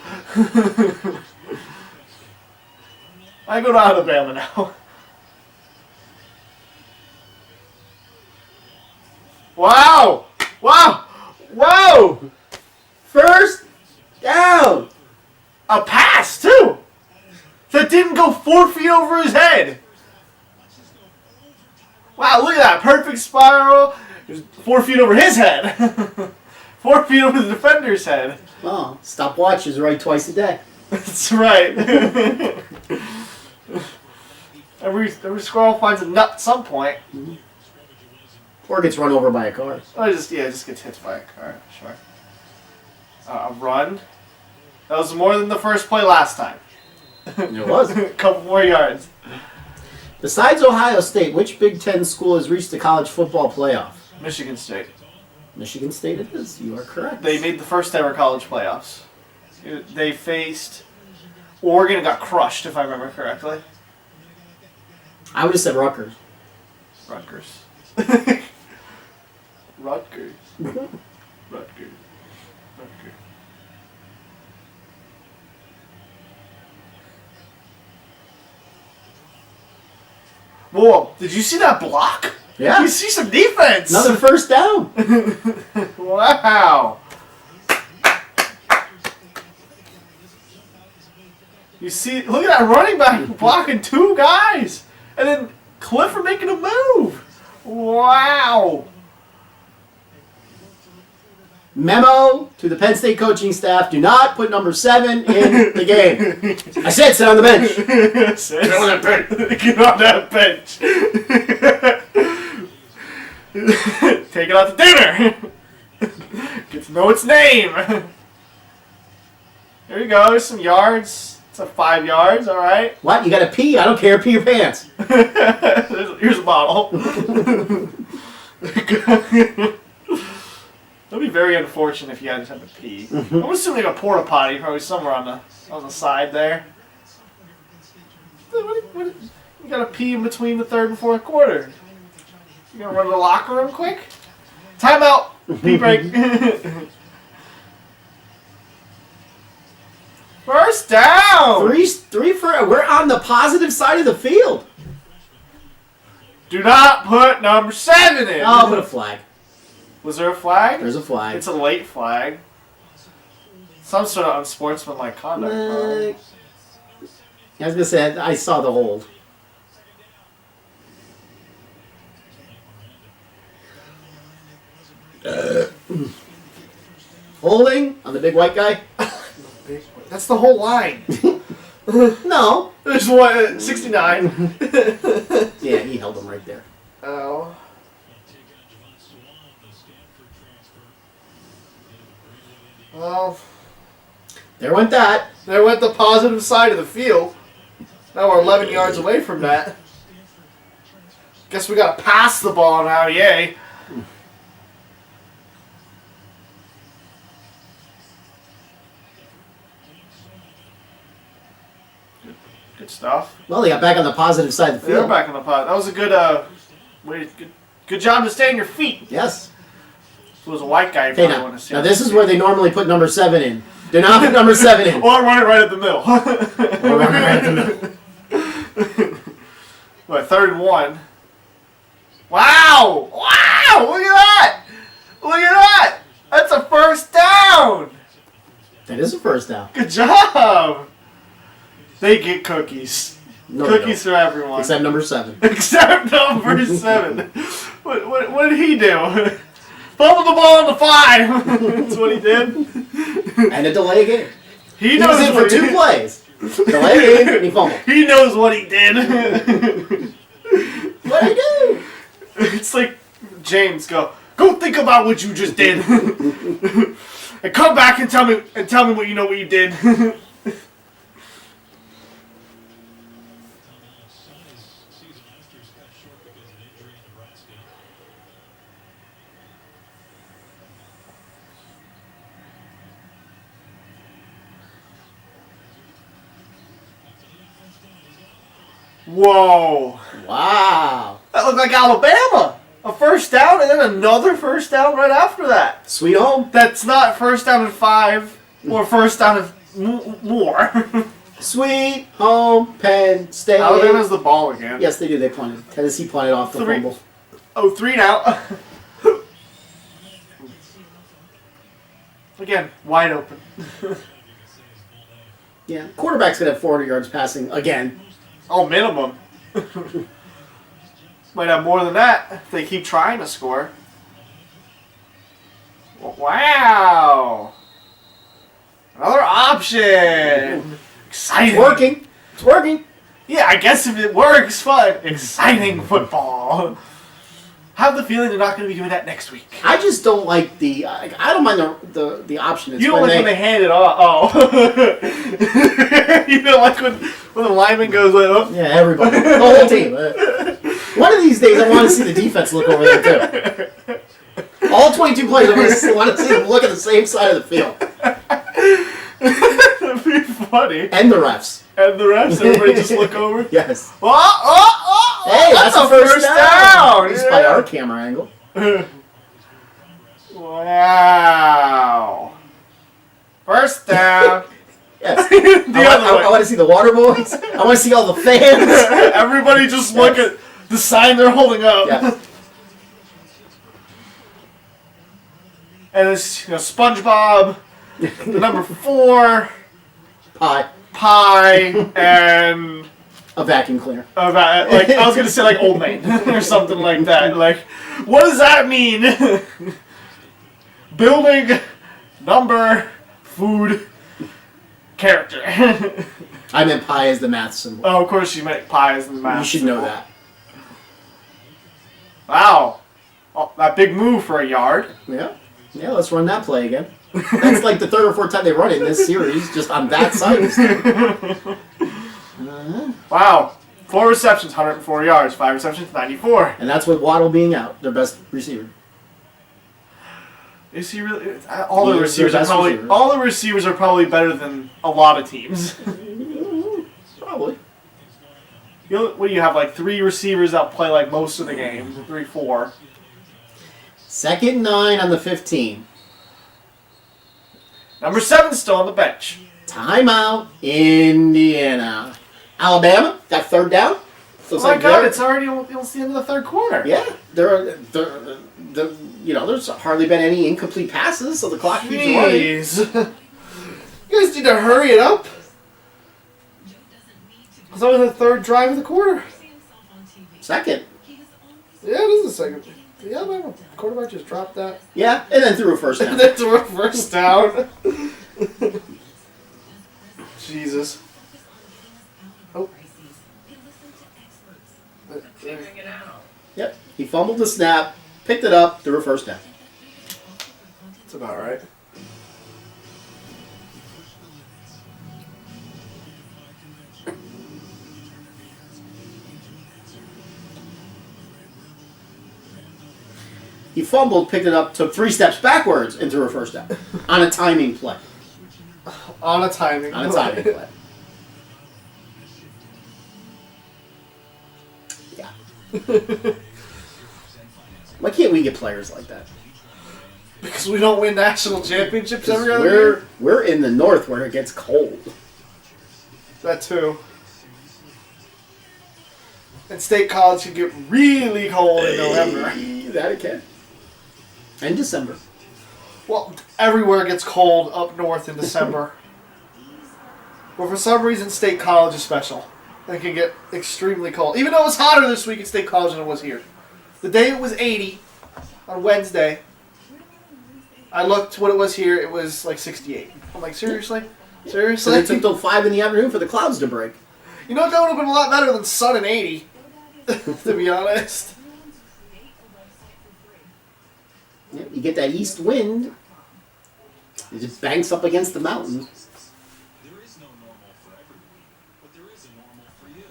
I go to Alabama now. Wow! First down. A pass, too! That didn't go 4 feet over his head. Wow, look at that. Perfect spiral. It was 4 feet over his head. 4 feet over the defender's head. Oh, stopwatch is right twice a day. That's right. Every squirrel finds a nut at some point. Or gets run over by a car. Or just gets hit by a car. Sure. A run. That was more than the first play last time. It was. A couple more yards. Besides Ohio State, which Big Ten school has reached the college football playoff? Michigan State. Michigan State it is. You are correct. They made the first ever college playoffs. They faced Oregon and got crushed, if I remember correctly. I would have said Rutgers. Rutgers. Rutgers. Rutgers. Rutgers. Whoa, did you see that block? Yeah. You see some defense. Another first down. Wow. You see, look at that running back blocking 2 guys. And then Clifford making a move. Wow. Memo to the Penn State coaching staff: do not put number 7 in the game. I said sit on the bench. Get on that bench. Get on that bench. Take it out to dinner. Get to know its name. There you go. There's some yards. It's a 5 yards. All right. What? You got to pee? I don't care. Pee your pants. Here's a bottle. That'd be very unfortunate if you had to have to pee. I'm assuming a porta potty probably somewhere on the side there. You gotta pee in between the 3rd and 4th quarter. You gonna run to the locker room quick? Timeout. Pee break. First down. Three for. We're on the positive side of the field. Do not put number 7 in. Oh, put a flag. Was there a flag? There's a flag. It's a late flag. Some sort of unsportsmanlike conduct. I was gonna say I saw the hold. Holding on the big white guy? That's the whole line. No. There's one 69. Yeah, he held him right there. Oh. Well, There went that. there went the positive side of the field. Now we're 11 yards away from that. Guess we gotta pass the ball now, yay. Good stuff. Well, they got back on the positive side of the They're field. back in the pot. That was a good, good job to stay on your feet. Yes. If it was a white guy, you Okay, probably now, want to see. now this is where they normally put number 7 in. Do not put number 7 in. Or run it right at the middle. Or run it right at the middle. What, 3rd and 1? Wow! Wow! Look at that! Look at that! That's a first down! That is a first down. Good job! They get cookies. No, they Cookies don't. for everyone. Except number 7. Except number 7. What did he do? Fumbled the ball on the 5. That's what he did. And a delay game. He He knows was in what for 2 plays. Delay game and he fumbled. He knows what he did. What'd I do? It's like James, go think about what you just did, and come back and tell me what you know what you did. Whoa, Wow. that looked like Alabama. A first down and then another first down right after that. Sweet home. That's not first down and 5 or first down and more. Sweet home Penn State. Alabama has the ball again. Yes, they do. They punted. Tennessee punted off the 3. fumble. Oh, 3 now. Again, wide open. Yeah. Quarterback's going to have 400 yards passing again. Oh, minimum. Might have more than that if they keep trying to score. Wow. Another option. Exciting. It's working. It's working. Yeah, I guess if it works, fine. Exciting football. I have the feeling they're not going to be doing that next week. I just don't like the. I don't mind the option. It's You don't like when they hand it off. Oh. You don't like when the lineman goes like, oh. Yeah, everybody. The whole team. One of these days, I want to see the defense look over there, too. All 22 players, I want to see them look at the same side of the field. That'd be funny. And the refs. And the refs, everybody just look over. Yes. Oh, oh, oh, Hey, that's a first down. At least by Yeah. our camera angle. Wow. First down. Yes. The other I way. want to see the water boys. I want to see all the fans. Everybody just look at the sign they're holding up. Yes. And it's SpongeBob, the number 4, Pie. and A vacuum cleaner. like I was gonna say like Old Maid or something like that. Like, what does that mean? Building, number, food, character. I meant pi as the math symbol. Oh, of course you meant pi as the math. You should know that. Wow. Oh, that big move for a yard. Yeah. Yeah, let's run that play again. That's like the third or fourth time they run it in this series, just on that side. Wow. 4 receptions, 104 yards. 5 receptions, 94. And that's with Waddle being out, their best receiver. Is he really? All the He is receivers their are best probably receiver. all the receivers are probably better than a lot of teams. Probably. What do you have? Like 3 receivers that play like most of the games. 3, 4. 2nd and 9 on the 15. Number 7 still on the bench. Timeout, Indiana. Alabama got 3rd down. Oh my God! It's already almost the end of the 3rd quarter. Yeah, there's hardly been any incomplete passes, so the clock keeps running. Jeez. You guys need to hurry it up. It's only the 3rd drive of the quarter. Second. Yeah, it is the second. The Alabama quarterback just dropped that. Yeah, and then threw a first down. That's a first down. Jesus. Oh. Yep, he fumbled the snap, picked it up, threw a first down. That's about right. He fumbled, picked it up, took 3 steps backwards, and threw a first down. On a timing play. On a timing. On a timing play. Yeah. Why can't we get players like that? Because we don't win national championships every other year. We're in the north where it gets cold. That too. And State College can get really cold in November. That it can. And December. Well, everywhere gets cold up north in December. But for some reason, State College is special. It can get extremely cold. Even though it was hotter this week at State College than it was here. The day it was 80 on Wednesday, I looked what it was here, it was like 68. I'm like, seriously? So Seriously? it took till 5 in the afternoon for the clouds to break. You know, that would have been a lot better than sun and 80, to be honest. Yeah, you get that east wind, it just banks up against the mountain. There is no normal for everyone, but there is a normal for you.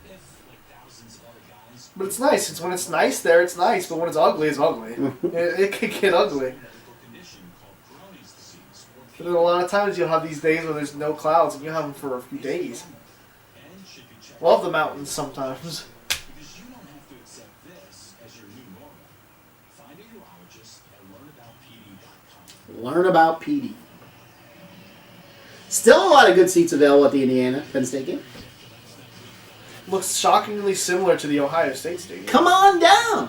If, like thousands of other guys, But it's nice. It's when it's nice there, it's nice. But when it's ugly, it's ugly. It can get ugly. medical condition called Crohn's disease, or But then a lot of times you'll have these days where there's no clouds, and you'll have them for a few days. and should be checked Love the mountains sometimes. because you don't have to accept this as your new normal. Find a urologist at learnaboutpd.com. Learn about PD. Still a lot of good seats available at the Indiana Penn State game. Looks shockingly similar to the Ohio State Stadium. Come on down.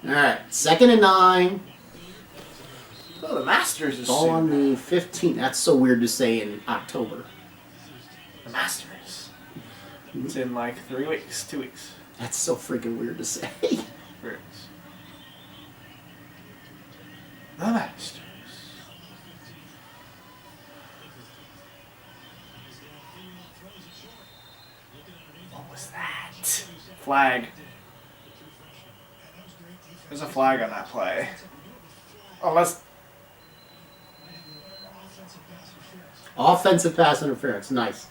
All right, 2nd and 9. Oh, the Masters is All on soon. the 15th. That's so weird to say in October. The Masters. It's in like 3 weeks, 2 weeks. That's so freaking weird to say. 3 weeks. The Masters. What was that? Flag. There's a flag on that play. Unless Offensive pass interference. Nice.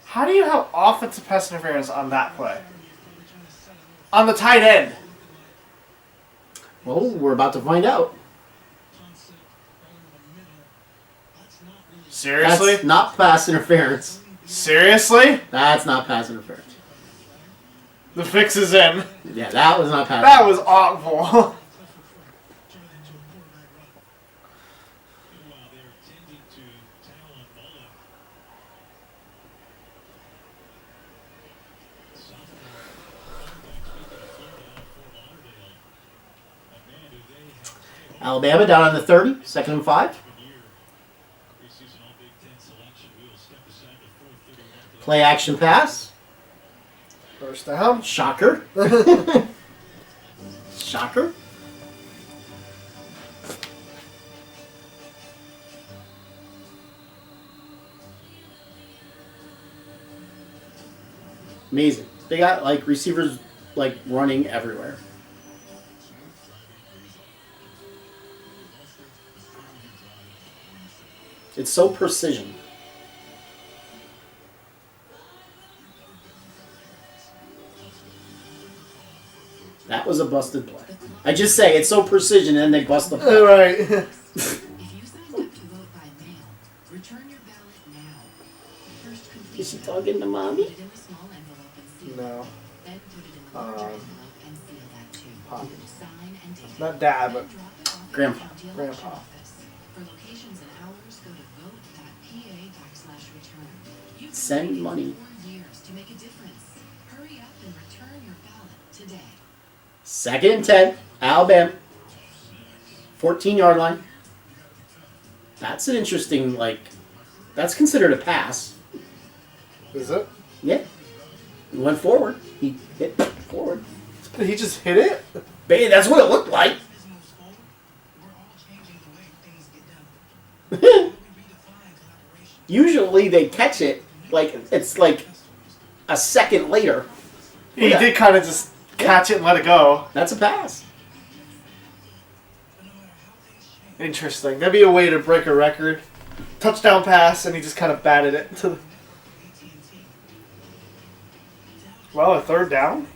how do you have offensive pass interference on that play? on the tight end. Well, we're about to find out. Seriously? That's not pass interference. Seriously? That's not pass interference. The fix is in. Yeah, that was not pass. That was awful. Meanwhile, they're tending to Talon Mullen. Sophomore quarterback, speaking of Florida, out of Fort Lauderdale. A man who they have high hopes Alabama down on the 30, 2nd and 5. for the year. Preseason All Big Ten selection. We'll step aside to 4:31. Play action pass. First down. Shocker. Shocker. Amazing. They got like receivers like running everywhere. It's so precision. That was a busted play. I just say it's so precision and they bust the play. Right. If you signed up to vote by mail, return your ballot now. First complete Is she it, talking to put mommy? it in a small envelope and seal it. No. Then put it in the larger envelope and seal that too. Pop. Sign and date it. Not dad, but Then drop it off at Grandpa. the county election Grandpa. office. For locations and hours, go to vote.pa/return. You've Send waited money. 4 years to make a difference. Hurry up and return your ballot today. 2nd and 10, Alabama. 14-yard line. That's an interesting, like, that's considered a pass. Is it? Yeah. He went forward. He hit forward. Did he just hit it? Baby, that's what it looked like. Usually they catch it, like, it's like a second later. He Yeah. did kind of just catch it and let it go. That's a pass. Interesting. That'd be a way to break a record. Touchdown pass, and he just kind of batted it to the... Well, a third down?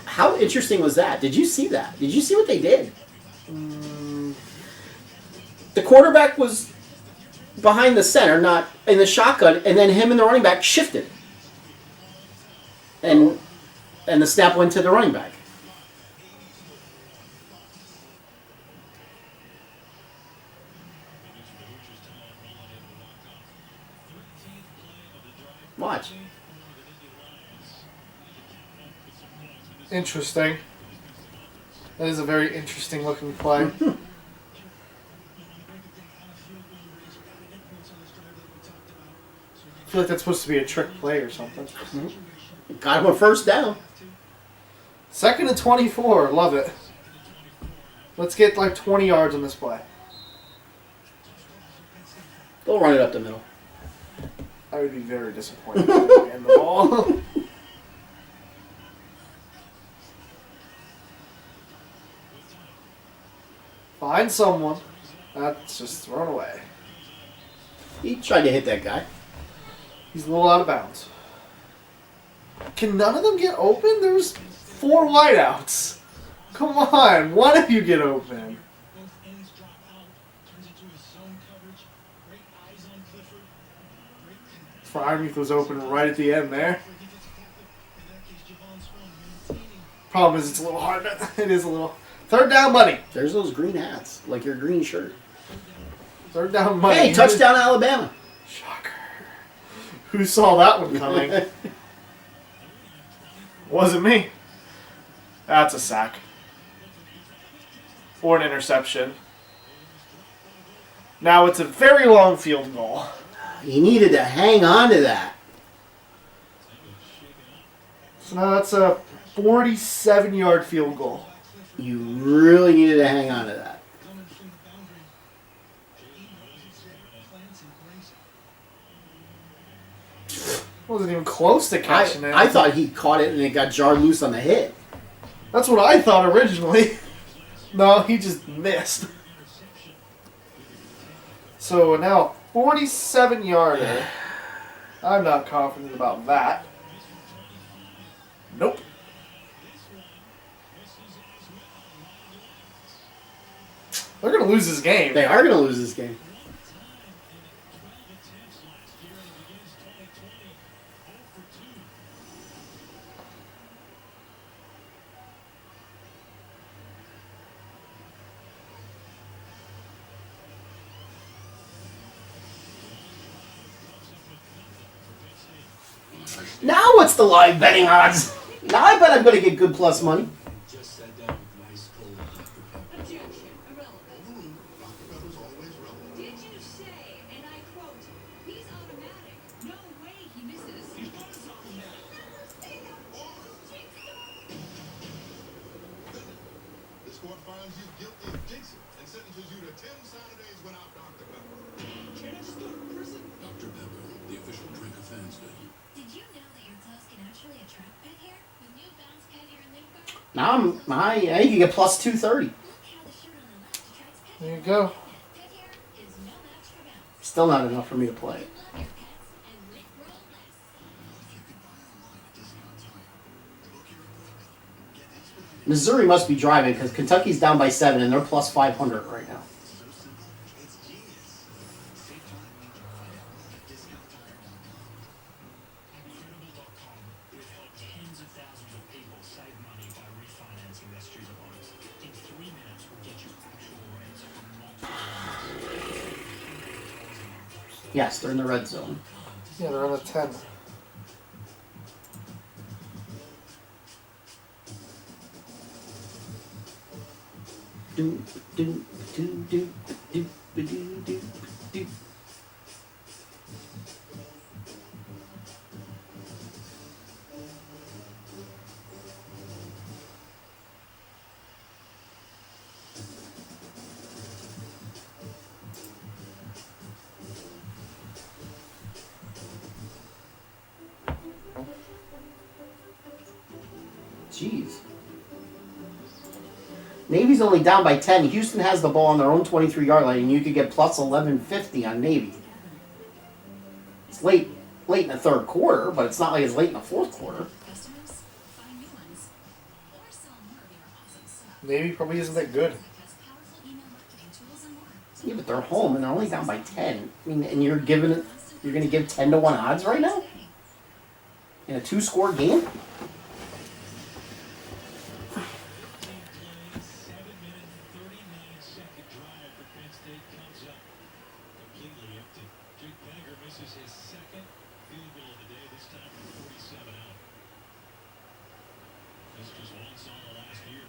How interesting was that? Did you see that? Did you see what they did? The quarterback was behind the center, not in the shotgun, and then him and the running back shifted. And the snap went to the running back. Watch. Interesting. That is a very interesting looking play. Hmm. I feel like that's supposed to be a trick play or something. Got him a first down. 2nd and 24. Love it. Let's get like 20 yards on this play. They'll run it up the middle. I would be very disappointed if they end the ball. Find someone. That's just thrown away. He tried to hit that guy. He's a little out of bounds. Can none of them get open? There's 4 wideouts. Come on, one of you get open. Both ends drop out, turns into a zone coverage. Great eyes on Clifford. Great Freiermuth was open right at the end there. he gets a tackle. In that case, Javon Swan maintaining. Problem is, it's a little hard. It is a little. Third down, buddy. There's those green hats, like your green shirt. Third down, buddy. Hey, touchdown Alabama. Shocker. Who saw that one coming? Wasn't me. That's a sack. Or an interception. Now it's a very long field goal. He needed to hang on to that. So now that's a 47-yard field goal. You really needed to hang on to that. Coming from the boundary. Plants and grace. Wasn't even close to catching it. I thought he caught it and it got jarred loose on the hit. That's what I thought originally. No, he just missed. So now 47-yarder. I'm not confident about that. Nope. They're going to lose this game. They are going to lose this game. Now what's the live betting odds? Now I bet I'm going to get good plus money. Just sat down with nice cold Dr. Pepper. Objection. Irrelevant. Dr. Pepper's always relevant. Did you say, and I quote, he's automatic? No way he misses. He's not This court finds you guilty of Dixon and sentences you to 10 Saturdays without Dr. Pepper. Can I just go to prison? Dr. Pepper, the official drink of Fansville. Did you know that your clothes can actually attract pet hair? With new Bounce pet hair and lip guard? Now I think you get plus 230. Look how the shirt on the left attracts pet There hair. you go. Pet hair is no match for Bounce. Still not enough for me to play. Love your pets and lip roll less. If you could buy online at Discount Tire, book your appointment, get expedited. Missouri must be driving because Kentucky's down by 7 and they're plus 500 right now. So simple. It's genius. Save time. Find out more at discounttire.com. Incredible.com. We've helped tens of thousands of people save money by refinancing their student loans. In 3 minutes, we'll get you actual rates on multiple loans. Yes, they're in the red zone. Yeah, they're on the 10. Do, do, do, do, do, do, do, do. Jeez. Navy's only down by 10. Houston has the ball on their own 23-yard line, and you could get plus 1150 on Navy. It's late in the third quarter, but it's not like it's late in the fourth quarter. Customers, find new ones. Or sell more of your awesome stuff. Navy probably isn't that good. Has powerful email marketing tools and more. Yeah, but they're home and they're only down by 10. I mean, and you're going to give 10-1 odds right now in a 2-score game. 7-minute, 39-second drive for Penn State comes up completely empty. Jake Banniger misses his second field goal of the day, this time from 47 out. This was once on the last year.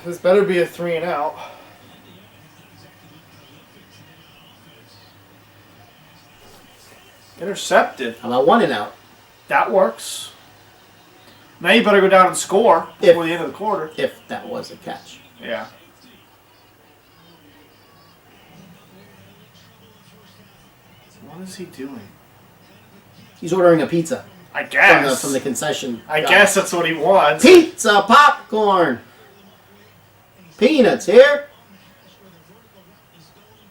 This better be a 3 and out. Intercepted. How about 1 and out? That works. Now you better go down and score before the end of the quarter. If that was a catch. Yeah. What is he doing? He's ordering a pizza I guess. from the concession. I guy. guess that's what he wants. Pizza, popcorn, peanuts here.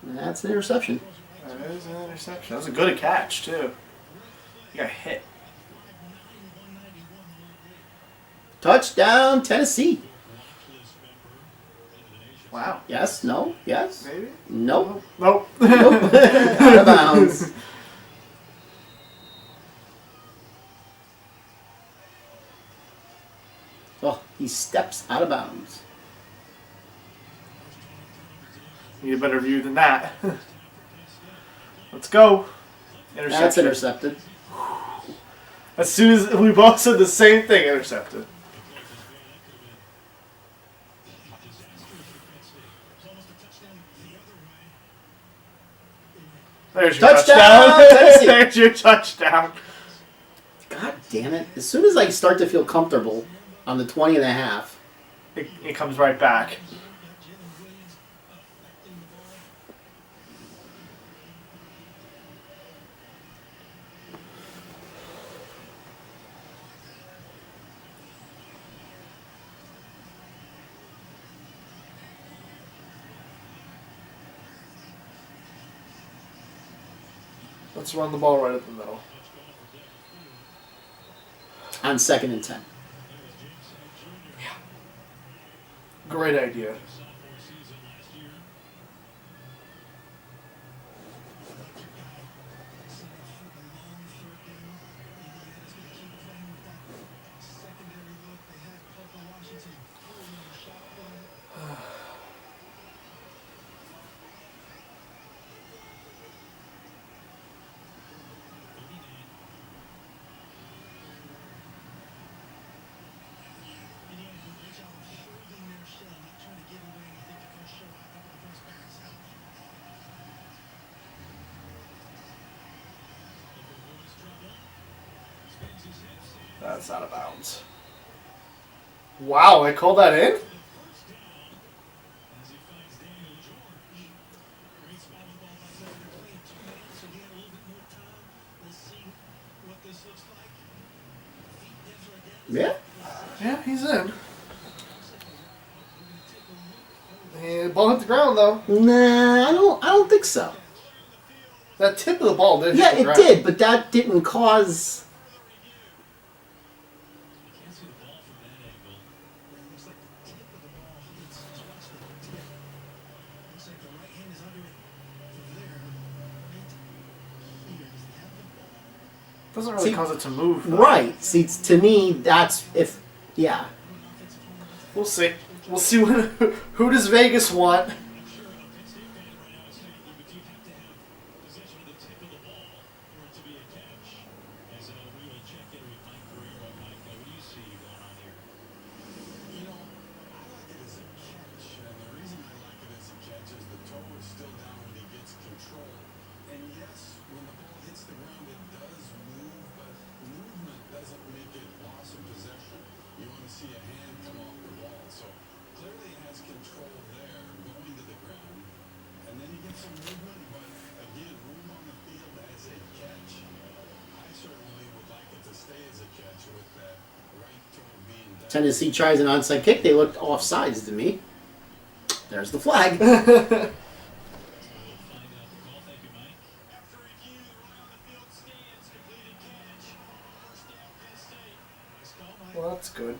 That's an interception. That is an interception. That was a good catch, too. He got hit. Touchdown, Tennessee. Wow. Yes, no, yes, Maybe? nope, Nope. nope. Out of bounds. Oh, he steps out of bounds. Need a better view than that. Let's go. Interception. That's intercepted. As soon as we both said the same thing, intercepted. There's your Touchdown, Tennessee. There's your touchdown. God damn it. As soon as I start to feel comfortable on the 20 and a half, It comes right back. Let's run the ball right up the middle. On 2nd and 10. Great idea. That's out of bounds. Wow, I called that in? Yeah? Yeah, he's in. The ball hit the ground though. Nah, I don't think so. That tip of the ball did Yeah, hit the it ground. did, but that didn't cause. Doesn't really See, cause it to move. Though. Right. See, to me, that's if. Yeah. We'll see. We'll see who does Vegas want. Tennessee tries an onside kick. They looked offsides to me. There's the flag. Well, that's good.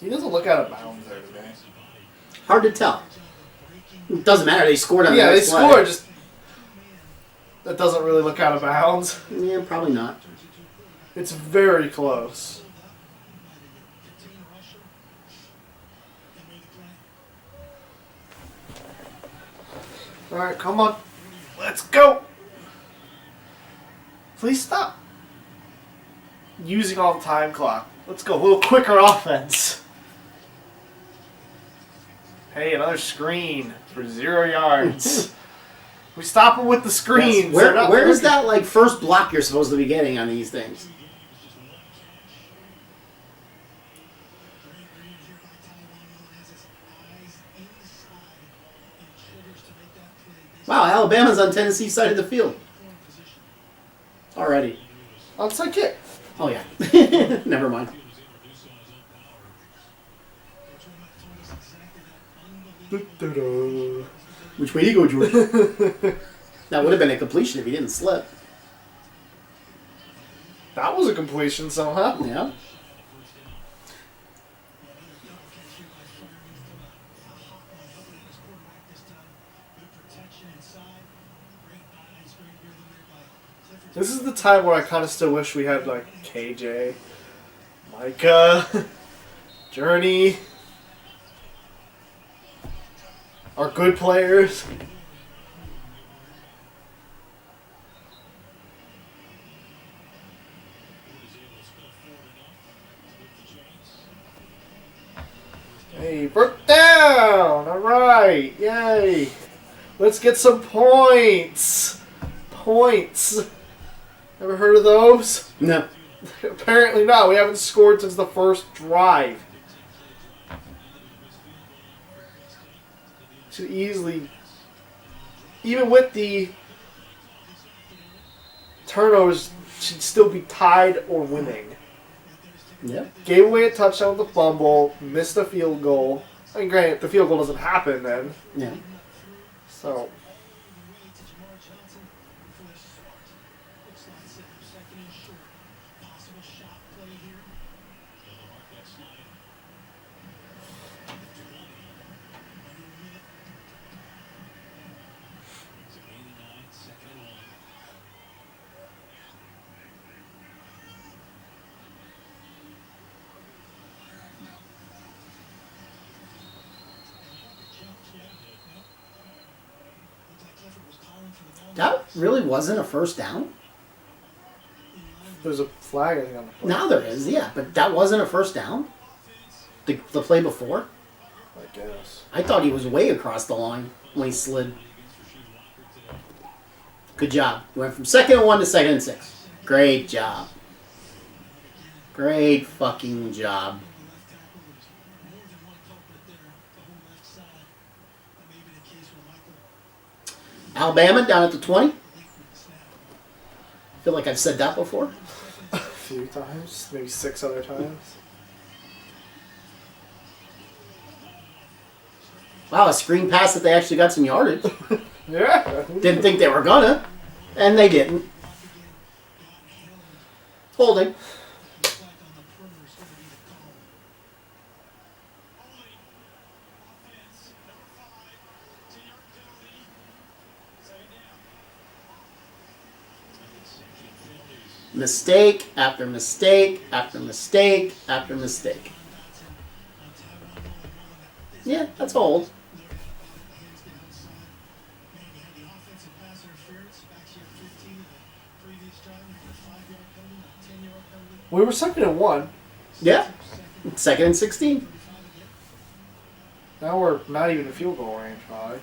He doesn't look out of bounds there today. Hard to tell. It doesn't matter. They scored on the Yeah, they next play. scored. Just that doesn't really look out of bounds. Yeah, probably not. It's very close. All right, come on. Let's go. Please stop using all the time clock. Let's go. A little quicker offense. Hey, another screen for 0 yards. We stop them with the screens. Yes. Where's that like first block you're supposed to be getting on these things? Wow, Alabama's on Tennessee's side of the field. Already. Onside kick. Oh, yeah. Never mind. Which way do you go, George? That would have been a completion if he didn't slip. That was a completion somehow. Yeah. This is the time where I kind of still wish we had like KJ, Micah, Journey, our good players. Hey, broke down! Alright, yay! Let's get some points! Points! Ever heard of those? No. Apparently not. We haven't scored since the first drive. Should easily, even with the turnovers, should still be tied or winning. Yeah. Gave away a touchdown with the fumble, missed a field goal. I mean, granted, the field goal doesn't happen then. Yeah. So, That really wasn't a first down? There's a flag, I think, on the play. Now there is, yeah, but that wasn't a first down? The play before? I guess. I thought he was way across the line when he slid. Good job. You went from 2nd and 1 to 2nd and 6. Great job. Great fucking job. Alabama down at the 20. I feel like I've said that before. A few times, maybe 6 other times. Wow, a screen pass that they actually got some yardage. Yeah. Didn't think they were gonna, and they didn't. Holding. Mistake after mistake after mistake after mistake. Yeah, that's old. We were 2nd and 1. Yeah. 2nd and 16. Now we're not even in field goal range, probably.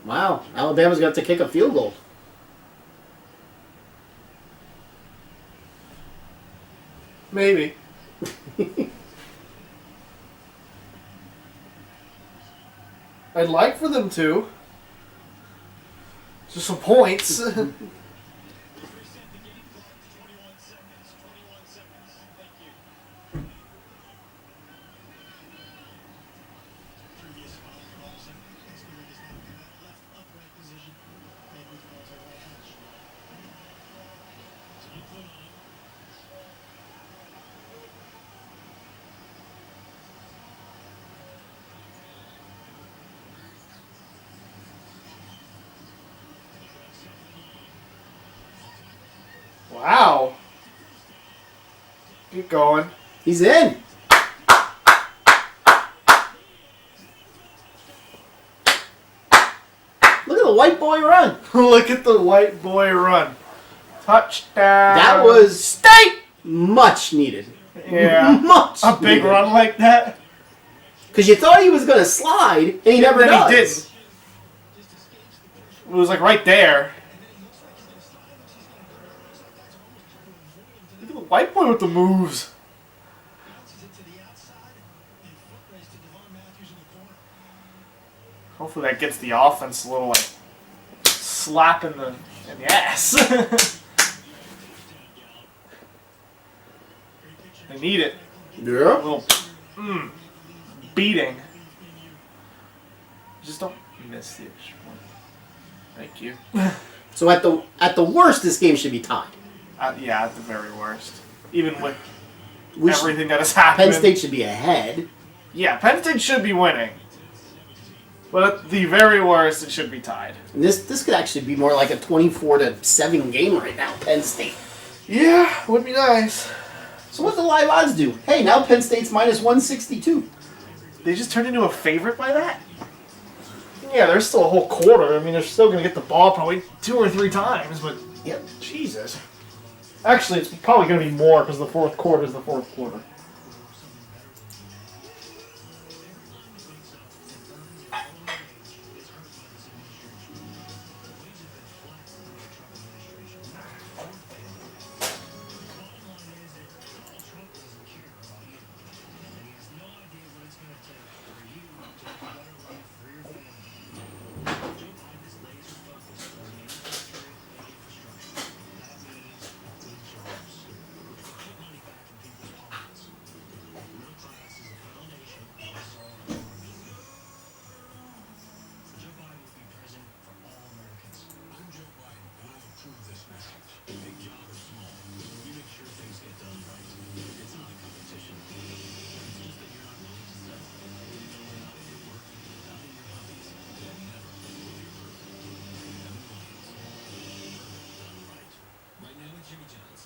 Wow, Alabama's got to kick a field goal. Maybe. I'd like for them to. Just some points. Wow. Keep going. He's in. Look at the white boy run. Look at the white boy run. Touchdown. That was much needed. Yeah. Much A big needed. run like that. Because you thought he was going to slide, and he never Then does. he didn't. It was like right there. Look at the white boy with the moves. Hopefully that gets the offense a little like slap in the ass. They need it. A Yeah. little beating. Just don't miss the extra point. Thank you. So at the worst, this game should be tied. Yeah, at the very worst. Even with We should- everything that has happened. Penn State should be ahead. Yeah, Penn State should be winning. But at the very worst, it should be tied. And this could actually be more like a 24-7 game right now, Penn State. Yeah, would be nice. So what the live odds do? Hey, now Penn State's minus 162. They just turned into a favorite by that? Yeah, there's still a whole quarter. I mean, they're still going to get the ball probably 2 or 3 times, but Yep. Jesus. Actually, it's probably going to be more because the fourth quarter is the fourth quarter.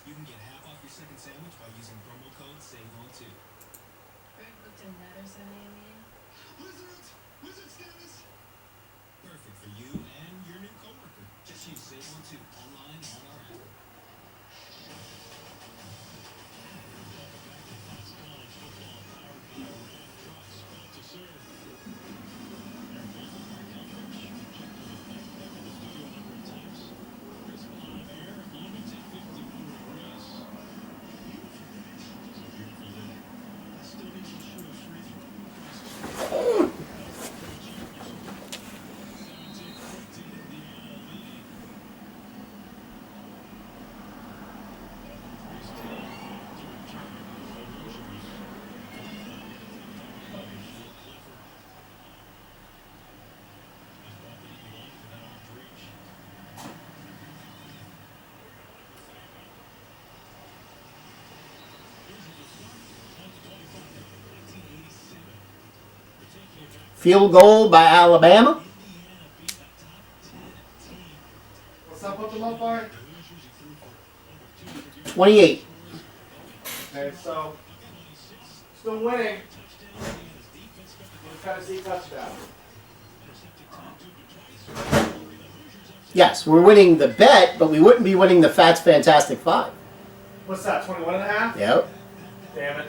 You can get half off your second sandwich by using promo code SAVE12. Greg booked another 7 a.m. meeting. Wizards! Wizards, Dennis! Perfect for you and your new coworker. Just use SAVE12 online on our app. Phatts College football powered by Ram Trucks, built to serve. Aaron Bolton, Mark Eldridge, checked with the tech deck in the studio a number of times. Crisp live air, Bloomington, 51 degrees. It's a beautiful day. I still need to shoot a free throw. 17-14 Indiana leading. Field goal by Alabama. What's that put them up by? 28. Okay, so still winning. Tennessee touchdown. Yes, we're winning the bet, but we wouldn't be winning the Phatts Fantastic Five. What's that? 21.5? Yep. Damn it.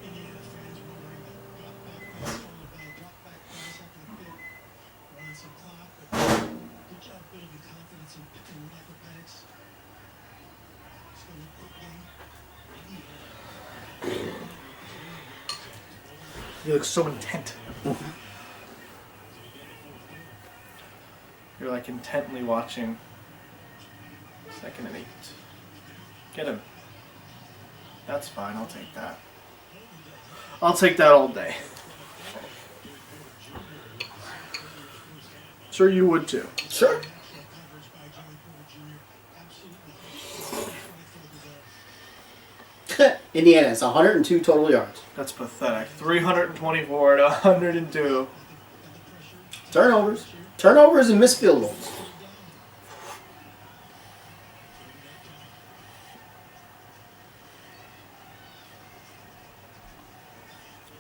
Indiana fans wondering the drop back pass on the ball, drop back pass after the pick. Running some clock, but good job building confidence in Michael Penix. Still a quick game. He looks so intent. You're like intently watching 2nd and 8. Get him. That's fine, I'll take that. I'll take that all day. Sure you would too. Sure. Indiana has 102 total yards. That's pathetic. 324 to 102. Turnovers. Turnovers and missed field goals.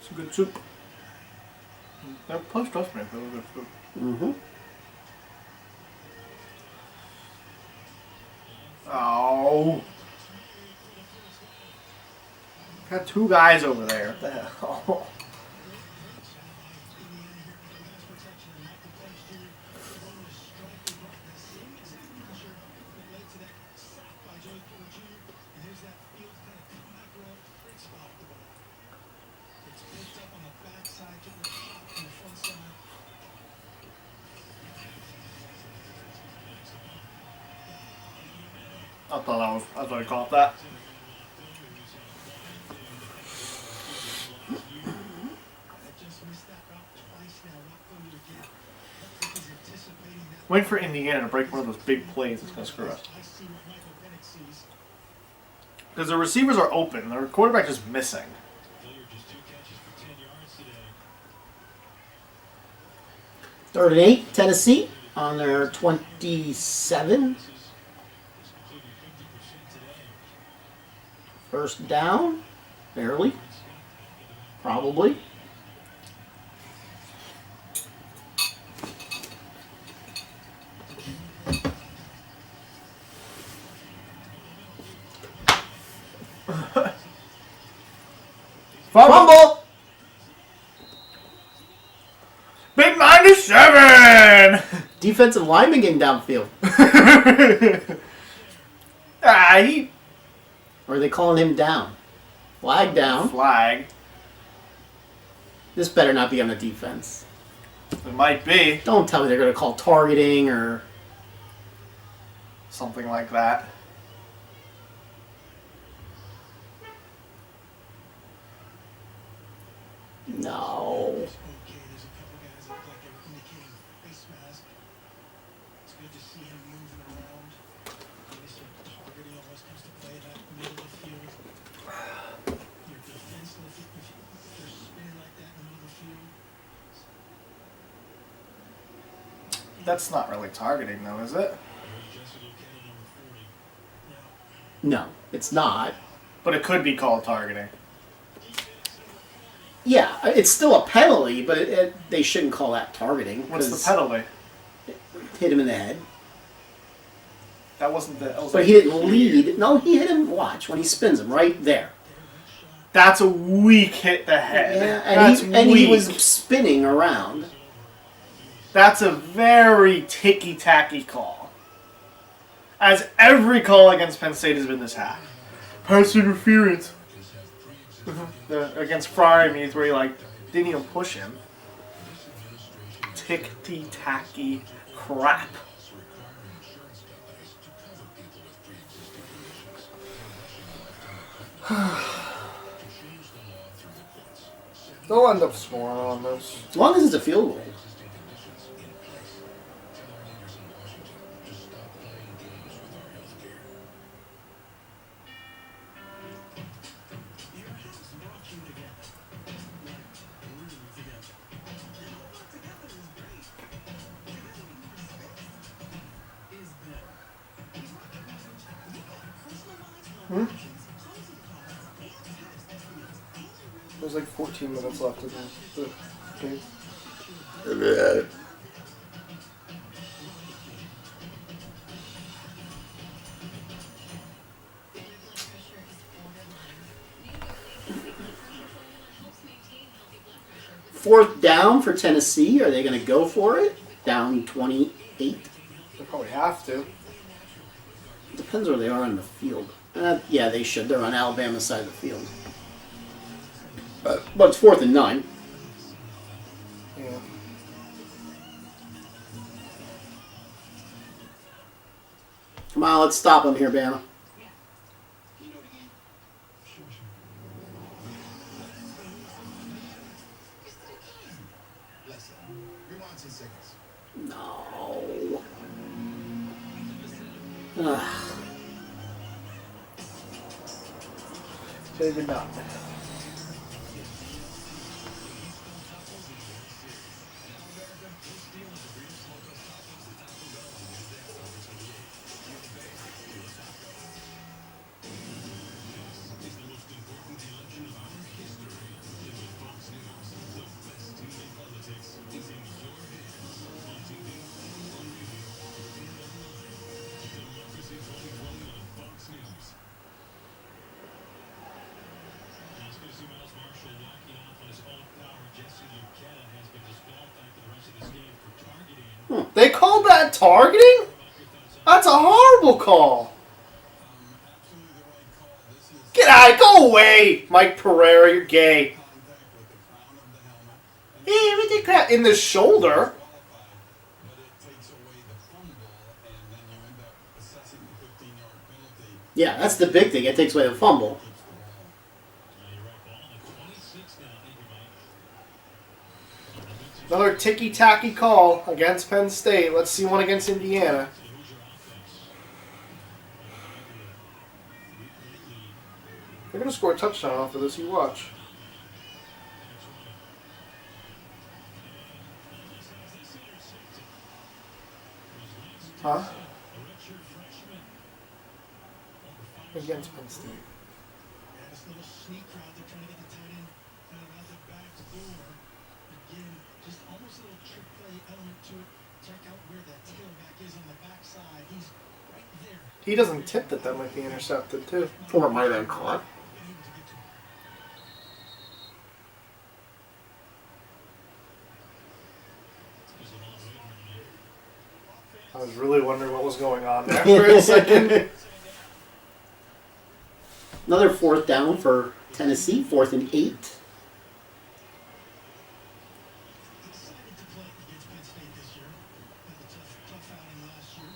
Some good soup. Plus, trust me, it's really good food. Mm-hmm. Oh. Got two guys over there. What the hell? I thought I caught that. Wait for Indiana to break one of those big plays that's going to screw us. Because the receivers are open. Their quarterback is missing. Just 2 catches for 10 yards today. 3rd and 8, Tennessee on their 27. First down, barely, probably. Fumble! Big 97! Defensive lineman getting downfield. He Or are they calling him down? Flag down. flag. This better not be on the defense. It might be Don't tell me they're going to call targeting or... something like that. No. Okay, there's a couple guys that look like they were indicated good to see him moving around. They say targeting always comes to play in that middle of the field. Your defense, if they're spinning like that in the middle of the field. That's not really targeting, though, is it? No, it's not. But it could be called targeting. Yeah, it's still a penalty, but they shouldn't call that targeting. What's the 'cause penalty? Hit him in the head. That wasn't the. But he didn't lead. No, he hit him. Watch when he spins him right there. That's a weak hit the head. Yeah, That's and weak. he was spinning around. That's a very ticky-tacky call. As every call against Penn State has been this half. Pass interference. Against Fryer means where he didn't even push him. Ticky-tacky crap. They'll end up scoring on this. As long as it's a field goal. There's 14 minutes left in the game. Fourth down for Tennessee. Are they going to go for it? Down 28. They probably have to. Depends where they are on the field. Yeah, they should. They're on Alabama's side of the field. But it's 4th and 9. Yeah. Come on, let's stop them here, Bama. Rewind 10 seconds. No. Ugh. Maybe not. They called that targeting? That's a horrible call. Get out! Go away, Mike Pereira. You're gay. In the shoulder. Yeah, that's the big thing. It takes away the fumble. Another ticky-tacky call against Penn State. Let's see one against Indiana. They're going to score a touchdown off of this. You watch. Huh? Against Penn State. Yeah, this little sneak route, they're trying to get the tight end kind of out the back door. Again, just almost a little trick play element to it. Check out where that tailback is on the backside. He's right there. He doesn't tip that might be intercepted too. Or it might have been caught. I was really wondering what was going on there for a second. Another 4th down for Tennessee. 4th and 8. Excited to play against Penn State this year. Had a tough outing last year.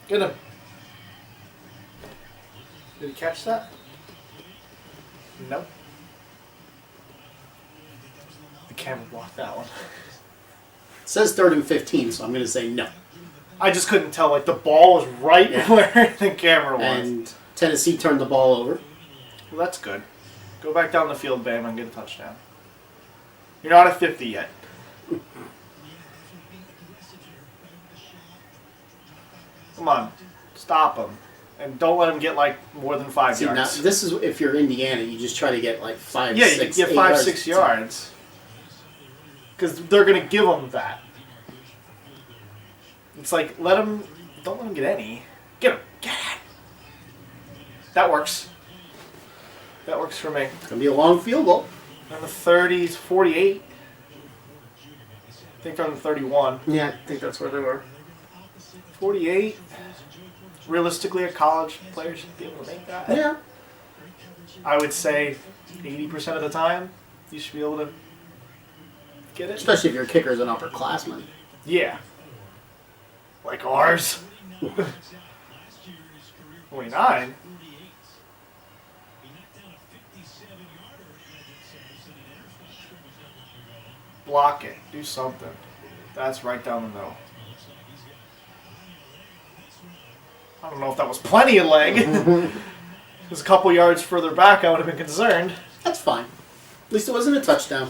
Get him. Did he catch that? Nope. The camera blocked that one. It says 3rd and 15, so I'm going to say no. I just couldn't tell. Like, the ball was right where the camera was. And Tennessee turned the ball over. Well, that's good. Go back down the field, Bam, and get a touchdown. You're not at 50 yet. Come on. Stop him. And don't let him get, like, more than 5 See, now, yards. this is if you're Indiana, you just try to get like 5, Yeah, 6, you get 8 5, yards. 6 yards. Because they're going to give them that. It's like, don't let him get any. Get him. Get it. That works. That works for me. It's going to be a long field goal. On the 30s, 48. I think they're on the 31. Yeah, I think that's where they were. 48. Realistically, a college player should be able to make that. Yeah. I would say 80% of the time, you should be able to get it. Especially if your kicker's an upperclassman. Yeah. Like ours. 29. Block it. Do something. That's right down the middle. I don't know if that was plenty of leg. It was a couple yards further back, I would have been concerned. That's fine. At least it wasn't a touchdown.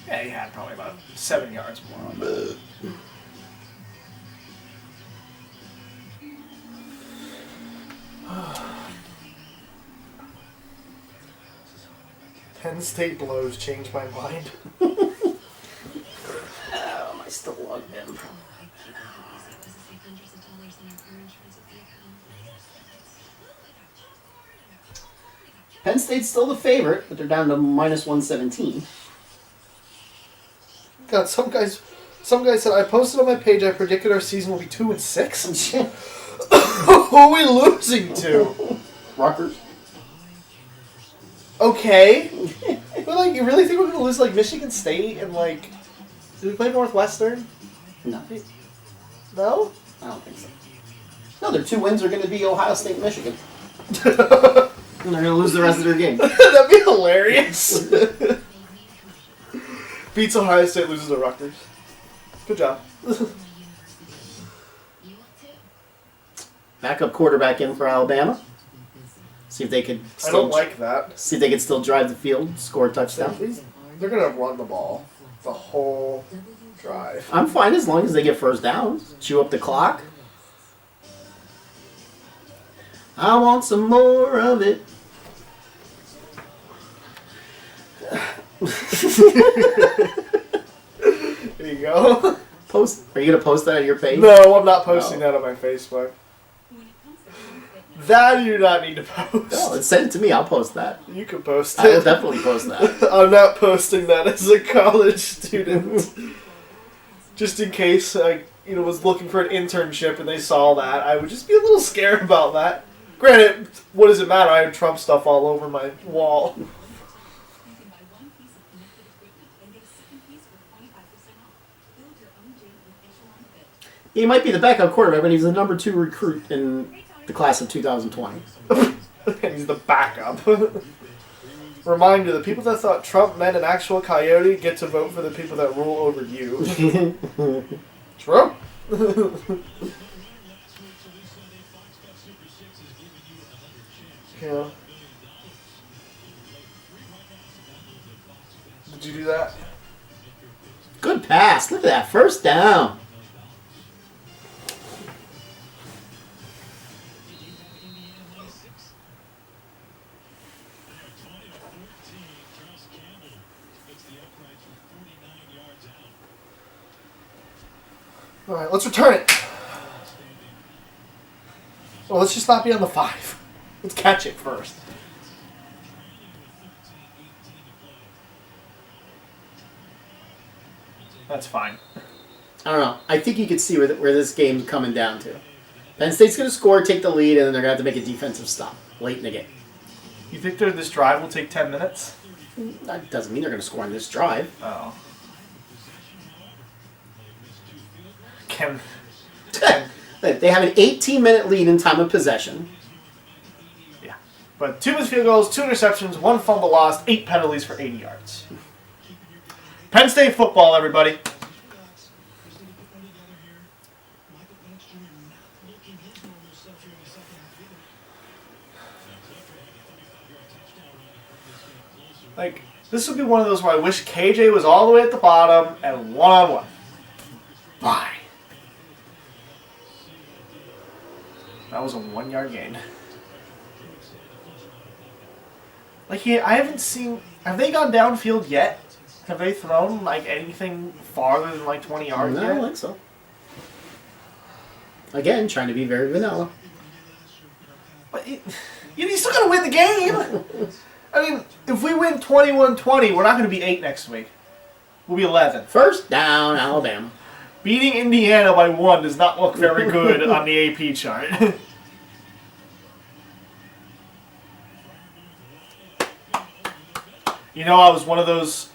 Yeah, he had probably about 7 yards more on that. Penn State blows changed my mind. Oh, am I still logged in? It was to save hundreds of dollars on our car insurance with Geico. Penn State's still the favorite, but they're down to minus 117. God, some guys said I posted on my page. I predicted our season will be 2-6. Who are we losing to? Rutgers. Okay, but like, you really think we're gonna lose like Michigan State and like? Did we play Northwestern? No, No. I don't think so. No, their 2 wins are going to be Ohio State and Michigan. And they're going to lose the rest of their game. That'd be hilarious. Beats Ohio State, loses to Rutgers. Good job. Backup quarterback in for Alabama. See if they could I still don't like that. see if they could still drive the field, score a touchdown. They're gonna run the ball the whole drive. I'm fine as long as they get first downs. Chew up the clock. I want some more of it. There you go. Post. Are you gonna post that on your page? No, I'm not posting that on my Facebook. That you do not need to post. No, send it to me. I'll post that. You can post I will it. definitely post that. I'm not posting that as a college student. Just in case I, was looking for an internship and they saw that, I would just be a little scared about that. Granted, what does it matter? I have Trump stuff all over my wall. You can buy one piece of connected equipment and get a second piece for 25% off. Build your own gym with Echelon Fit. He might be the backup quarterback, but he's the number 2 recruit in the class of 2020. He's the backup. Reminder, the people that thought Trump meant an actual coyote get to vote for the people that rule over you. True. Yeah. Did you do that? Good pass. Look at that. First down. Alright, let's return it. Well, let's just not be on the 5. Let's catch it first. That's fine. I don't know. I think you could see where this game's coming down to. Penn State's going to score, take the lead, and then they're going to have to make a defensive stop late in the game. You think this drive will take 10 minutes? That doesn't mean they're going to score on this drive. Oh. Can They have an 18-minute lead in time of possession. yeah. But 2 missed field goals, 2 interceptions, 1 fumble lost, 8 penalties for 80 yards. Penn State football, everybody. Like, this would be one of those where I wish KJ was all the way at the bottom and one-on-one. Why? That was a 1-yard gain. Like, I haven't seen... Have they gone downfield yet? Have they thrown, like, anything farther than, like, 20 yards No, I yet? don't think so. Again, trying to be very vanilla. But you still gotta win the game! I mean, if we win 21-20, we're not gonna be 8 next week. We'll be 11. First down, Alabama. Beating Indiana by 1 does not look very good on the AP chart. You know, I was one of those...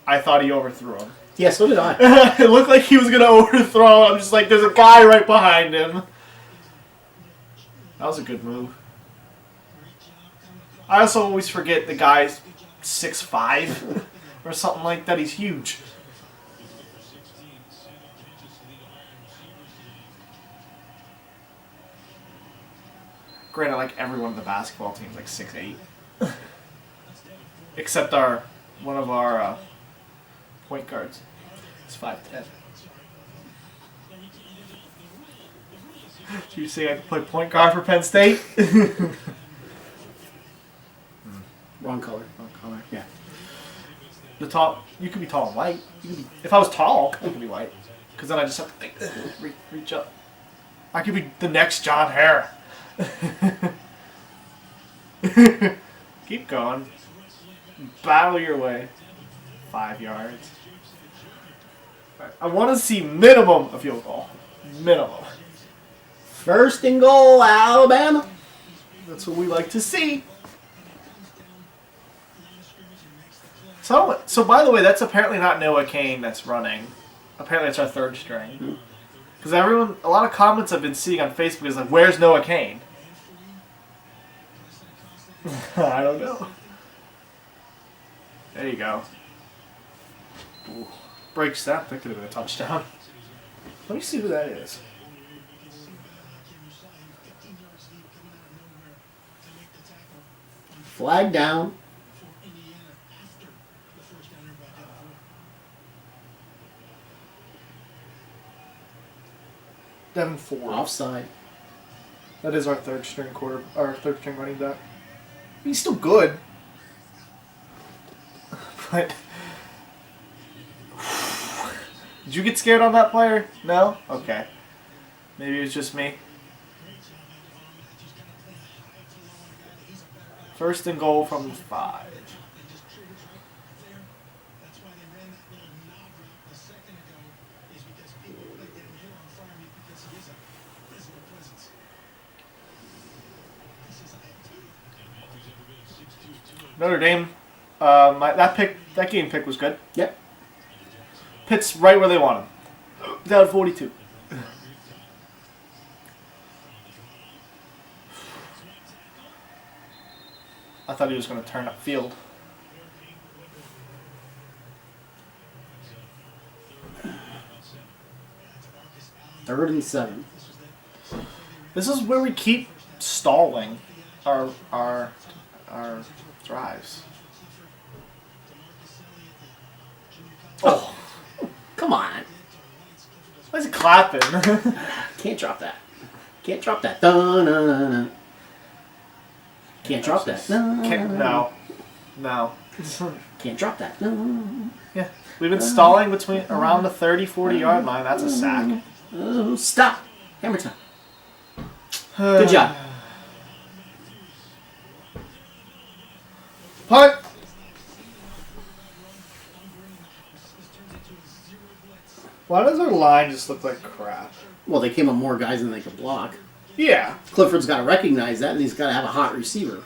I thought he overthrew him. Yeah, so did I. It looked like he was going to overthrow. I'm just like, there's a guy right behind him. That was a good move. I also always forget the guy's 6'5", or something like that. He's huge. Granted, like everyone on the basketball team is like 6'8", except one of our point guards. It's 5'10". Do you say I can play point guard for Penn State? Wrong color. Wrong color. Yeah. You could be tall and white. If I was tall, I could be white. Because then I just have to reach up. I could be the next John Hare. Keep going. Battle your way. 5 yards. I want to see minimum a field goal. Minimum. First and goal, Alabama. That's what we like to see. So by the way, that's apparently not Noah Kane that's running. Apparently it's our 3rd string. Because a lot of comments I've been seeing on Facebook is like, where's Noah Kane? I don't know. There you go. Ooh. Breaks that. That could have been a touchdown. Let me see who that is. Flag down. Devin Ford. Offside. That is our 3rd string running back. He's still good. But did you get scared on that player? No? Okay. Maybe it was just me. First and goal from 5. Notre Dame, that game pick was good. Yep. Pitt's right where they want him. Down 42. I thought he was going to turn up field. Third and 7. This is where we keep stalling our drives. Oh, come on. Why is he clapping? Can't drop that. Can't drop that. Dun-dun-dun-dun. Can't drop that. No. Can't drop that. No. Yeah. We've been stalling between around the 30-40 yard line. That's a sack. Oh, stop. Hammer time. Good job. Punt. Why does our line just look like crap? Well, they came up more guys than they could block. Yeah. Clifford's got to recognize that, and he's got to have a hot receiver.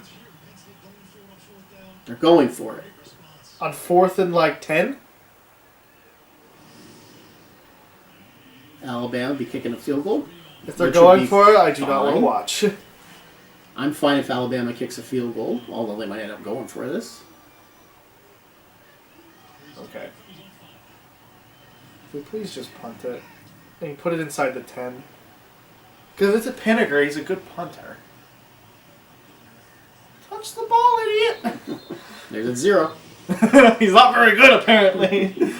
They're going for it. On 4th and like 10? Alabama be kicking a field goal. If they're Which would going be for it, I do not want to fine. watch. I'm fine if Alabama kicks a field goal, although they might end up going for this. Okay. Can we please just punt it? And put it inside the 10. Because it's a Pinnaker, he's a good punter. Touch the ball, idiot! There's a 0. He's not very good, apparently.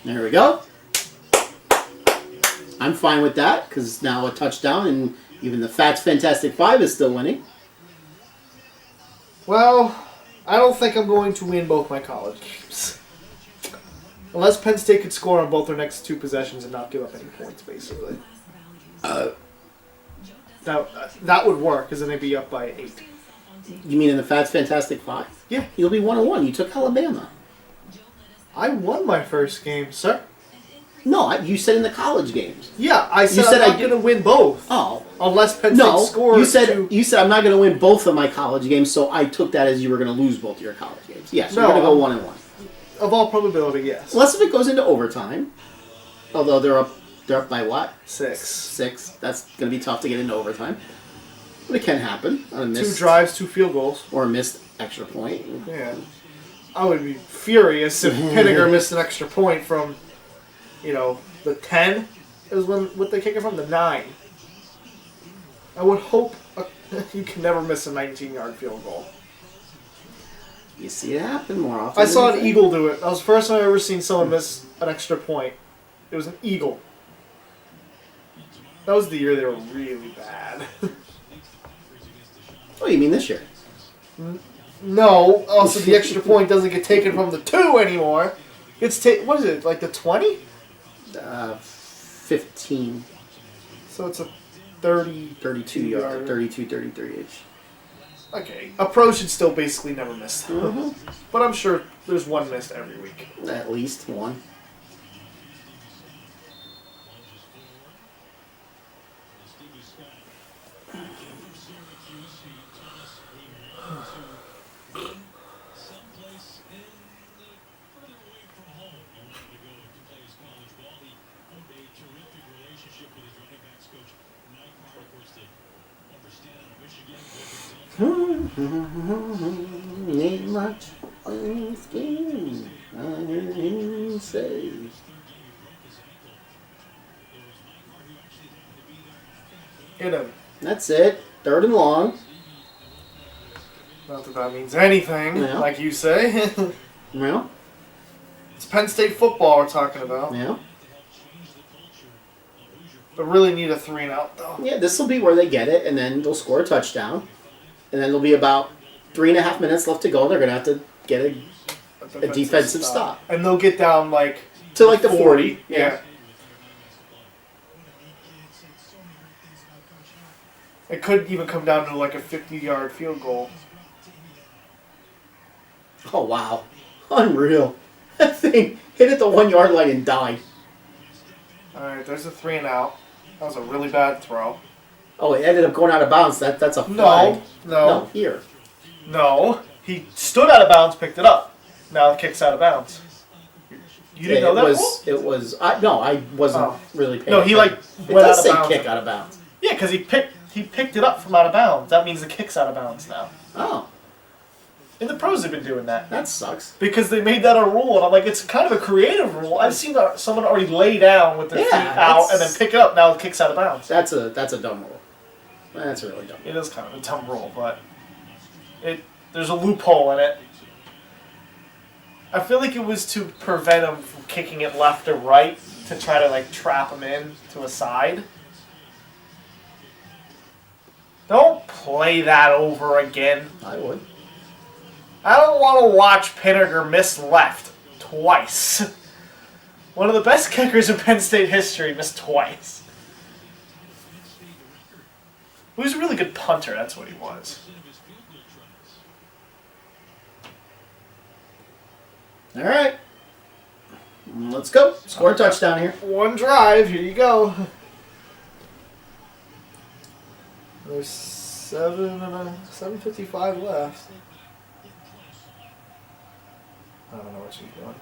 There we go. I'm fine with that because now a touchdown and even the Phatts Fantastic Five is still winning. Well, I don't think I'm going to win both my college games. Unless Penn State could score on both their next 2 possessions and not give up any points, basically. That would work, because then they'd be up by 8. You mean in the Phatts Fantastic Five? Yeah. You'll be 1-1. You took Alabama. I won my first game, sir. No, you said in the college games. Yeah, I said, said I'm I not going to win both. Oh. Unless Penn State No, scores. you said I'm not going to win both of my college games, so I took that as you were going to lose both of your college games. Yes, No. you're going to go 1-1. Of all probability, yes. Unless if it goes into overtime. Although they're up by what? 6. 6. That's going to be tough to get into overtime. But it can happen. On a 2 missed, drives, 2 field goals. or a missed extra point. Yeah. I would be furious if Pinnaker missed an extra point from, the 10. It was what they kick it from, the 9. I would hope you can never miss a 19-yard field goal. You see it happen more often. I saw than an you think. Eagle do it. That was the first time I've ever seen someone miss an extra point. It was an Eagle. That was the year they were really bad. Oh, you mean this year? No, also the extra point doesn't get taken from the 2 anymore. It's what is it, like the 20? 15. So it's a 30... 32 yard. 32, 33-ish. Okay, a pro should still basically never miss them. But I'm sure there's one missed every week. At least one. Ain't much on this game. I heard him say. Hit him. That's it. 3rd and long. Not that that means anything, Yeah. like you say. Well, It's Penn State football we're talking about. yeah. But really need a 3 and out, though. Yeah, this will be where they get it, and then they'll score a touchdown. And then there'll be about 3.5 minutes left to go. They're going to have to get a defensive stop. And they'll get down, like... To like the 40. Yeah. It could even come down to like a 50-yard field goal. Oh, wow. Unreal. That thing hit at the 1 yard line and died. Alright, there's a 3 and out. That was a really bad throw. Oh, it ended up going out of bounds. That's a flag. No. Here. No. He stood out of bounds, picked it up. Now it kicks out of bounds. You didn't know that rule? It was. I wasn't really paying No, he like It went does out say of bounds. kick out of bounds. Yeah, because he picked it up from out of bounds. That means the kick's out of bounds now. Oh, And the pros have been doing that. that sucks. Because they made that a rule, and I'm like, it's kind of a creative rule. I've seen someone already lay down with their feet out and then pick it up. Now it kicks out of bounds. That's a dumb rule. That's a really dumb rule. It is kind of a dumb rule, but there's a loophole in it. I feel like it was to prevent him from kicking it left or right to try to like trap him in to a side. Don't play that over again. I would. I don't want to watch Pinnaker miss left twice. One of the best kickers in Penn State history missed twice. He was a really good punter, that's what he was. All right. Let's go. Score a touchdown here. One drive, here you go. There's 7:55 left. I don't know what she's doing.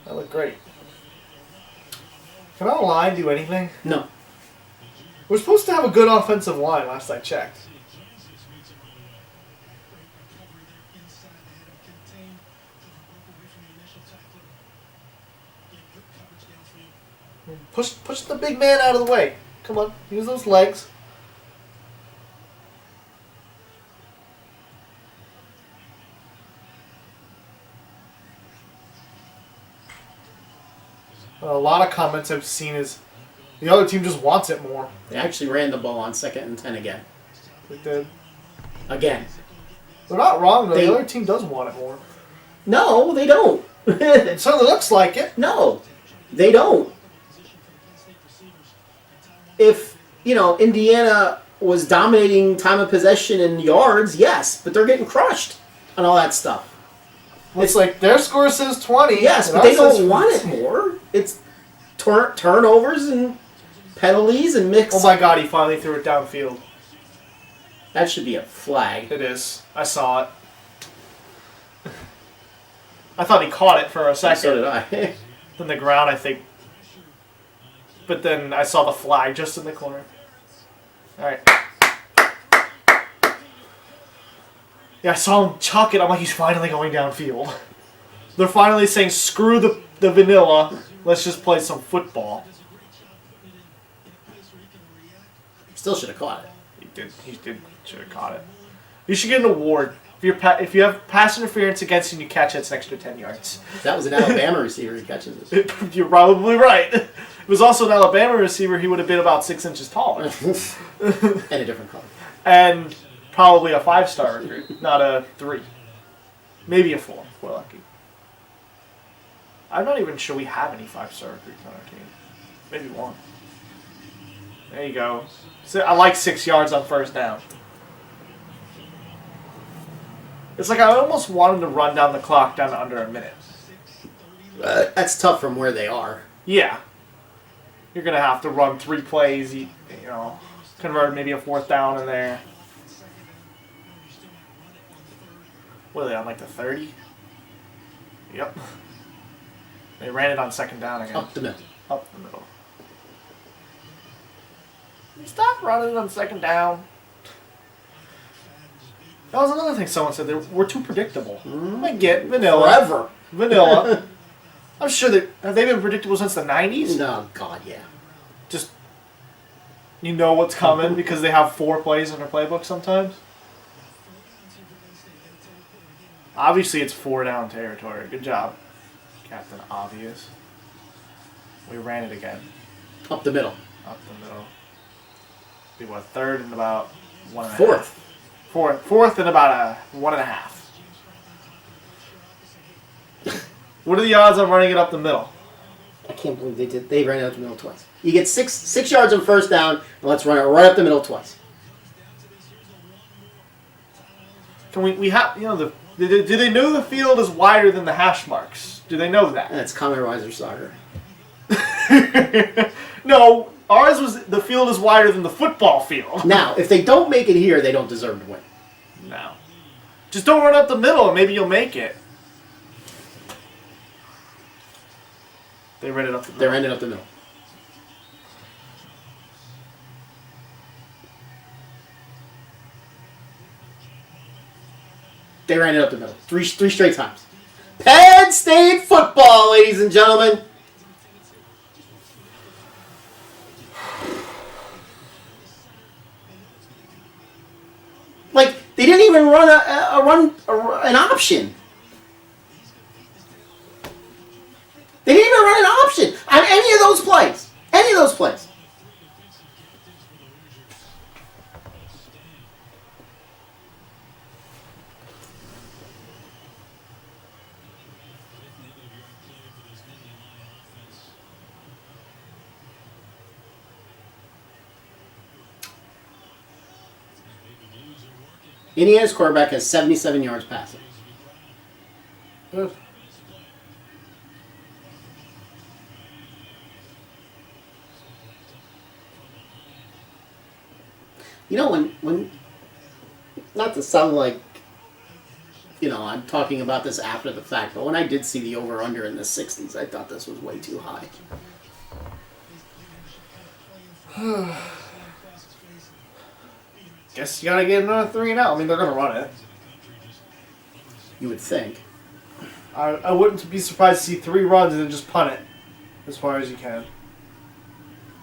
That looked great. Can our line do anything? No. We're supposed to have a good offensive line last I checked. Push the big man out of the way. Come on, use those legs. A lot of comments I've seen is the other team just wants it more. They actually ran the ball on 2nd and 10 again. They did. Again. They're not wrong though. The other team does want it more. No, they don't. It certainly looks like it. No, they don't. If, Indiana was dominating time of possession and yards, yes, but they're getting crushed on all that stuff. It's like their score says 20. Yes, but they don't want it more. It's turnovers and penalties and mix. Oh my God, he finally threw it downfield. That should be a flag. It is. I saw it. I thought he caught it for a second. So did I. On the ground, I think. But then I saw the flag just in the corner. All right. Yeah, I saw him chuck it. I'm like, he's finally going downfield. They're finally saying, screw the vanilla. Let's just play some football. Still should have caught it. He should have caught it. You should get an award. If you have pass interference against you and you catch it, it's an extra 10 yards. If that was an Alabama receiver who catches it. You're probably right. If it was also an Alabama receiver, he would have been about 6 inches taller. And a different color. And probably a 5-star recruit, not a 3. Maybe a 4, if we're lucky. I'm not even sure we have any 5-star recruits on our team. Maybe 1. There you go. So I like 6 yards on first down. It's like I almost want him to run down the clock down to under a minute. That's tough from where they are. Yeah. You're going to have to run 3 plays, convert maybe a 4th down in there. What are they on, like the 30? Yep. They ran it on 2nd down again. Up the middle. Up the middle. Stop running it on 2nd down. That was another thing someone said. We're too predictable. I get vanilla. Forever. Vanilla. I'm sure have they been predictable since the 90s? No, God, yeah. Just, you know what's coming because they have 4 plays in their playbook sometimes. Obviously, it's 4-down territory. Good job, Captain Obvious. We ran it again. Up the middle. Up the middle. Be what, 3rd and about 1.5. 4th. 4th and about a 1.5. What are the odds on running it up the middle? I can't believe they did. They ran it up the middle twice. You get six yards on first down, and let's run it right up the middle twice. Can we have do they know the field is wider than the hash marks? Do they know that? That's Kamen Rider Soccer. No, ours was the field is wider than the football field. Now, if they don't make it here, they don't deserve to win. No. Just don't run up the middle and maybe you'll make it. They ran it up the middle. They ran it up the middle. They ran it up the middle. Three straight times. Penn State football, ladies and gentlemen. Like, they didn't even run an option. They didn't even run an option on any of those plays. Any of those plays. Indiana's quarterback has 77 yards passing. Good. You know, when not to sound like, I'm talking about this after the fact, but when I did see the over-under in the 60s, I thought this was way too high. Guess you gotta get another 3 and out. I mean, they're gonna run it. You would think. I wouldn't be surprised to see 3 runs and then just punt it as far as you can.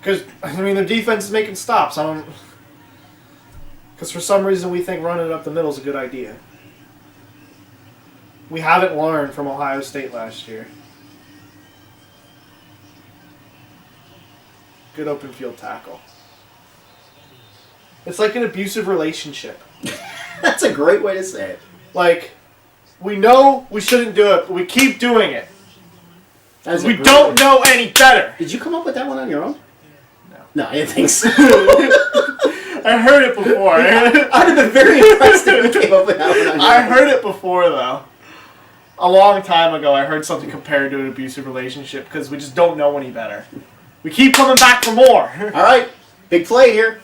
Because, I mean, their defense is making stops. Because for some reason we think running it up the middle is a good idea. We haven't learned from Ohio State last year. Good open field tackle. It's like an abusive relationship. That's a great way to say it. Like, we know we shouldn't do it, but we keep doing it. We don't know any better. Did you come up with that one on your own? No. No, I didn't think so. I heard it before. I'd have been very impressed if you came up with that one on your own. I heard it before, though. A long time ago, I heard something compared to an abusive relationship because we just don't know any better. We keep coming back for more. All right, big play here.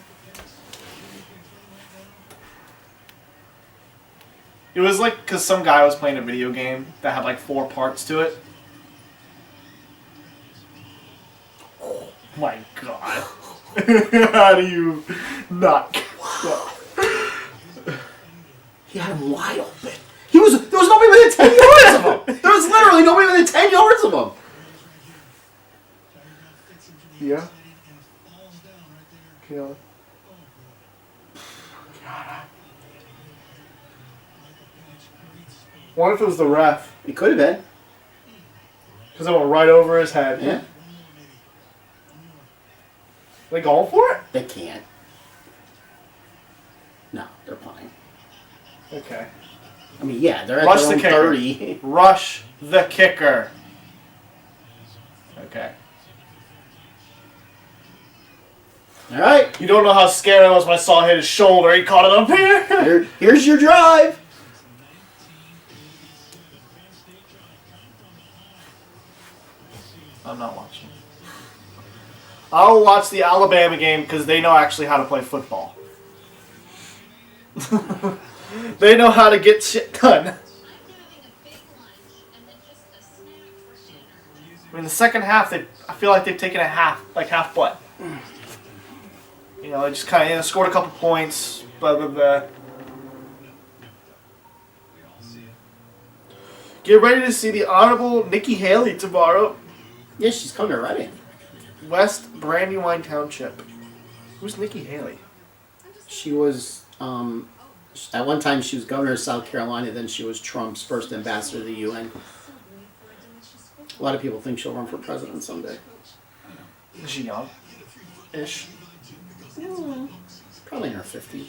It was like because some guy was playing a video game that had like 4 parts to it. Oh my god. How do you not? He had him wide open. There was nobody within 10 yards of him. There was literally nobody within 10 yards of him. Yeah. Okay. What if it was the ref? It could have been. Because it went right over his head. Yeah. They going for it? They can't. No, they're punting. Okay. I mean, yeah, they're at Rush their the own kicker. 30. Rush the kicker. Okay. All right. You don't know how scared I was when I saw him hit his shoulder. He caught it up here. Here's your drive. I'm not watching. I'll watch the Alabama game because they know actually how to play football. They know how to get shit done. I mean, the second half, I feel like they've taken a half what? You know, they just kind of scored a couple points, blah, blah, blah. Get ready to see the Honorable Nikki Haley tomorrow. Yeah, she's coming to Reading. West Brandywine Township. Who's Nikki Haley? She was, at one time she was governor of South Carolina, then she was Trump's first ambassador to the UN. A lot of people think she'll run for president someday. Is she young? Ish. Probably in her 50s.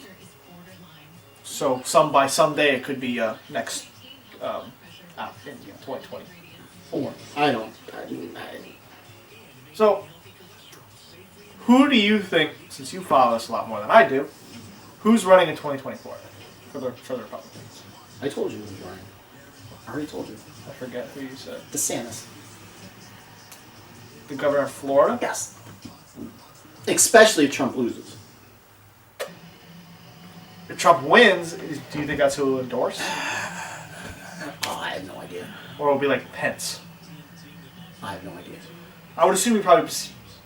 So by someday it could be next out in 2024. So who do you think, since you follow this a lot more than I do, who's running in 2024 for the Republicans? I told you who was running. I already told you. I forget who you said. DeSantis. The governor of Florida? Yes. Especially if Trump loses. If Trump wins, do you think that's who will endorse? Oh, I have no idea. Or will it be like Pence? I have no idea. I would assume he probably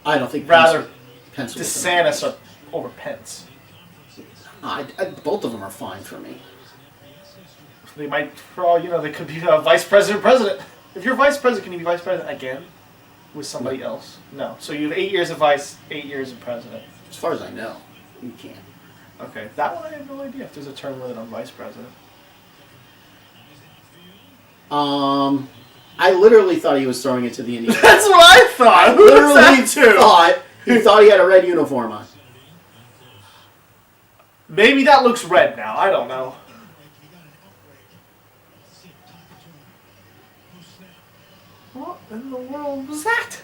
I don't think rather Pence will DeSantis over Pence. both of them are fine for me. They might, for all you know, they could be vice president. If you're vice president, can you be vice president again with somebody else? No. So you have 8 years of vice, 8 years of president. As far as I know, you can't. Okay, that one I have no idea if there's a term limit on vice president. I literally thought he was throwing it to the Indians. That's what I thought. Who was that too? He thought he had a red uniform on. Maybe that looks red now. I don't know. What in the world was that?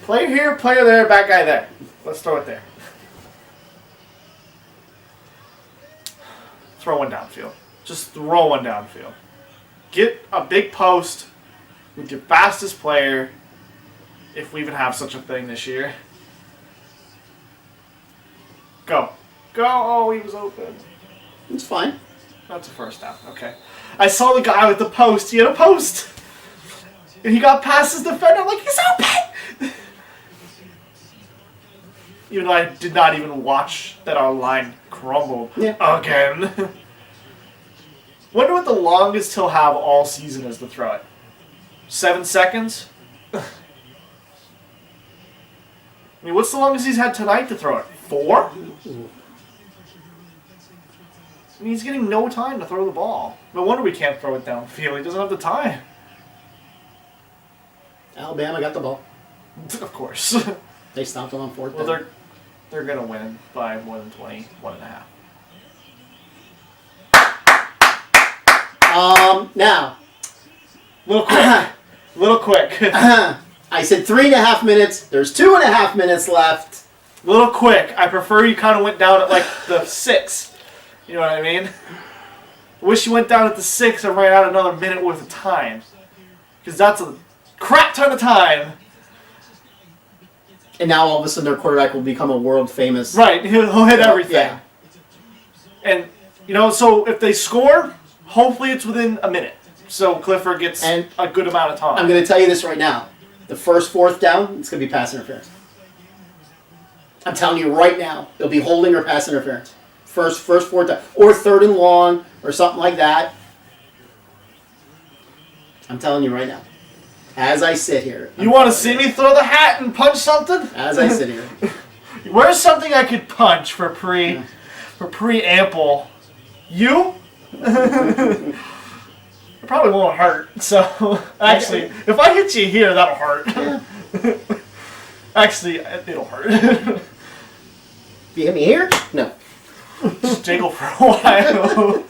Player here, player there, bad guy there. Let's throw it there. Throw one downfield. Just throw one downfield. Get a big post with your fastest player, if we even have such a thing this year. Go. Oh, he was open. It's fine. That's a first down. Okay. I saw the guy with the post. He had a post. And he got past his defender. I'm like, he's open! Even though I did not even watch that our line crumbled again. Wonder what the longest he'll have all season is to throw it. 7 seconds? I mean, what's the longest he's had tonight to throw it? 4? I mean, he's getting no time to throw the ball. No wonder we can't throw it downfield. He doesn't have the time. Alabama got the ball. Of course. They stopped them on 4th Well, down. they're going to win by more than 20, 1.5. Now. Little quick. I said 3.5 minutes. There's 2.5 minutes left. Little quick. I prefer you kind of went down at like the 6. You know what I mean? Wish you went down at the 6 and ran out another minute worth of time. Because that's a crap ton of time. And now all of a sudden their quarterback will become a world famous. Right. He'll hit everything. Yeah. And, so if they score, hopefully it's within a minute. So Clifford gets a good amount of time. I'm going to tell you this right now. The first 4th down, it's going to be pass interference. I'm telling you right now, it'll be holding or pass interference. First 4th down. Or 3rd and long, or something like that. I'm telling you right now. As I sit here. You want to see me throw the hat and punch something? As I sit here. Where's something I could punch for pre-ample? You? It probably won't hurt. So, actually, if I hit you here, that'll hurt. Actually, it'll hurt. You hit me here? No. Just jiggle for a while.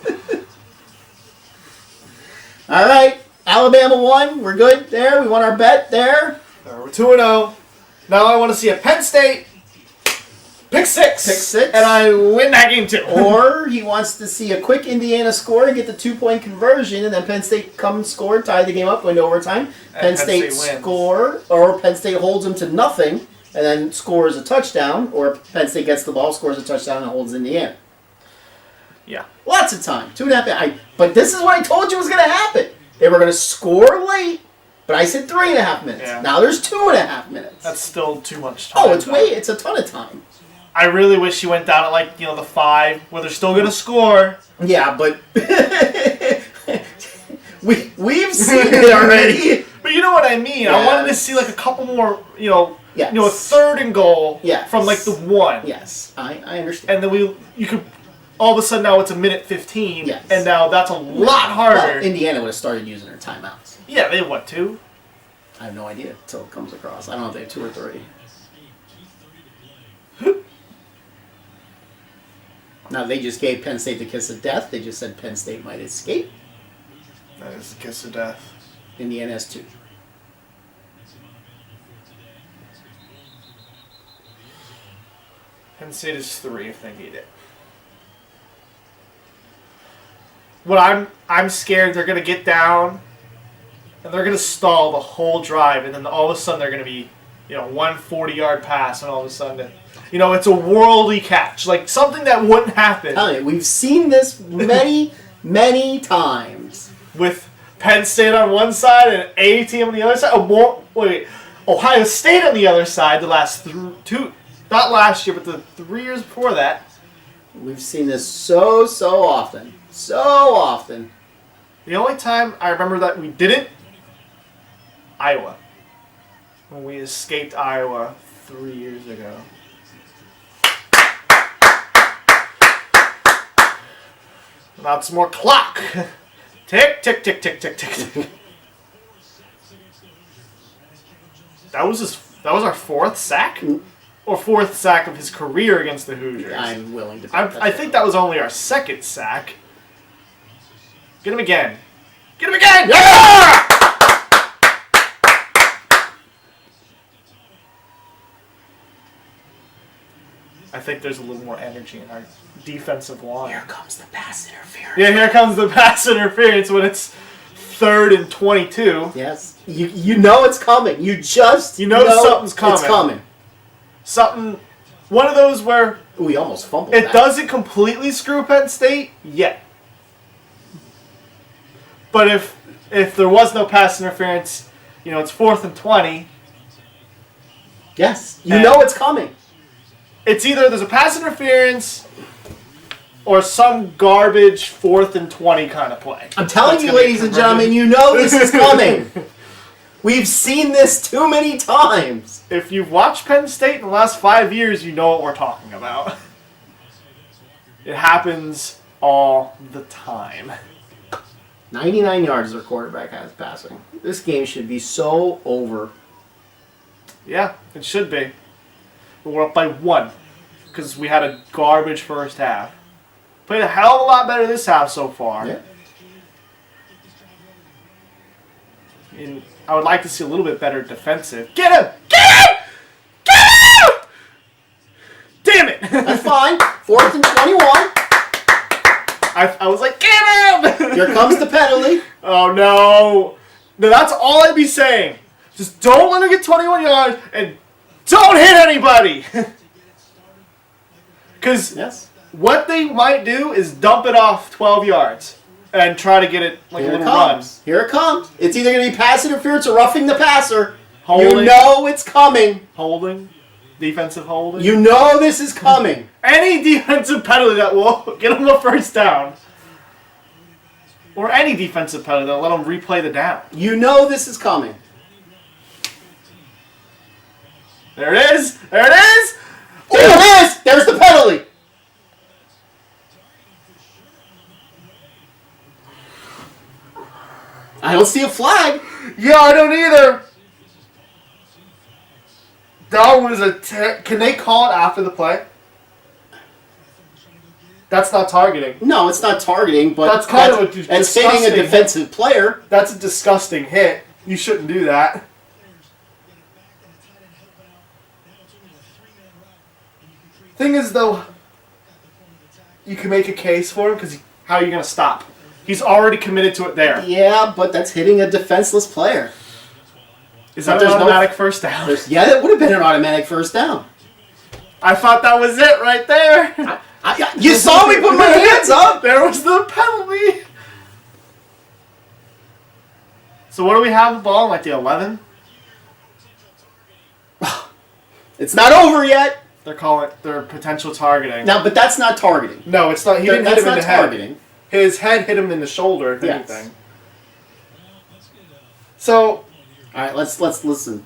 All right. Alabama won. We're good there. We won our bet there. We're 2-0. Now I want to see a Penn State pick six. And I win that game too. Or he wants to see a quick Indiana score and get the 2-point conversion, and then Penn State come and score, tie the game up, win to overtime. Penn State score, or Penn State holds them to nothing, and then scores a touchdown, or Penn State gets the ball, scores a touchdown, and holds Indiana. Yeah. Lots of time. 2.5. But this is what I told you was going to happen. They were going to score late, but I said 3.5 minutes. Yeah. Now there's 2.5 minutes. That's still too much time. Oh, it's a ton of time. I really wish you went down at like, the 5, where they're still going to score. Yeah, but we've seen it already. But you know what I mean. Yeah. I wanted to see like a couple more, Yes. a 3rd and goal Yes. from like the 1. Yes, I understand. And then you could, all of a sudden now it's a minute 15. Yes. And now that's a lot harder. Well, Indiana would have started using their timeouts. Yeah, they have what, 2? I have no idea until it comes across. I don't know if they have 2 or 3. Now, they just gave Penn State the kiss of death. They just said Penn State might escape. That is the kiss of death. Indiana has 2. Penn State is 3 if they need it. What I'm scared they're gonna get down and they're gonna stall the whole drive, and then all of a sudden they're gonna be, 140-yard pass, and all of a sudden, it's a worldly catch, like something that wouldn't happen. Tell you, we've seen this many, many times. With Penn State on one side and A&T on the other side. Ohio State on the other side. The last 2, not last year, but the 3 years before that. We've seen this so often. So often. The only time I remember that we didn't, Iowa. When we escaped Iowa 3 years ago. Now it's more clock. Tick, tick, tick, tick, tick, tick, tick. That was our 4th sack? Or 4th sack of his career against the Hoosiers. I'm willing to bet I think that was only our 2nd sack. Get him again. Get him again! Yeah! I think there's a little more energy in our defensive line. Here comes the pass interference. Yeah, here comes the pass interference when it's 3rd and 22. Yes. You know it's coming. You just know something's coming. It's coming. Something one of those where Ooh, he almost fumbled it that. doesn't completely screw Penn State yet. But if there was no pass interference, it's 4th and 20. Yes. You And- know it's coming. It's either there's a pass interference or some garbage 4th and 20 kind of play. I'm telling That's you, gonna be ladies and converted. gentlemen, you know this is coming. We've seen this too many times. If you've watched Penn State in the last 5 years, you know what we're talking about. It happens all the time. 99 yards their quarterback has passing. This game should be so over. Yeah, it should be. But we're up by 1 because we had a garbage first half. Played a hell of a lot better this half so far. Yeah. And I would like to see a little bit better defensive. Get him! Get him! Get him! Damn it! That's fine. 4th and 21. I was like, get him! Here comes the penalty. Oh no. No, that's all I'd be saying. Just don't let him get 21 yards and don't hit anybody! Because Yes. what they might do is dump it off 12 yards and try to get it like Here a it little run. comes. Here it comes. It's either going to be pass interference or roughing the passer. Holding. You know it's coming. Holding. Defensive holding. You know this is coming. Any defensive penalty that will get them a first down. Or any defensive penalty that'll let them replay the down. You know this is coming. There it is! There it is! There it is! There's the penalty. I don't see a flag. Yeah, I don't either. That was can they call it after the play? That's not targeting. No, it's not targeting, but That's kind of a that's hitting a disgusting defensive player. That's a disgusting hit. You shouldn't do that. Thing is, though, you can make a case for him because how are you going to stop? He's already committed to it there. Yeah, but that's hitting a defenseless player. Is that But an there's no- automatic first down? Yeah, that would have been an automatic first down. I thought that was it right there. You saw me put my hands up. There was the penalty. So what do we have the ball? Like the 11? It's not over yet. They're calling it their potential targeting. No, but that's not targeting. No, it's not. He didn't hit That's him in not the head. targeting. His head hit him in the shoulder, if Yes. anything. So, All right, let's listen.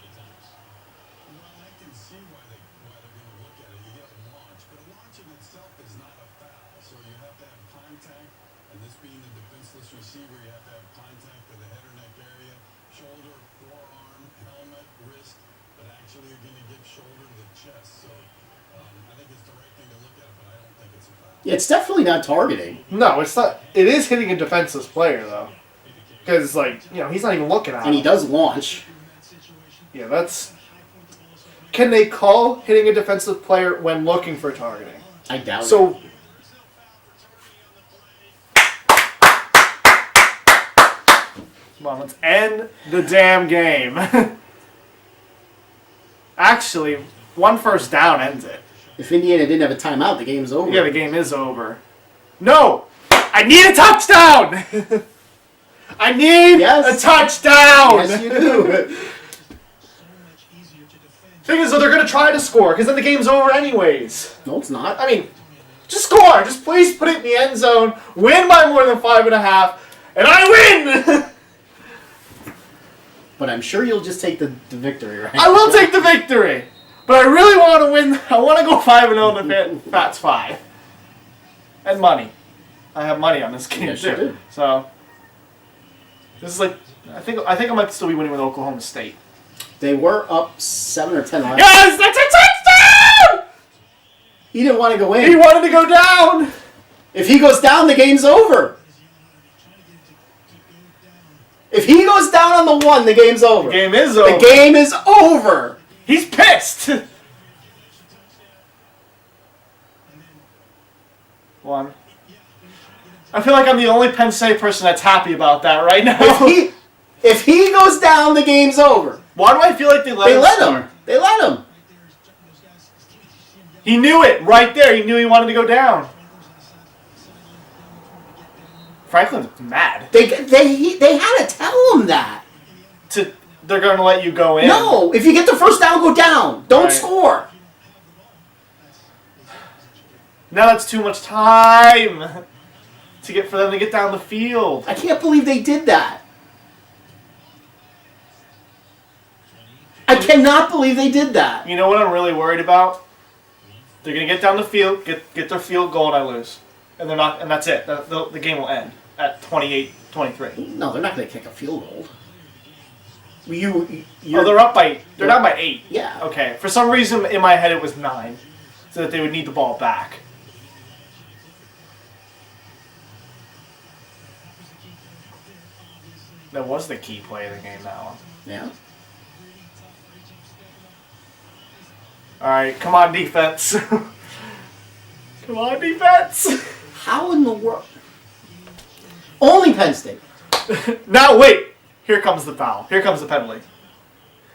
Well, I can see why they're going to look at it. You get a launch, but a launch in itself is not a foul. So you have to have contact, and this being the defenseless receiver, you have to have contact to the head or neck area, shoulder, forearm, helmet, wrist, but actually you're going to get shoulder to the chest. So I think it's the right thing to look at, but I don't think it's a foul. Yeah, it's definitely not targeting. no, it's not. It is hitting a defenseless player, though. Because, he's not even looking at And he him. does launch. Yeah, that's... Can they call hitting a defensive player when looking for targeting? I doubt it. So... Come on, let's end the damn game. Actually, one first down ends it. If Indiana didn't have a timeout, the game's over. Yeah, the game is over. No! I need a touchdown! I need Yes. a touchdown! Yes, you do. Thing is, though, they're going to try to score, because then the game's over anyways. No, it's not. I mean, just score! Just please put it in the end zone, win by more than 5.5, and I win! But I'm sure you'll just take the victory, right? I will take the victory! But I really want to win. I want to go 5-0 in the Phatts 5. And money. I have money on this game, Yes, too. you do. So, this is like, I think I might still be winning with Oklahoma State. They were up 7 or 10 last. Yes, that's a touchdown! He didn't want to go He in. wanted to go down! If he goes down, the game's over. If he goes down on the 1, the game's over. The game is over. The game is over. He's pissed! 1. I feel like I'm the only Penn State person that's happy about that right now. If he goes down, the game's over. Why do I feel like they let him? Start? They let him. He knew it right there. He knew he wanted to go down. Franklin's mad. They had to tell him that. They're going to let you go in. No, if you get the first down, go down. Don't score. Now that's too much time for them to get down the field. I can't believe they did that. I cannot believe they did that. You know what I'm really worried about? They're going to get down the field, get their field goal, and I lose. And they're not, and that's it. The game will end at 28-23. No, they're not going to kick a field goal. They're up by. They're down by 8. Yeah. Okay. For some reason, in my head, it was 9, so that they would need the ball back. That was the key play of the game. That one. Yeah. All right, come on, defense. Come on, defense. How in the world? Only Penn State. Now, wait. Here comes the foul. Here comes the penalty.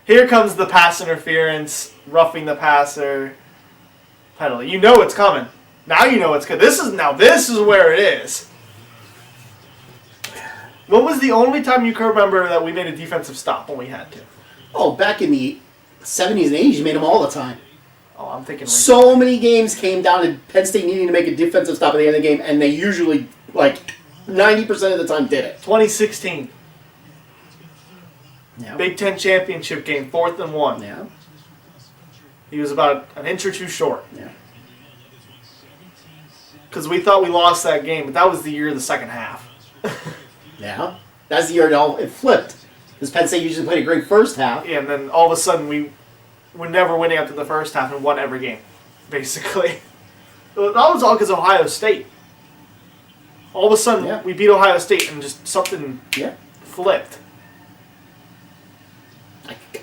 Here comes the pass interference, roughing the passer penalty. You know it's coming. Now you know it's good. This is where it is. When was the only time you can remember that we made a defensive stop when we had to? Oh, back in the 70s and 80s, you made them all the time. Oh, I'm thinking. So many games came down to Penn State needing to make a defensive stop at the end of the game, and they usually, 90% of the time did it. 2016. Yeah. Big Ten championship game, 4th and 1. Yeah. He was about an inch or two short. Yeah. Because we thought we lost that game, but that was the year of the second half. Yeah. That's the year it flipped. Because Penn State usually played a great first half. Yeah, and then all of a sudden we were never winning after the first half and won every game, basically. That was all because Ohio State. All of a sudden we beat Ohio State and just something flipped.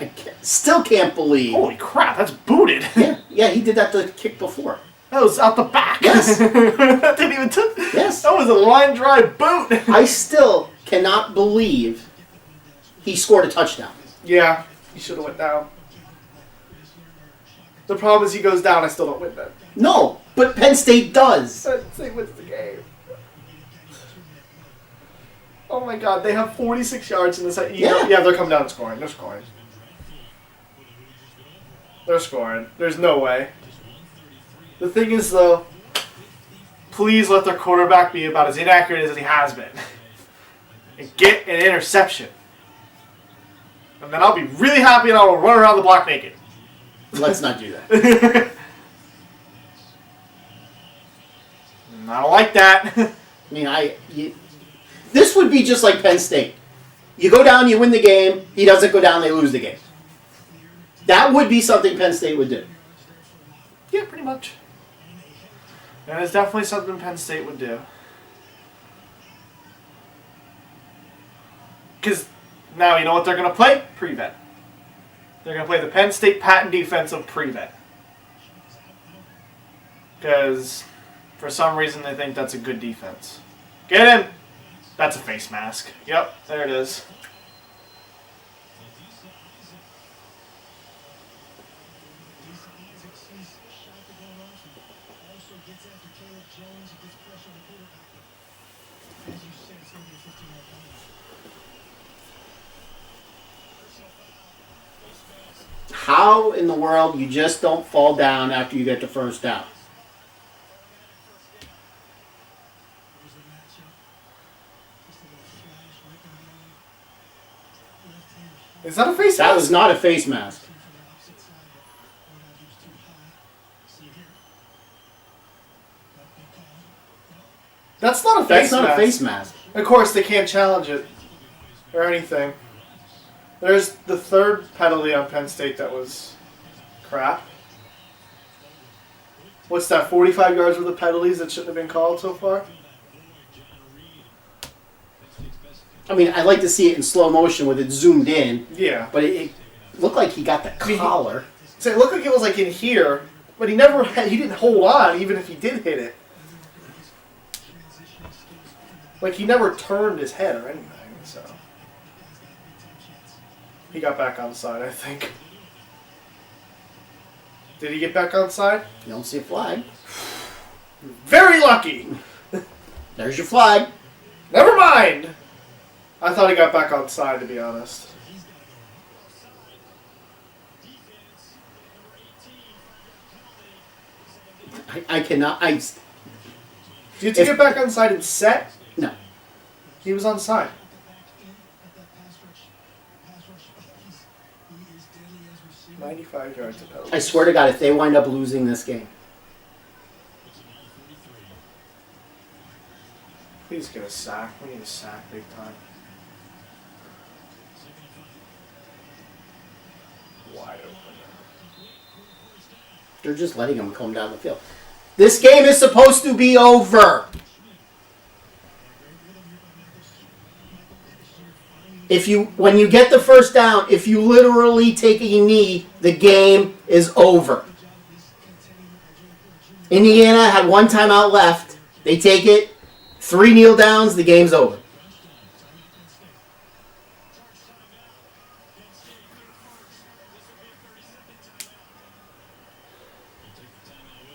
I still can't believe. Holy crap, that's booted. Yeah, he did that the kick before. That was out the back. Yes. That didn't even touch. Yes. That was a line drive boot. I still cannot believe he scored a touchdown. Yeah, he should have went down. The problem is he goes down, I still don't win that. No, but Penn State does. Penn State wins the game. Oh my god, they have 46 yards in the second. Yeah, they're coming down and scoring. They're scoring. They're scoring. There's no way. The thing is, though, please let their quarterback be about as inaccurate as he has been. And get an interception. And then I'll be really happy and I'll run around the block naked. Let's not do that. I don't like that. I mean, this would be just like Penn State. You go down, you win the game. He doesn't go down, they lose the game. That would be something Penn State would do. Yeah, pretty much. That is definitely something Penn State would do. Because now you know what they're going to play? Prevent. They're going to play the Penn State patent defense of prevent. Because for some reason they think that's a good defense. Get him! That's a face mask. Yep, there it is. How in the world you just don't fall down after you get the first down? Is that a face mask? That was not a face mask. That's not a face That's mask. not a face mask. Of course, they can't challenge it or anything. There's the third penalty on Penn State that was crap. What's that, 45 yards worth of penalties that shouldn't have been called so far? I mean, I'd like to see it in slow motion with it zoomed in. Yeah. But it looked like he got the collar. So it looked like it was like in here, but he didn't hold on even if he did hit it. Like he never turned his head or anything, so. He got back on side, I think. Did he get back on side? You don't see a flag. Very lucky. There's your flag. Never mind. I thought he got back on side, to be honest. I cannot. Did you get back on side and set? No. He was on side. 95 yards of penalty. I swear to God, if they wind up losing this game, Please get a sack. We need a sack big time. Wide open. they're just letting them come down the field. This game is supposed to be over. When you get the first down, if you literally take a knee, the game is over. Indiana had one timeout left. They take it. 3 kneel downs, the game's over.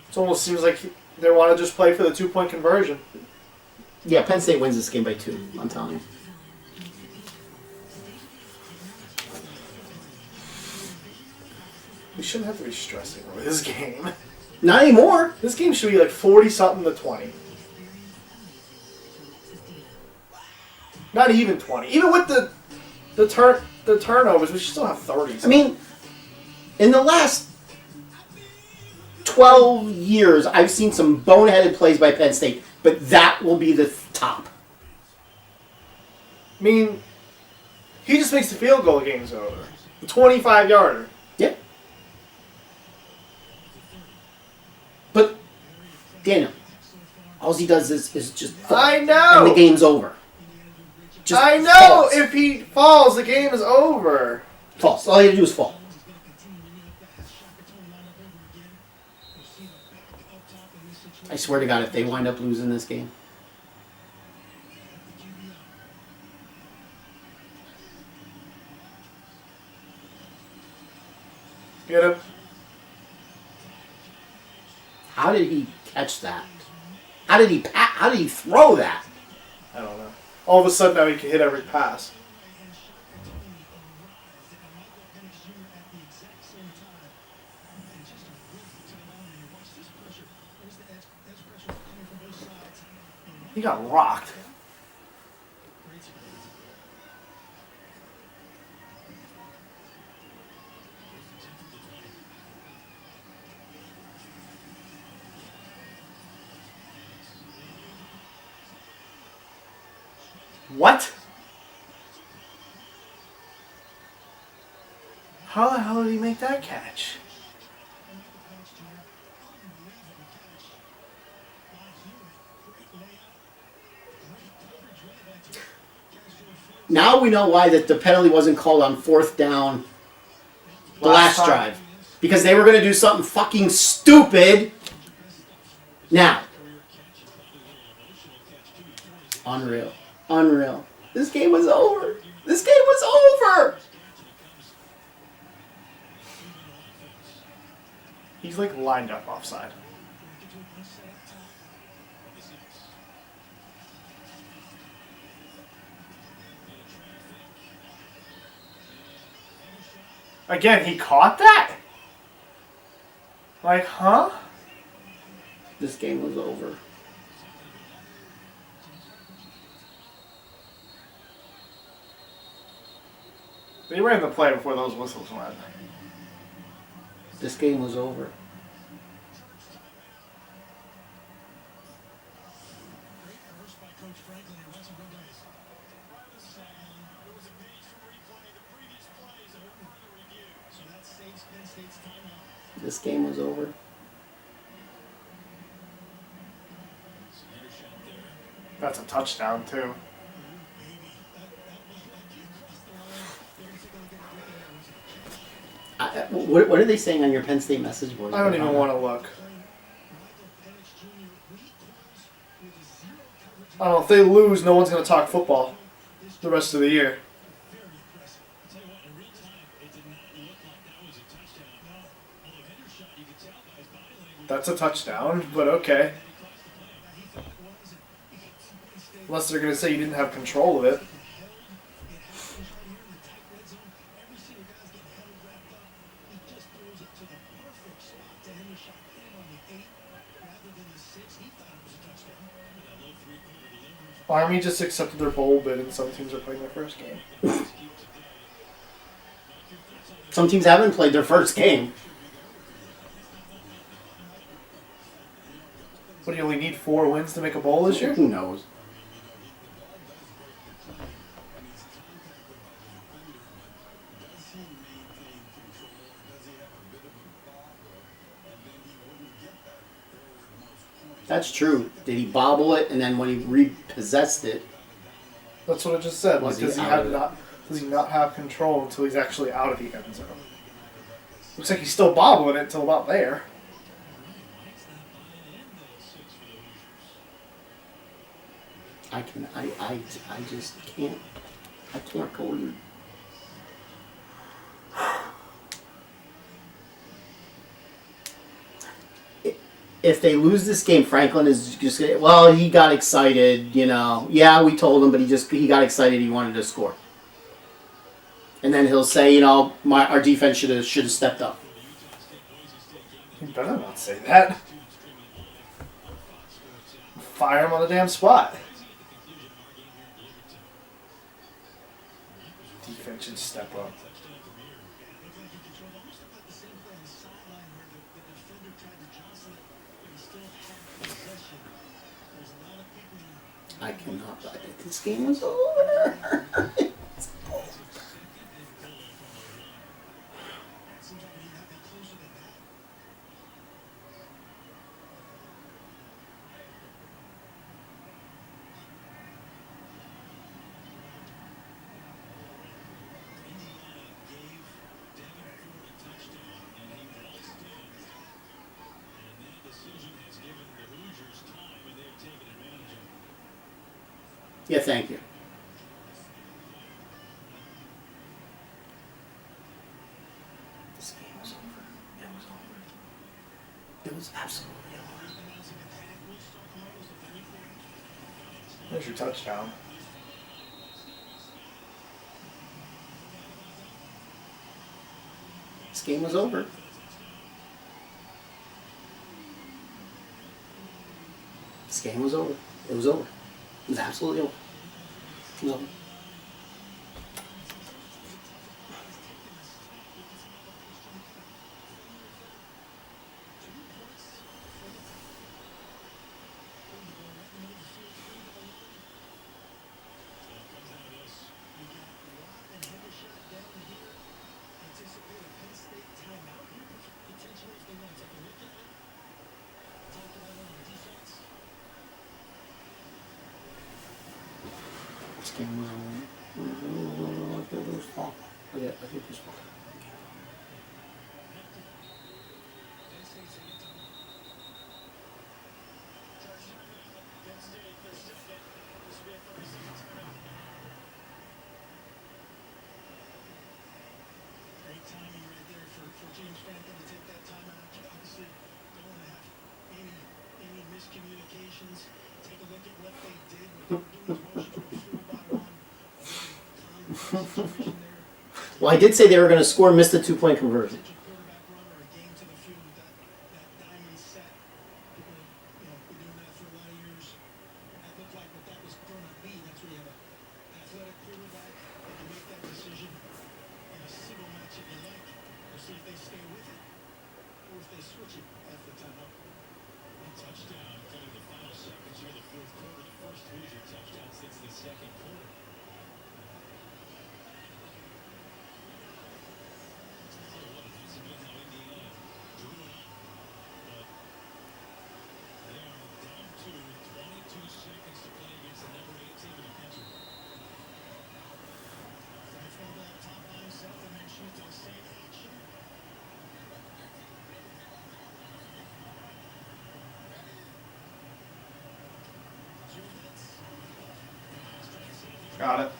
It almost seems like they want to just play for the 2-point conversion. Yeah, Penn State wins this game by 2, I'm telling you. We shouldn't have to be stressing over this game. Not anymore. This game should be like 40-something to 20. Not even 20. Even with the turnovers, we should still have 30. I mean, in the last 12 years, I've seen some boneheaded plays by Penn State, but that will be the top. I mean, he just makes the field goal, the game's over. The 25-yarder. Yeah. But, Daniel, all he does is just fall, I know! and the game's over. Just I know! falls. If he falls, the game is over. False. All you have to do is fall. I swear to God, if they wind up losing this game. Get him. How did he catch that? How did he throw that? I don't know. All of a sudden now he can hit every pass. He got rocked. What? How the hell did he make that catch? Now we know why that the penalty wasn't called on 4th down the last time. drive. Because they were going to do something fucking stupid. Now. Unreal. Unreal. This game was over. This game was over. He's like lined up offside. Again, he caught that? Like, huh? This game was over. They ran the play before those whistles went. This game was over. This game was over. That's a touchdown, too. What are they saying on your Penn State message board? I don't even want to look. I don't know, if they lose, no one's going to talk football the rest of the year. That's a touchdown, but okay. Unless they're going to say you didn't have control of it. Army just accepted their bowl bid, and some teams are playing their first game. Some teams haven't played their first game. What do you only need 4 wins to make a bowl this year? Who knows? That's true. Did he bobble it, and then when he repossessed it? That's what I just said. Was Like, he out of it? does he not have control until he's actually out of the end zone? Looks like he's still bobbling it until about there. I just can't. I can't believe. If they lose this game, Franklin is just gonna, well, he got excited, you know. Yeah, we told him, but he got excited. He wanted to score, and then he'll say, you know, our defense should have stepped up. You better not say that. Fire him on the damn spot. Defense should step up. I cannot. This game was over. Yeah, thank you. This game was over. It was over. It was absolutely over. There's your touchdown. This game was over. This game was over. It was over. It was absolutely over. It was over. This game was over. It was fun. I think it was fun. Great timing right there for James Franklin to take that time out. Obviously, don't want to have any miscommunications. Take a look at what they did. What they were doing was motion to a full bottom on. Situation there. Well, I did say they were going to score, missed the 2-point conversion. Quarterback run or a game to the field with that diamond set. People, been doing that for a lot of years. That looked like what that was going to be. That's where you have an athletic quarterback that can make that decision in a single match if you like. We'll see if they stay with it or if they switch it after the timeout. Touchdown coming the final seconds here of the fourth quarter. The first Hoosier touchdown since the second quarter. What a discipline how Indiana drew it up. But they are down to 22 seconds to play against the number 8 team in the country. Franklin with that top line set to mention it to the same action. Got it.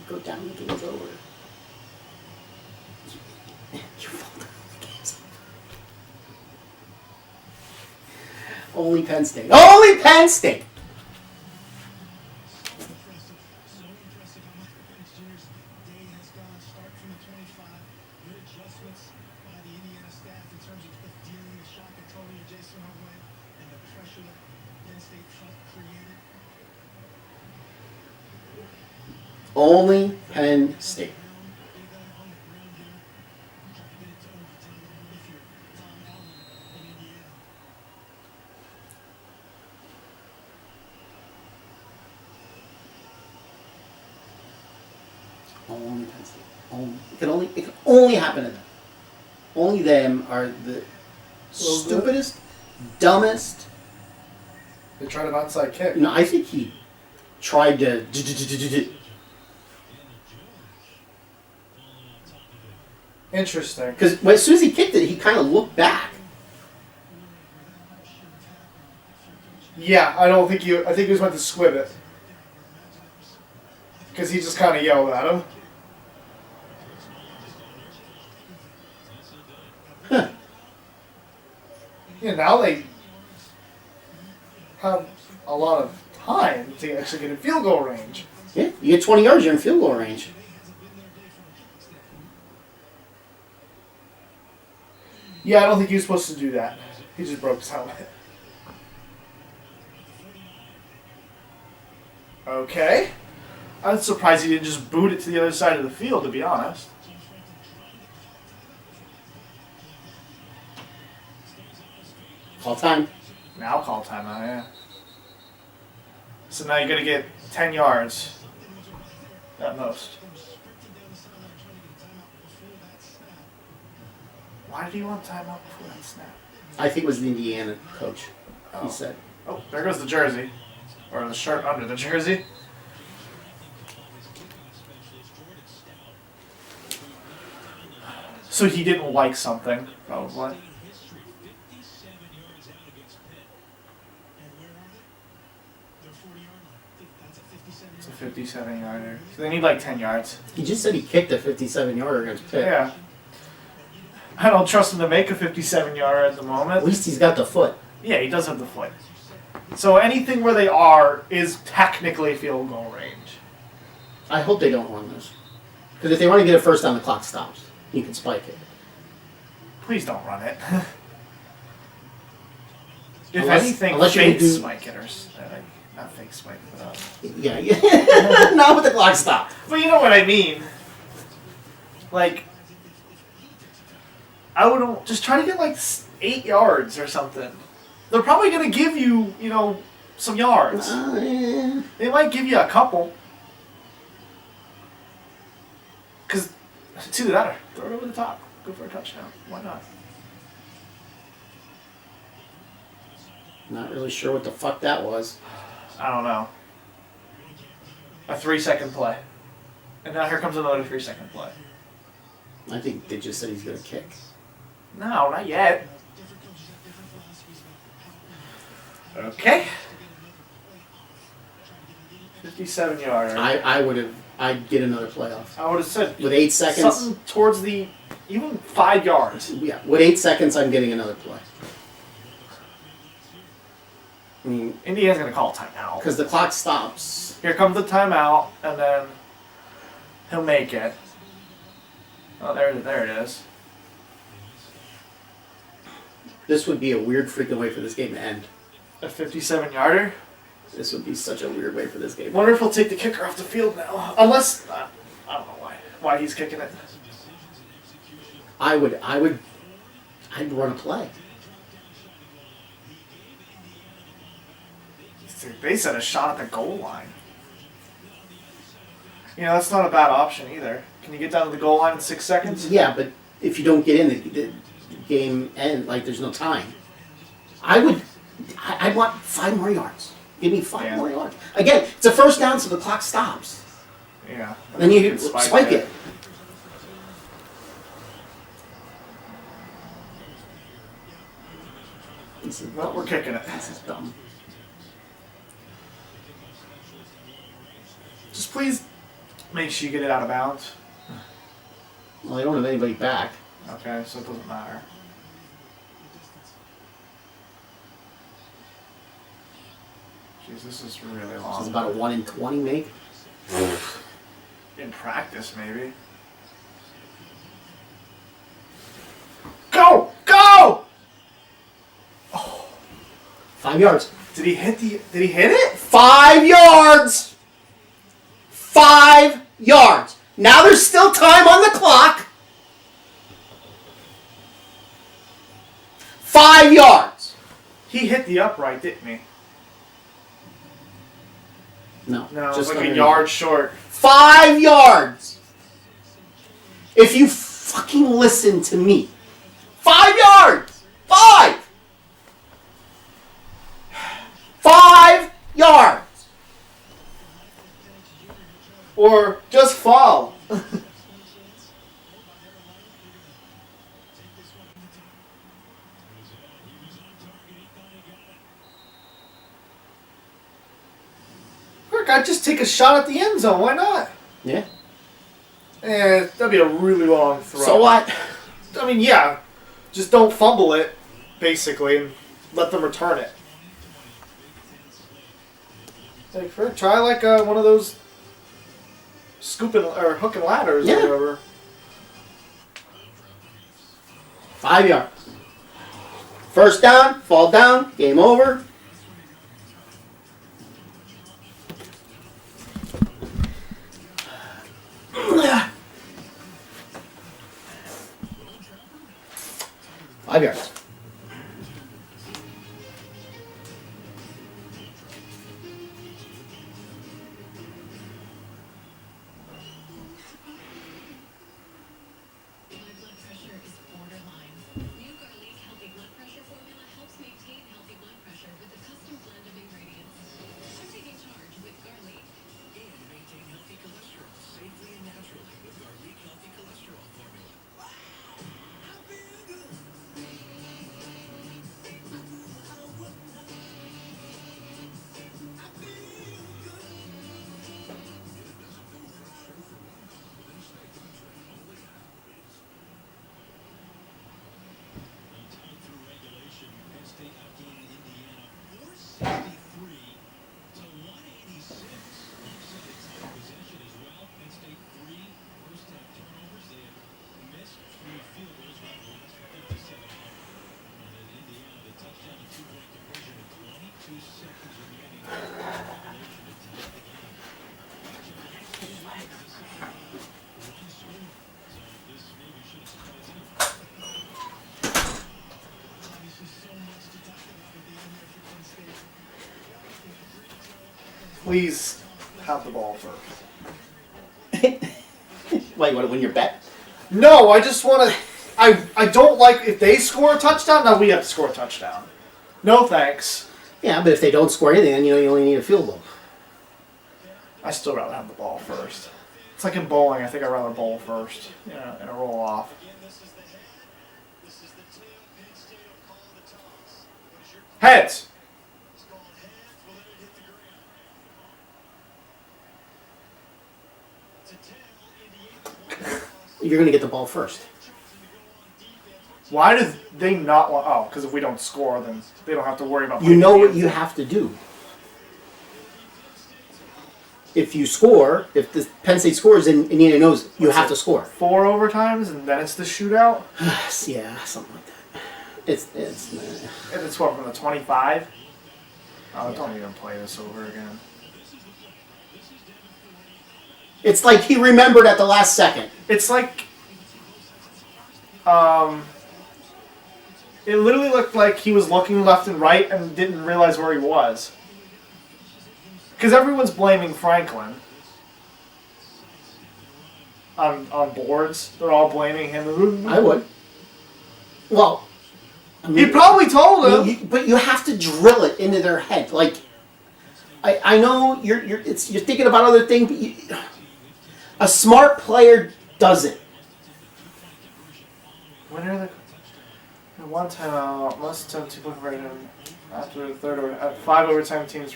Go down, the game's over. You fall down, the game's over. Only Penn State. Only Penn State! So impressive how Michael Penix Jr.'s day has gone. Start from the 25. Good adjustments by the Indiana staff in terms of dealing with shot control to Jason Hardway and the pressure that Penn State created. Only Penn State. Only Penn State. It can only happen to them. Only them are the stupidest, dumbest. They tried an onside kick. You know, I think he tried to. Interesting. Because as soon as he kicked it, he kind of looked back. Yeah, I think he was meant to squib it. Because he just kind of yelled at him. Huh. Yeah, now they have a lot of time to actually get in field goal range. Yeah, you get 20 yards, you're in field goal range. Yeah, I don't think he was supposed to do that. He just broke his helmet. Okay. I'm surprised he didn't just boot it to the other side of the field, to be honest. Call time. Now call timeout, yeah. So now you're going to get 10 yards at most. Why did he want timeout before that snap? I think it was the Indiana coach. Oh. He said. Oh, there goes the jersey. Or the shirt under the jersey. So he didn't like something, probably. It's a 57-yarder. So they need like 10 yards. He just said he kicked a 57-yarder against Pitt. Yeah. I don't trust him to make a 57-yarder at the At moment. least he's got the foot. Yeah, he does have the foot. So anything where they are is technically field goal range. I hope they don't run this. Because if they want to get it first down, the clock stops. You can spike it. Please don't run it. If Unless- anything, unless you're fake gonna do- spike it or not fake spike, but Yeah, yeah. Not with the clock stopped. but you know what I mean. Like, I would just try to get like 8 yards or something. They're probably gonna give you, some yards. Yeah. They might give you a couple. Cause it's either that or throw it over the top. Go for a touchdown. Why not? Not really sure what the fuck that was. I don't know. A 3-second play. And now here comes another 3-second play. I think they just said he's going to kick. No, not yet. Okay. 57-yarder. I'd get another playoff. I would have said With 8 seconds, something towards the even 5 yards. yeah, with 8 seconds, I'm getting another play. I mean, Indiana's gonna call a timeout. because the clock stops. Here comes the timeout, and then he'll make it. Oh, there it is. This would be a weird freaking way for this game to end. A 57-yarder. This would be such a weird way for this game. Wonder if he'll take the kicker off the field now. Unless I don't know why he's kicking it. I'd run a play. They said a shot at the goal line. That's not a bad option either. Can you get down to the goal line in 6 seconds? Yeah, but if you don't get in, the game end. Like there's no time. I'd want 5 more yards. Give me 5 more yards. Again, it's a first down, so the clock stops. Yeah. Then you can spike it. This is Well, we're kicking it. This is dumb. please make sure you get it out of bounds? Well, they don't have anybody back. Okay, so it doesn't matter. Jeez, this is really This is long. about a 1 in 20 make. In practice, maybe. Go! Go! 5 yards. Did he hit it? 5 yards! 5 yards. Now there's still time on the clock. 5 yards. He hit the upright, didn't he? No. No, it was just like a underneath. yard short. 5 yards. If you fucking listen to me. 5 yards. 5. 5 yards. Or just fall. Look, I'd just take a shot at the end zone. Why not? Yeah. That'd be a really long throw. So what? I mean, yeah. Just don't fumble it, basically, and let them return it. Like, try like one of those scooping or hooking ladders Yeah. or whatever. 5 yards. First down, fall down, game over. Five yards. My blood pressure is borderline. New Garlic Healthy Blood Pressure formula helps maintain healthy blood pressure with a custom blend of ingredients. I'm taking charge with Garlic. And maintain healthy cholesterol safely and naturally with Garlic Healthy Cholesterol Formula. Tied through regulation, Penn State outgained Indiana 463 to 186. Offside time possession as well. Penn State 3 first half turnovers. They have missed 3 field goals right the last 57 out. And then Indiana, the touchdown and 2-point conversion with 22 seconds remaining. Regulation to tie the game. One score. So this maybe should surprise anyone. Please have the ball first. Wait, you want to win your bet? No, I just want to. I don't like if they score a touchdown. Now we have to score a touchdown. No thanks. Yeah, but if they don't score anything, then you know you only need a field goal. I still rather have the ball first. It's like in bowling. I think I'd rather bowl first. You know, and a roll off. Heads. You're going to get the ball first. Why do they not want? Oh, because if we don't score, then they don't have to worry about. You know what you have to do. If you score, if the Penn State scores, then Indiana knows you have to score. 4 overtimes and then it's the shootout. Yeah, something like that. It's And it's what, from the 25? Oh, don't even play this over again. it's like he remembered at the last second. It's like, it literally looked like he was looking left and right and didn't realize where he was. Because everyone's blaming Franklin on boards. They're all blaming him. I would. Well, I mean, He probably told him. but you have to drill it into their head. Like, I know you're thinking about other things, but a smart player does it. When are the one time out, most attempt to look right in after the third or 5 overtime teams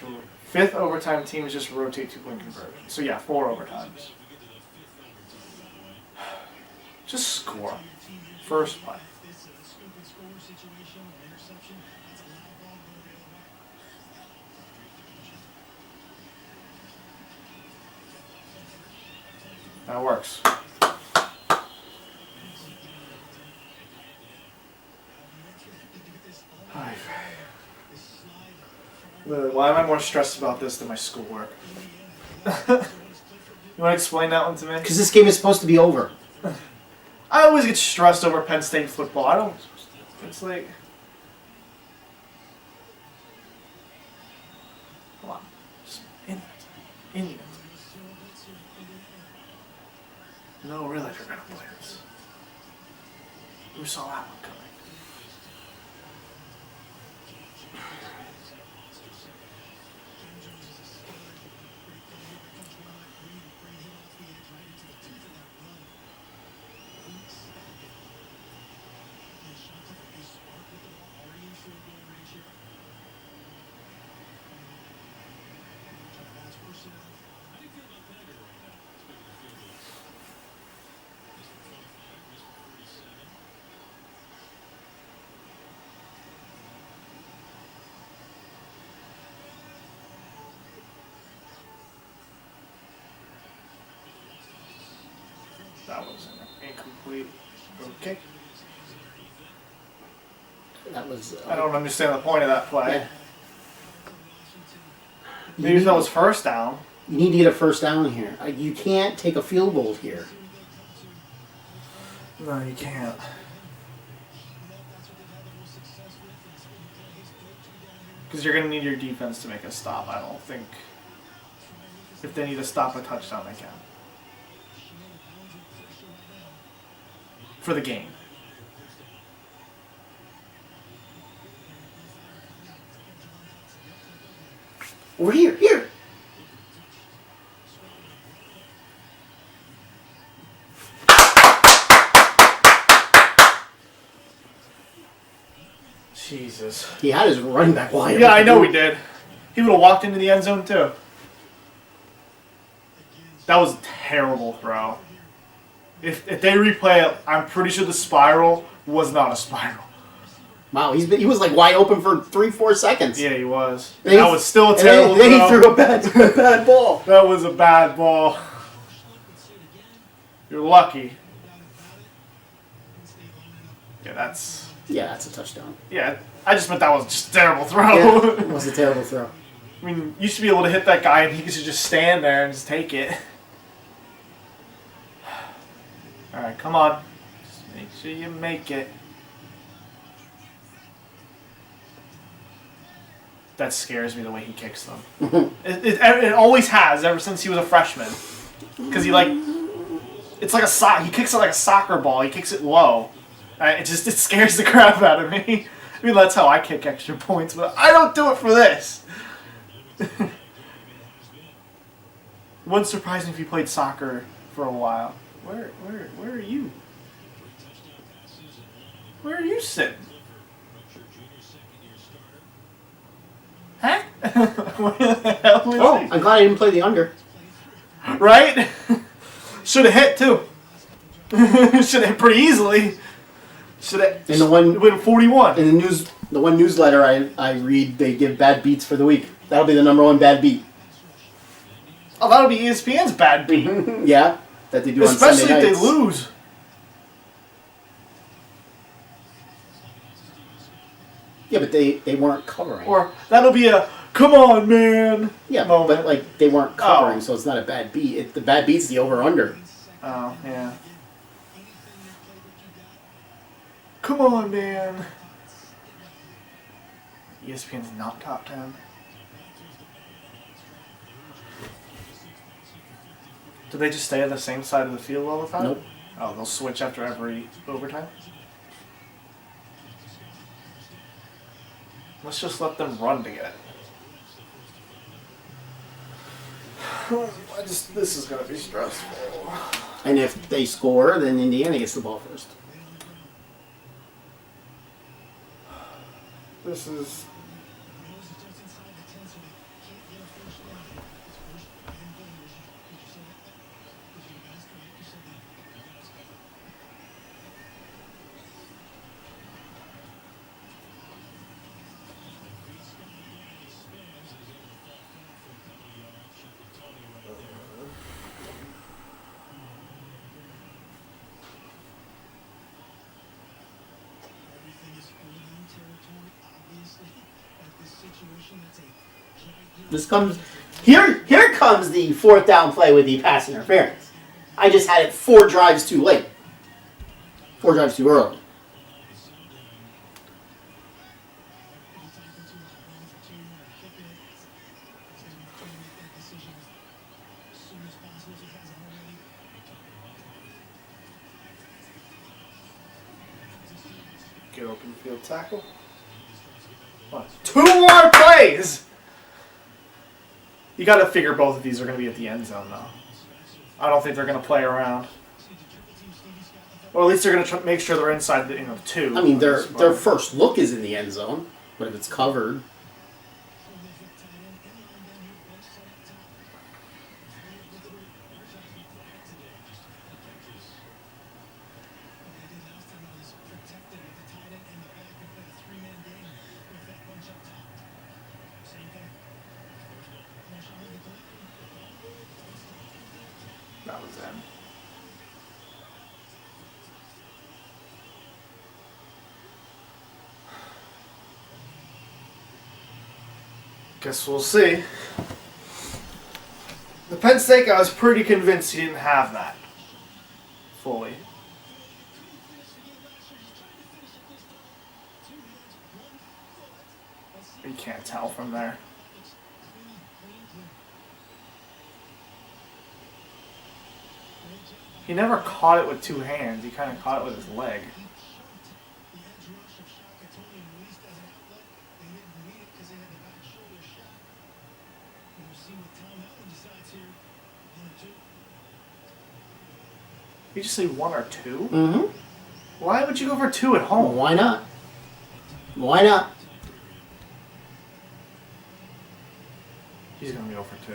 Fifth overtime teams just rotate 2-point conversion. So yeah, 4 overtimes. Just score. First play. That works. Why am I more stressed about this than my schoolwork? You want to explain that one to me? Because this game is supposed to be over. I always get stressed over Penn State football. I don't. It's like. Come on. Just in it. In it. No, really, they're going to play this. Who saw that one coming? That was incomplete. Okay. That was. I don't understand the point of that play. Yeah. Maybe if that was first down. You need to get a first down here. You can't take a field goal here. No, you can't. Because you're going to need your defense to make a stop. I don't think. If they need to stop a touchdown, they can. For the game. Over here, here. Jesus. He had his running back wide. Yeah, I know he did. He would have walked into the end zone too. That was a terrible throw. If they replay it, I'm pretty sure the spiral was not a spiral. Wow, he was like wide open for 3-4 seconds. Yeah, he was. Then That was still a terrible then throw. he threw a bad ball. That was a bad ball. You're lucky. Yeah, that's a touchdown. Yeah, I just meant that was just a terrible throw. Yeah, it was a terrible throw. I mean, you should be able to hit that guy and he should just stand there and just take it. Alright, come on. Just make sure you make it. That scares me the way he kicks them. It always has ever since he was a freshman. Because he it's like he kicks it like a soccer ball. He kicks it low. It scares the crap out of me. I mean, that's how I kick extra points, but I don't do it for this. Wouldn't surprise me if he played soccer for a while. Where are you? Where are you sitting? Huh? What the hell is Oh, he? I'm glad I didn't play the under. Right? Should have hit too. Should have hit pretty easily. Should have. And the one win 41. in the one newsletter I read, they give bad beats for the week. That'll be the #1 bad beat. Oh, that'll be ESPN's bad beat. Yeah, that they do Especially on Sunday if nights. they lose. Yeah, but they weren't covering. Or that'll be a come on, man. Yeah, moment. but they weren't covering, Oh. so it's not a bad beat. The bad beat's the over/under. Oh, yeah. Come on, man. ESPN's not top 10. Do they just stay on the same side of the field all the time? Nope. Oh, they'll switch after every overtime? Let's just let them run together. This is gonna be stressful. And if they score, then Indiana gets the ball first. This is. This comes here. Here comes the fourth down play with the pass interference. I just had it 4 drives too late. 4 drives too early. Get open field tackle. What? 2 more plays! You got to figure both of these are going to be at the end zone, though. I don't think they're going to play around. Well, at least they're going to make sure they're inside the 2. I mean, their first look is in the end zone, but if it's covered, that was in. Guess we'll see. The Penn State guy was pretty convinced he didn't have that fully. You can't tell from there. He never caught it with 2 hands. He kind of caught it with his leg. You just say 1 or 2? mm-hmm. Why would you go for 2 at home? Why not? Why not? He's going to go for 2.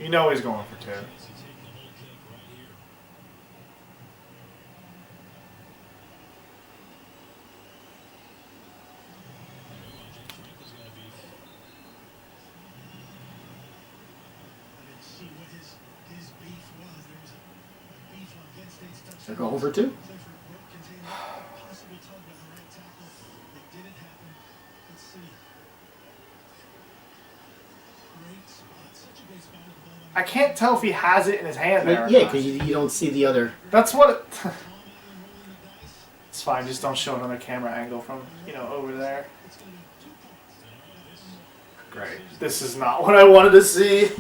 You know he's going for 2. They're going for 2. I can't tell if he has it in his hand there. Yeah, because you don't see the other. That's what it... It's fine, just don't show another camera angle from, over there. Great. This is not what I wanted to see.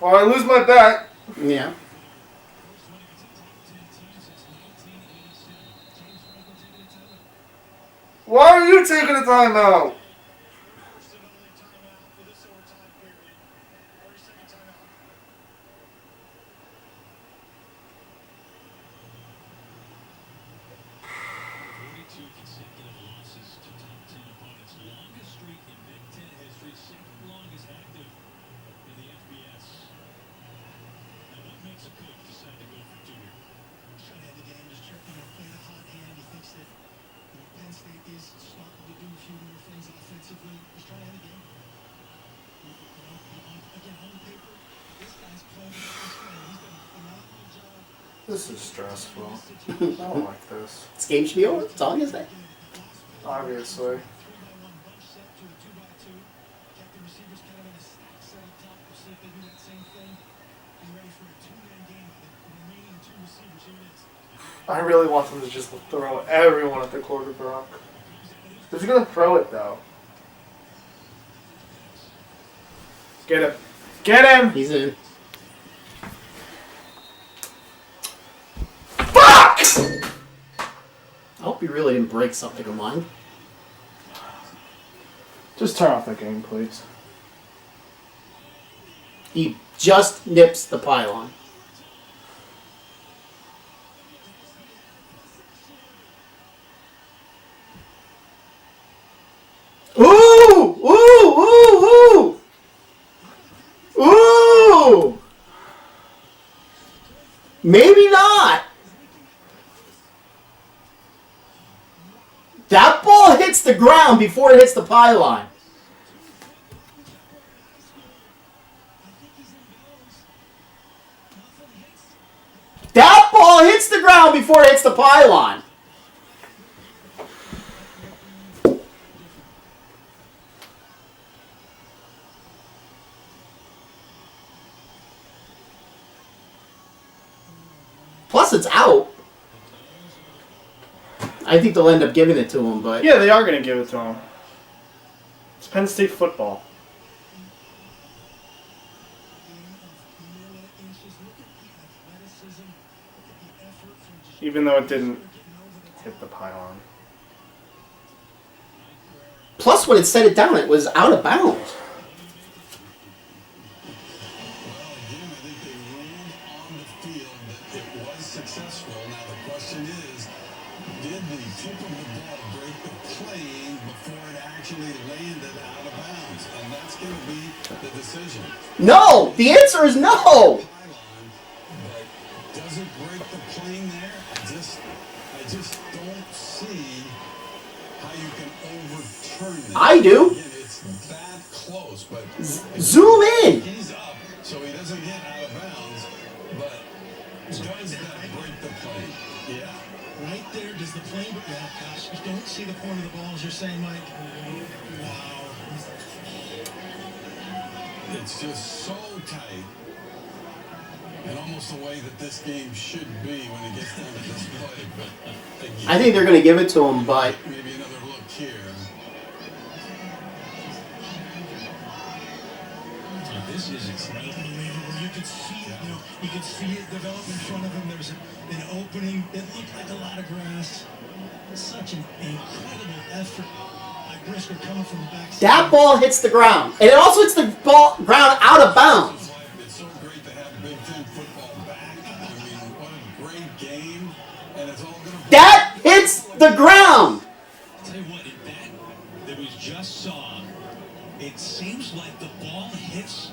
Well, I lose my bet. Yeah. Why are you taking a timeout? This is stressful. I don't like this. This game should be over. That's all I can say. Obviously. I really want them to just throw everyone at the quarterback. Who's gonna throw it though? Get him! Get him! He's in. Fuck! I hope he really didn't break something of mine. Just turn off the game, please. He just nips the pylon. Ooh! Ooh! Ooh! Ooh! Ooh! Maybe not. That ball hits the ground before it hits the pylon. That ball hits the ground before it hits the pylon. Plus, it's out. I think they'll end up giving it to him, but Yeah, they are going to give it to him. It's Penn State football. Even though it didn't hit the pylon. plus when it set it down, it was out of bounds. Well, again, I think they ruled on the field that it was successful. Now the question is, did the tip of the ball break the plane before it actually landed out of bounds? And that's going to be the decision. No! The answer is no! Pylon, but does it break the plane there? I just don't see how you can overturn it. I do. Again, it's that close, but Zoom in! he's up, so he doesn't hit out of bounds, but does that break the plane? Yeah. Right there, does the plane, yeah, gosh, you don't see the point of the ball, as you're saying, Mike. Wow. It's just so tight. And almost the way that this game should be when it gets down to this play. But again, I think they're going to give it to him, but maybe another look here. This is incredible. Unbelievable. You could see it, you could see it develop in front of him. There was an opening. It looked like a lot of grass. Such an incredible effort by Brisker coming from the backside. that ball hits the ground. And it also hits the ground out of bounds. It's so great to have Big Ten football back. I mean, what a great game. And it's all going to That hits the ground! I'll tell you what, in that we just saw, it seems like the ball hits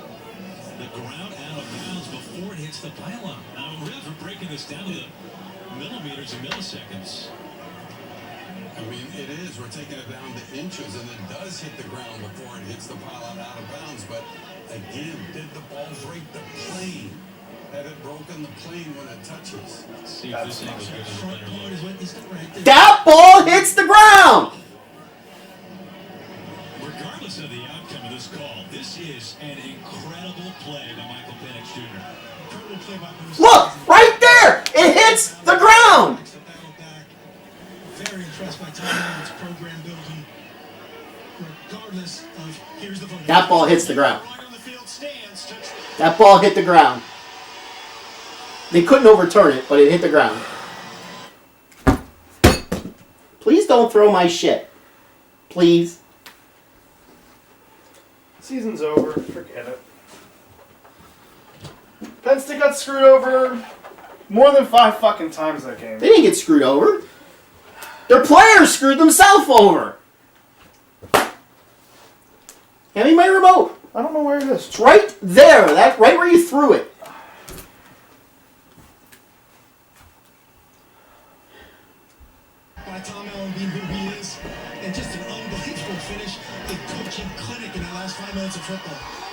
the ground out of bounds before it hits the pylon. Now, really, for breaking this down to the millimeters and milliseconds. I mean, it is. We're taking it down to inches, and it does hit the ground before it hits the pylon out of bounds. But again, did the ball break the plane? Had it broken the plane when it touches? Let's see if this angle gives us a Front better part is look. what he's got right there. That ball hits the ground! Regardless of the outcome of this call, this is an incredible play by Michael Penix Jr. Incredible play by Bruce. Look! Right there! It hits the ground! Takes the battle back. Very impressed by Tom Allen's program building. Regardless of, here's the vote. That ball hits the ground. Right on the field stands. Touchdown. That ball hit the ground. They couldn't overturn it, but it hit the ground. Please don't throw my shit. Please. Season's over. Forget it. Penn State got screwed over more than 5 fucking times that game. They didn't get screwed over. Their players screwed themselves over. Hand me my remote. I don't know where it is. It's right there. That right where you threw it. By Tom Allen being who he is, and just an unbelievable finish, a coaching clinic in the last 5 minutes of football.